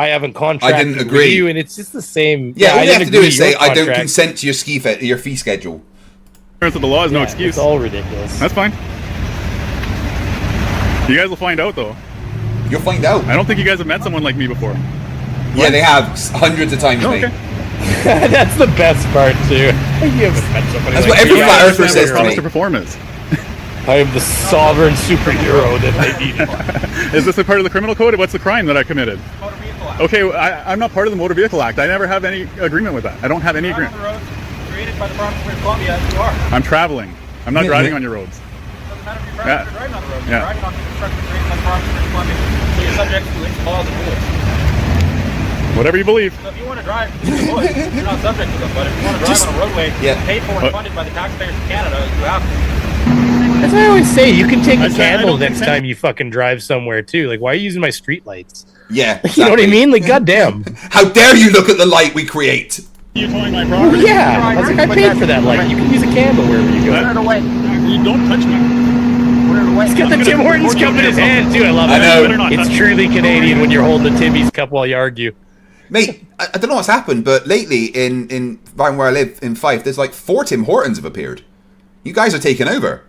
haven't contracted I didn't agree. with you, and it's just the same. Yeah, all I you have to do is say, I don't contract. consent to your fee schedule. So the law is no excuse. It's all ridiculous. That's fine. You guys will find out, though. You'll find out. I don't think you guys have met someone like me before. Yeah, they have hundreds of times, mate. That's the best part too. You haven't met somebody. That's like what every me. flat earther says to promise me. to perform is. I am the sovereign superhero that they need. Is this a part of the criminal code? What's the crime that I committed? Motor Vehicle Act. Okay, I'm not part of the Motor Vehicle Act. I never have any agreement with that. I don't have any agreement. Created by the province of British Columbia, you are. I'm traveling. I'm not driving on your roads. Doesn't matter if you're driving on the road. You're Yeah. driving on construction created by the province of British Columbia. So you're subject to its laws and rules. Whatever you believe. So if you want to drive, you're not subject to them. But if you want to drive on a roadway paid for and funded by the taxpayers of Canada, you have to. That's what I always say. You can take a candle next time you fucking drive somewhere too. Like, why are you using my street lights? Yeah, You know what I mean? Like, goddamn. How dare you look at the light we create? You're towing my property. Yeah, I was like, I paid for that light. You can use a candle wherever you go. Put it away. You don't touch me. Put it away. He's got the Tim Hortons cup in his hand too. I love it. I know. It's truly Canadian when you're holding the Timmy's cup while you argue. Mate, I don't know what's happened, but lately in around where I live in Fife, there's like 4 Tim Hortons have appeared. You guys are taking over.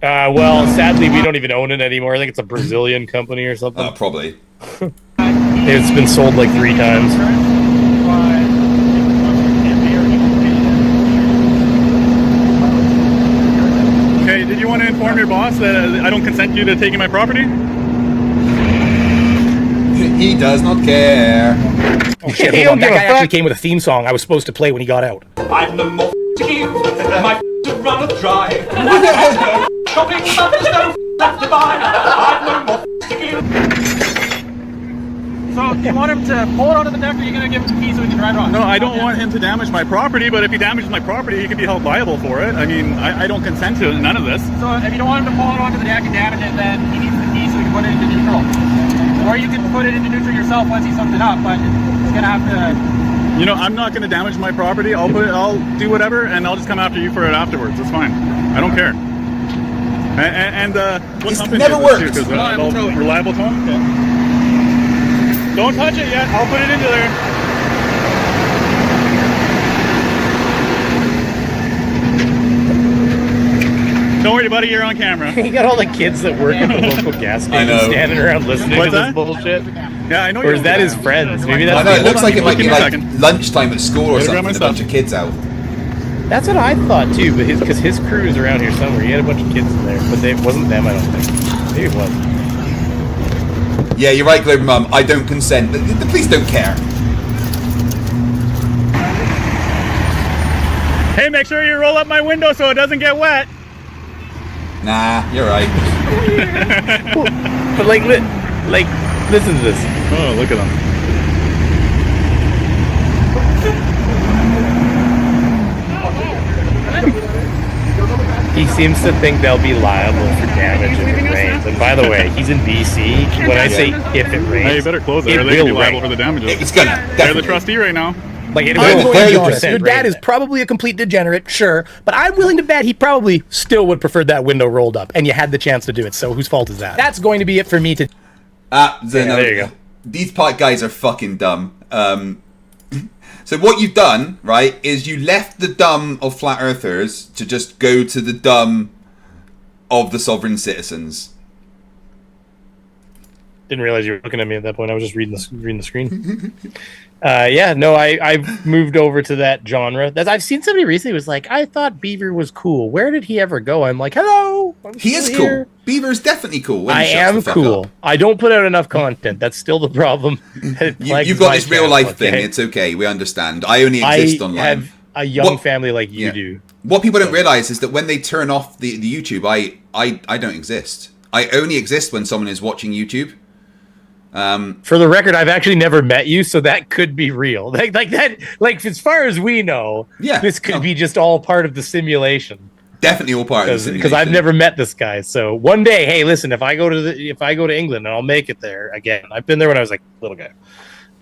Well, sadly, we don't even own it anymore. I think it's a Brazilian company or something. Probably. It's been sold like 3 times. Okay, did you want to inform your boss that I don't consent you to taking my property? He does not care. Oh shit, hold on. That guy actually came with a theme song I was supposed to play when he got out. I've no more to give, my to run dry. Shopping, there's no left to buy. I've no more to give. So you want him to pull it out of the deck, or are you going to give him the keys so he can drive it on? No, I don't want him to damage my property, but if he damages my property, he can be held liable for it. I mean, I don't consent to none of this. So if you don't want him to pull it onto the deck and damage it, then he needs the key so he can put it into neutral. Or you can put it into neutral yourself once he's hooked it up, but he's going to have to... You know, I'm not going to damage my property. I'll do whatever, and I'll just come after you for it afterwards. It's fine. I don't care. And what It's company never is worked. this to? 'Cause reliable tone? Okay. Don't touch it yet. I'll put it into there. Don't worry, buddy. You're on camera. You got all the kids that work at the local gas station standing around listening What's to this that? bullshit. Yeah, I know. Or is that his friends? Maybe I that's. know, it looks Hold like on, it might be give me a like second. lunchtime at school or Gotta grab something. my A bunch of kids out. That's what I thought too, but because his crew is around here somewhere. He had a bunch of kids in there, but it wasn't them. I don't think. Maybe it was. Yeah, you're right, Global Mum. I don't consent. The police don't care. Hey, make sure you roll up my window so it doesn't get wet. Nah, you're right. But listen to this. Oh, look at him. He seems to think they'll be liable for damage if it rains. And by the way, he's in BC. When I say if it rains, Hey, you better close it, it or they can be will liable rain. for the damages. It's gonna. They're the trustee right now. Like it I'm will going to be 100% honest. Your dad rain. is probably a complete degenerate, sure, but I'm willing to bet he probably still would prefer that window rolled up, and you had the chance to do it. So whose fault is that? That's going to be it for me to. There you go. These guys are fucking dumb. So what you've done, right, is you left the dumb of flat earthers to just go to the dumb of the sovereign citizens. Didn't realize you were looking at me at that point. I was just reading the screen. I've moved over to that genre. I've seen somebody recently was like, I thought Beaver was cool. Where did he ever go? I'm like, hello. He is cool. Beaver's definitely cool. when he I shuts am the fuck cool. up. I don't put out enough content. That's still the problem. You've got this real life thing. It's okay. We understand. I only exist I online. have a young What- family like you Yeah. do. What people don't realize is that when they turn off the YouTube, I don't exist. I only exist when someone is watching YouTube. For the record, I've actually never met you, so that could be real. Like that, like as far as we know, this could be just all part of the simulation. Definitely all part of the simulation. Because I've never met this guy. So one day, hey, listen, if I go to England and I'll make it there again. I've been there when I was like a little guy.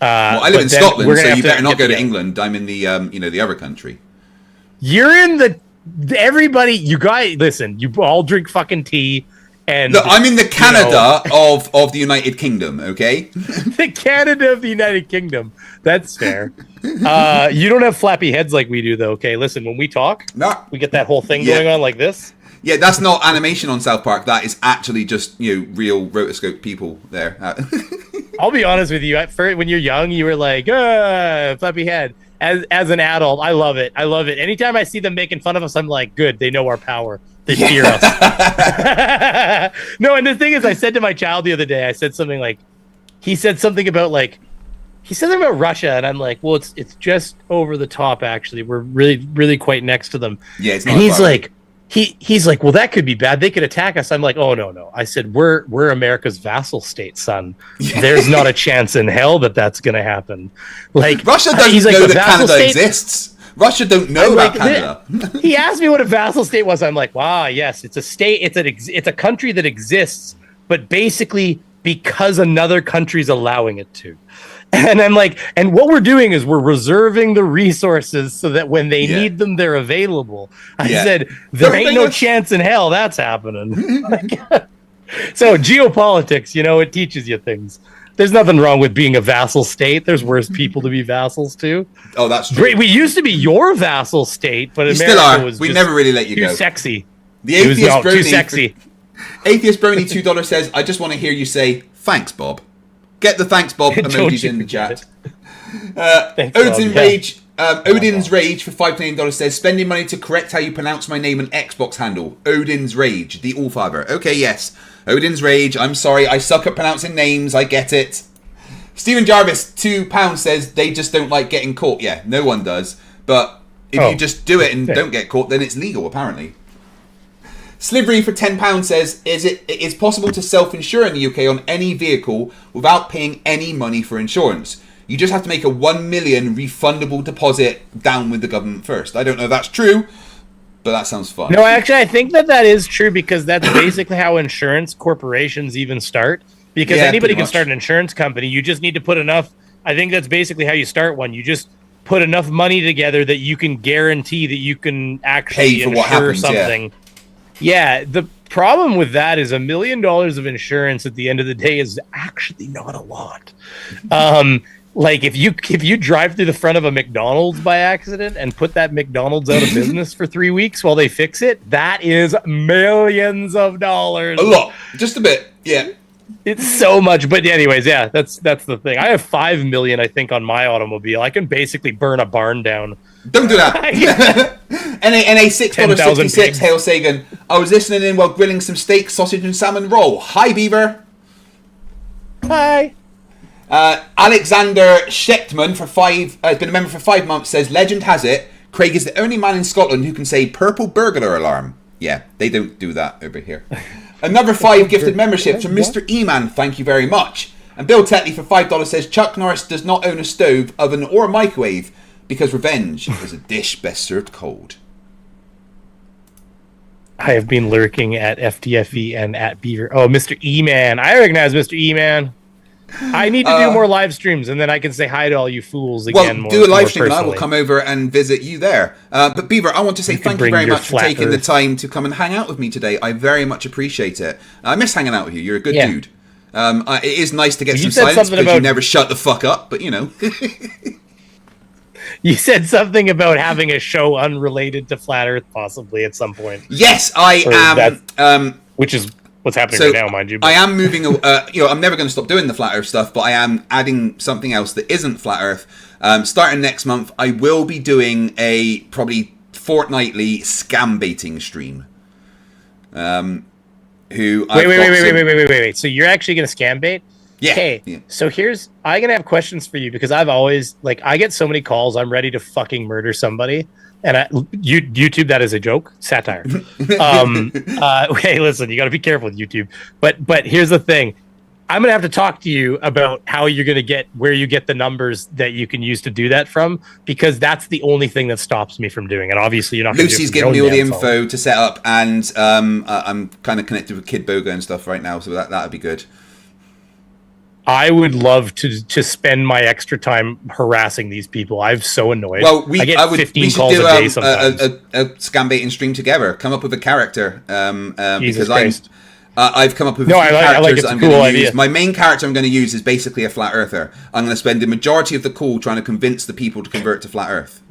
Well, I live in Scotland, so you better not go to England. I'm in the the other country. You're in everybody. You guys, listen. You all drink fucking tea. And look, I'm in the Canada of the United Kingdom. Okay, the Canada of the United Kingdom. That's fair. You don't have flappy heads like we do, though. Okay, listen. When we talk, we get that whole thing going on like this. Yeah, that's not animation on South Park. That is actually just real rotoscope people there. I'll be honest with you. At first, when you're young, you were like, flappy head. As an adult, I love it. I love it. Anytime I see them making fun of us, I'm like, good. They know our power. They fear us. No, and the thing is, I said to my child the other day, I said something like, he said something about Russia, and I'm like, well, it's just over the top. Actually, we're really quite next to them. Yeah, it's not. And he's like. He's like, well, that could be bad. They could attack us. I'm like, oh no. I said, we're America's vassal state, son. There's not a chance in hell that's going to happen. Like Russia doesn't know that Canada exists. Russia don't know about Canada. He asked me what a vassal state was. I'm like, wow, yes, it's a state. It's a country that exists, but basically because another country's allowing it to. And I'm like, and what we're doing is we're reserving the resources so that when they need them, they're available. I said, there ain't no chance in hell that's happening. So geopolitics, it teaches you things. There's nothing wrong with being a vassal state. There's worse people to be vassals to. Oh, that's true. We used to be your vassal state, but you America still are. was we never really let you too go. Sexy. The atheist brony, too sexy. Atheist brony $2 says, I just want to hear you say, thanks, Bob. Get the thanks, Bob emojis in the chat. Odin's Rage for $5 says, spending money to correct how you pronounce my name and Xbox handle. Odin's Rage, the Allfather. Okay, yes. Odin's Rage. I'm sorry. I suck at pronouncing names. I get it. Stephen Jarvis, £2 says, they just don't like getting caught. Yeah, no one does. But if you just do it and don't get caught, then it's legal, apparently. Slivery for £10 says, it is possible to self-insure in the UK on any vehicle without paying any money for insurance. You just have to make a 1 million refundable deposit down with the government first. I don't know if that's true, but that sounds fun. No, actually, I think that is true because that's basically how insurance corporations even start. Because anybody can start an insurance company. You just need to put enough. I think that's basically how you start one. You just put enough money together that you can guarantee that you can actually pay for what happens, something. Yeah, the problem with that is $1 million of insurance at the end of the day is actually not a lot. Like if you drive through the front of a McDonald's by accident and put that McDonald's out of business for 3 weeks while they fix it, that is millions of dollars. A lot, just a bit, yeah. It's so much, but anyways, yeah, that's the thing. I have 5 million, I think, on my automobile. I can basically burn a barn down. Don't do that. And a $6.66 Hail Sagan. I was listening in while grilling some steak, sausage, and salmon roll. Hi, Beaver. Hi. Alexander Schechtman has been a member for 5 months. Says legend has it Craig is the only man in Scotland who can say purple burglar alarm. Yeah, they don't do that over here. Another 5 gifted memberships from Mr. E-Man. Thank you very much. And Bill Tetley for $5 says Chuck Norris does not own a stove, oven, or a microwave because revenge is a dish best served cold. I have been lurking at FTFE and at Beaver. Oh, Mr. E-Man. I recognize Mr. E-Man. I need to do more live streams, and then I can say hi to all you fools again. Well, do a live stream, and I will come over and visit you there. But Beaver, I want to say thank you very much for taking the time to come and hang out with me today. I very much appreciate it. I miss hanging out with you. You're a good dude. It is nice to get some silence because you never shut the fuck up, but you know. You said something about having a show unrelated to Flat Earth, possibly at some point. Yes, I am. Which is what's happening right now, mind you. But. I am moving. I'm never going to stop doing the Flat Earth stuff, but I am adding something else that isn't Flat Earth. Starting next month, I will be doing a probably fortnightly scam baiting stream. Wait. So you're actually going to scam bait? Okay, so I'm gonna have questions for you because I've always I get so many calls. I'm ready to fucking murder somebody, and YouTube, that is a joke, satire. Okay, listen, you got to be careful with YouTube. But here's the thing. I'm going to have to talk to you about how you're going to get where you get the numbers that you can use to do that from, because that's the only thing that stops me from doing it. Obviously, you're not going to do it. Lucy's giving me all the info to set up, and I'm kind of connected with Kid Boga and stuff right now, so that would be good. I would love to spend my extra time harassing these people. I'm so annoyed. Well, I get 15 calls do a day sometimes. a scam baiting stream together. Come up with a character, Jesus because Christ. I've come up with a few characters that I'm going to use. My main character I'm going to use is basically a flat earther. I'm going to spend the majority of the call trying to convince the people to convert to flat Earth.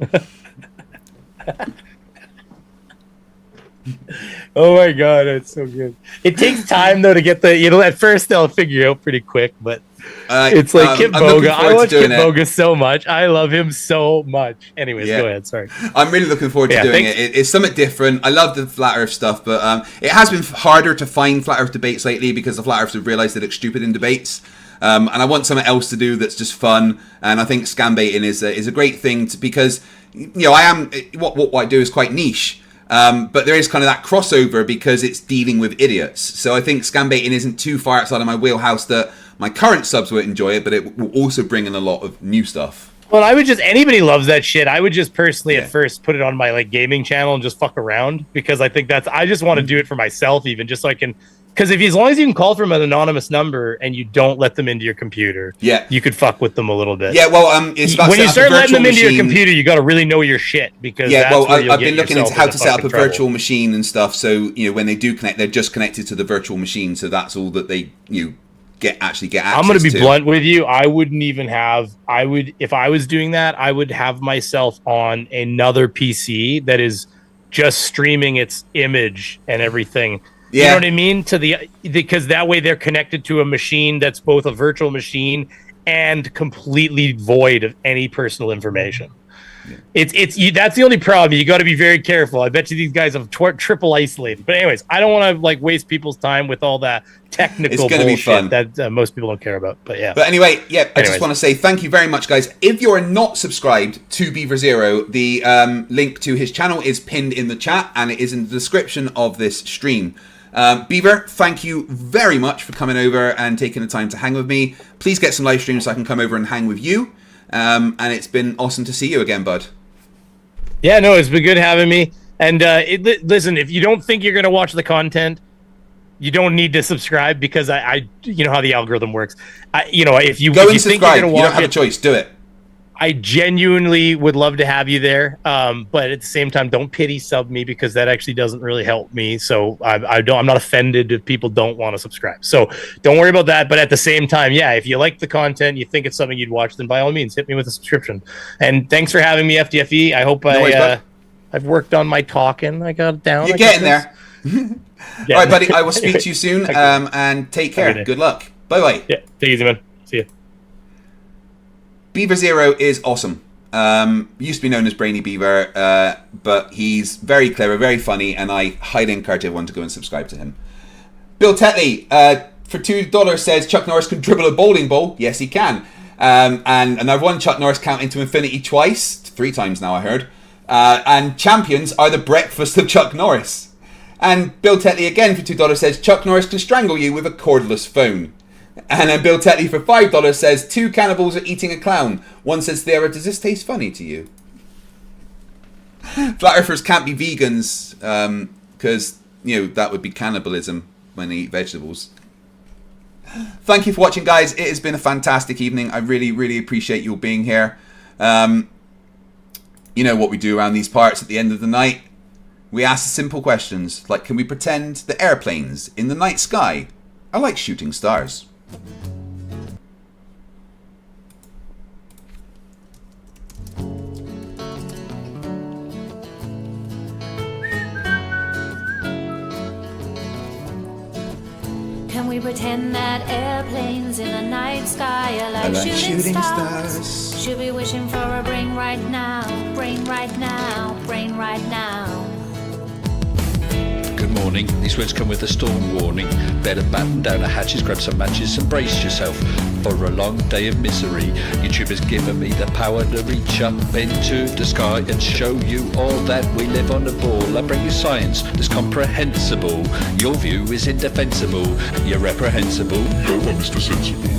Oh my god, it's so good. It takes time though to get at first they'll figure out pretty quick, but it's like Kid Boga. I watch Kid Boga so much. I love him so much. Anyways, go ahead. Sorry. I'm really looking forward to doing it. It's something different. I love the flat Earth stuff, but it has been harder to find flat Earth debates lately because the flat Earths have realised they look stupid in debates. And I want something else to do that's just fun. And I think scam baiting is a great thing because I am what I do is quite niche. But there is kind of that crossover because it's dealing with idiots. So I think scam baiting isn't too far outside of my wheelhouse that my current subs will enjoy it, but it will also bring in a lot of new stuff. Well, anybody loves that shit. I would just personally at first put it on my gaming channel and just fuck around because I think I just want to do it for myself even just so I can. Because as long as you can call from an anonymous number and you don't let them into your computer, you could fuck with them a little bit. Yeah, well, it's about when you start letting them into your computer, you got to really know your shit because I've been looking into how to set up a virtual machine and stuff. So when they do connect, they're just connected to the virtual machine. So that's all that they get access. I'm going to be blunt with you. I wouldn't even have. If I was doing that, I would have myself on another PC that is just streaming its image and everything. You know what I mean? Because that way they're connected to a machine that's both a virtual machine and completely void of any personal information. Yeah. That's the only problem. You got to be very careful. I bet you these guys have triple isolated. But anyways, I don't want to waste people's time with all that technical bullshit that most people don't care about. But yeah. But anyway, I just want to say thank you very much, guys. If you're not subscribed to Beaver Zero, the link to his channel is pinned in the chat and it is in the description of this stream. Beaver, thank you very much for coming over and taking the time to hang with me. Please get some live streams so I can come over and hang with you. And it's been awesome to see you again, bud. Yeah, no, it's been good having me. And listen, if you don't think you're going to watch the content, you don't need to subscribe because I you know how the algorithm works. If you go and think subscribe, you're you don't have a choice. Do it. I genuinely would love to have you there, but at the same time, don't pity sub me because that actually doesn't really help me. So I'm not offended if people don't want to subscribe. So don't worry about that. But at the same time, if you like the content, you think it's something you'd watch, then by all means, hit me with a subscription. And thanks for having me, FTFE. I hope I've worked on my talking. I got it down. You're getting there. All right, buddy. I will speak to you soon. And take care. Good luck. Bye bye. Yeah, take it easy, man. See you. Beaver Zero is awesome. Used to be known as Brainy Beaver, but he's very clever, very funny, and I highly encourage everyone to go and subscribe to him. Bill Tetley, for $2 says Chuck Norris can dribble a bowling ball. Yes, he can. And another one, Chuck Norris counting to infinity twice. 3 times now, I heard. And champions are the breakfast of Chuck Norris. And Bill Tetley again for $2 says Chuck Norris can strangle you with a cordless phone. And then Bill Tetley for $5 says 2 cannibals are eating a clown. One says, Theodore, does this taste funny to you? Flat Earthers can't be vegans because, that would be cannibalism when they eat vegetables. Thank you for watching, guys. It has been a fantastic evening. I really, really appreciate you all being here. You know what we do around these parts at the end of the night. We ask simple questions like, can we pretend the airplanes in the night sky are like shooting stars? Can we pretend that airplanes in the night sky are like shooting stars? Should be wishing for a brain right now, brain right now, brain right now. Good morning. morning. These words come with a storm warning. Better batten down the hatches, grab some matches and brace yourself for a long day of misery. YouTube has given me the power to reach up into the sky and show you all that we live on the ball. I bring you science that's comprehensible. Your view is indefensible. You're reprehensible. Go on, Mr. Sensible.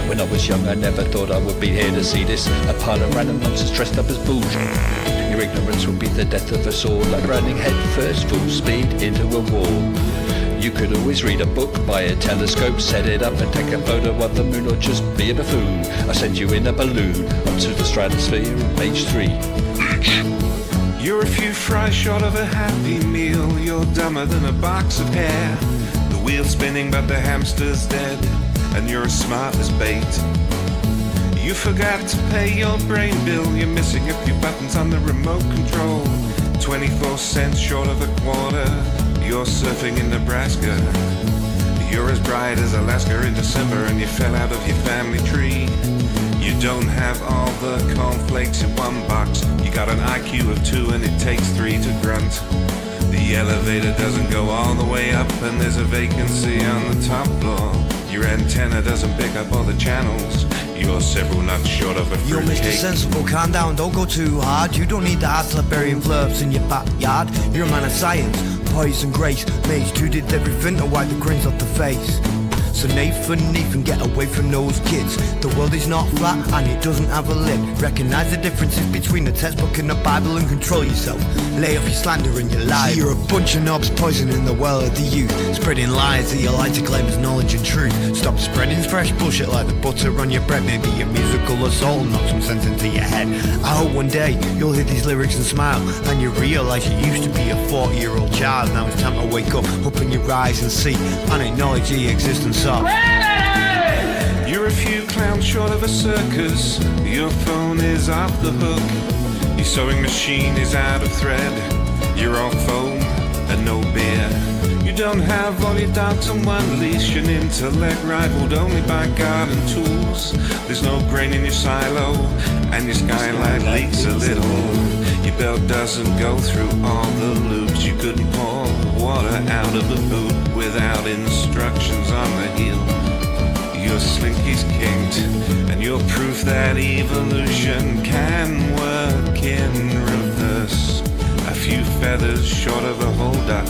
When I was young, I never thought I would be here to see this. A pile of random nonsense dressed up as bullshit. Your ignorance will be the death of us all, like running head first, full speed into a wall. You could always read a book, buy a telescope, set it up and take a photo of the moon, or just be a buffoon. I send you in a balloon up to the stratosphere on page 3. You're a few fries short of a happy meal. You're dumber than a box of hair. The wheel's spinning but the hamster's dead, and you're as smart as bait. You forgot to pay your brain bill. You're missing a few buttons on the remote control. 24 cents short of a quarter. You're surfing in Nebraska. You're as bright as Alaska in December, and you fell out of your family tree. You don't have all the cornflakes in one box. You got an IQ of 2 and it takes 3 to grunt. The elevator doesn't go all the way up, and there's a vacancy on the top floor. Your antenna doesn't pick up all the channels. You're several nuts short of a You're Mr. fruitcake. Sensible, calm down, don't go too hard. You don't need the hassle of burying Flerfs in your backyard. You're a man of science, poise and grace. Mage 2 did everything to wipe the grins off the face. So Nathan, get away from those kids. The world is not flat and it doesn't have a lid. Recognize the differences between the textbook and the Bible and control yourself. Lay off your slander and your lies. You're a bunch of knobs poisoning the well of the youth, spreading lies that you like to claim as knowledge and truth. Stop spreading fresh bullshit like the butter on your bread. Maybe a musical assault knock some sense into your head. I hope one day you'll hear these lyrics and smile, and you realise you used to be a 40-year-old child. Now it's time to wake up, open your eyes and see, and acknowledge the existence of. You're a few clowns short of a circus. Your phone is off the hook. Your sewing machine is out of thread. You're all foam and no beer. You don't have all your dogs on one leash. An intellect rivaled only by garden tools. There's no grain in your silo, and your skylight leaks a little. Your belt doesn't go through all the loops. You couldn't pour water out of a boot without instructions on the heel. Your slinky's kinked, and you're proof that evolution can work in reverse. A few feathers short of a whole duck,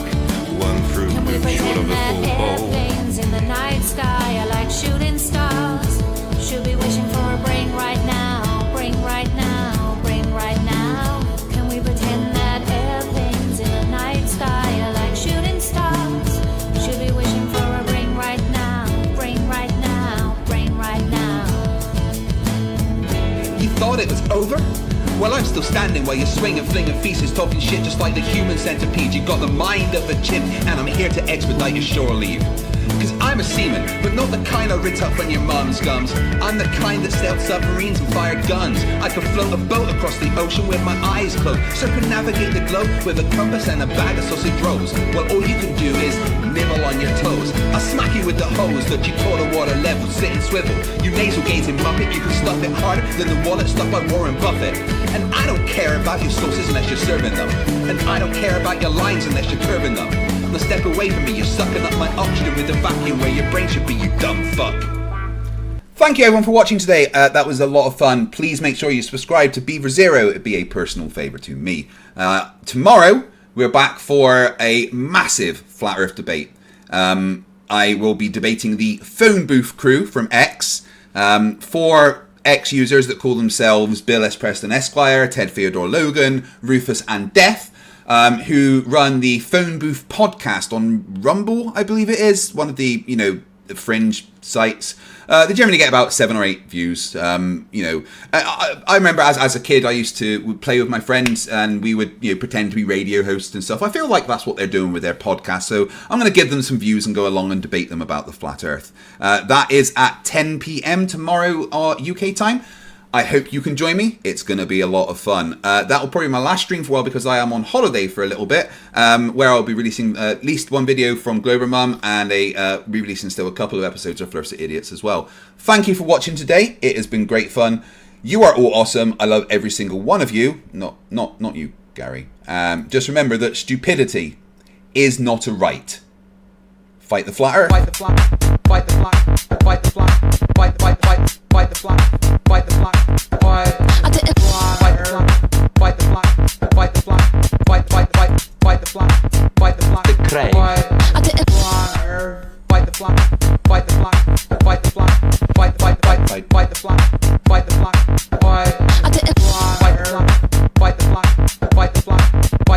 one fruit loop short of a full bowl. Airplanes in the night sky are like shooting stars. Should be wishing for a brain right now, brain right now, brain right now. Can we pretend that airplanes in the night sky are like shooting stars? Should be wishing for a brain right now, brain right now, brain right now. You thought it was over? Well, I'm still standing while you're swinging, flinging feces, talking shit just like the human centipede. You got the mind of a chimp, and I'm here to expedite your shore leave. Cause I'm a seaman, but not the kind I rit up when your mum's gums. I'm the kind that sailed submarines and fired guns. I could float a boat across the ocean with my eyes closed, circumnavigate the globe with a compass and a bag of sausage rolls. Well, all you can do is nibble on your toes. I'll smack you with the hose that you taught a water level, sit and swivel. You nasal gazing muppet, you can stuff it harder than the wallet stuffed by Warren Buffett. And I don't care about your sauces unless you're serving them. And I don't care about your lines unless you're curving them. Now step away from me, you're sucking up my oxygen with the vacuum where your brain should be, you dumb fuck. Thank you everyone for watching today. That was a lot of fun. Please make sure you subscribe to Beaver Zero. It'd be a personal favour to me. Tomorrow, we're back for a massive Flat Earth debate. I will be debating the phone booth crew from X. 4 X users that call themselves Bill S. Preston Esquire, Ted Theodore Logan, Rufus and Death. Who run the Phone Booth podcast on Rumble, I believe it is, one of the, the fringe sites. They generally get about 7 or 8 views. I remember as a kid, I used to play with my friends and we would pretend to be radio hosts and stuff. I feel like that's what they're doing with their podcast. So I'm going to give them some views and go along and debate them about the flat Earth. That is at 10 p.m. tomorrow UK time. I hope you can join me. It's going to be a lot of fun. That will probably be my last stream for a while because I am on holiday for a little bit, where I'll be releasing at least one video from Glober Mum and re-releasing still a couple of episodes of Flerfs Are Idiots as well. Thank you for watching today. It has been great fun. You are all awesome. I love every single one of you. Not you, Gary. Just remember that stupidity is not a right. Fight the flat earth. Fight the flat, fight the flat, fight the flat, fight the flat, fight the flat, fight the flat, fight the flat, fight the flat, fight the flat, fight the flat, fight the flat, fight the flat, fight the flat, The crane. fight the flat, fight the flat, fight the flat, fight the flat, fight the flat, fight the flat, fight the flat, fight the flat, fight the flat, fight the flat,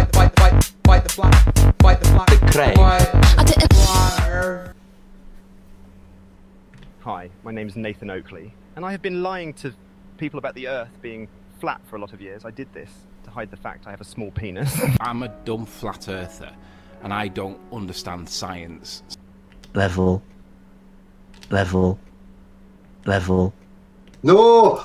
fight the flat, fight the flat, fight the flat, The crane. Hi, my name is Nathan Oakley, and I have been lying to people about the Earth being flat for a lot of years. I did this to hide the fact I have a small penis. I'm a dumb flat earther, and I don't understand science. Level. No!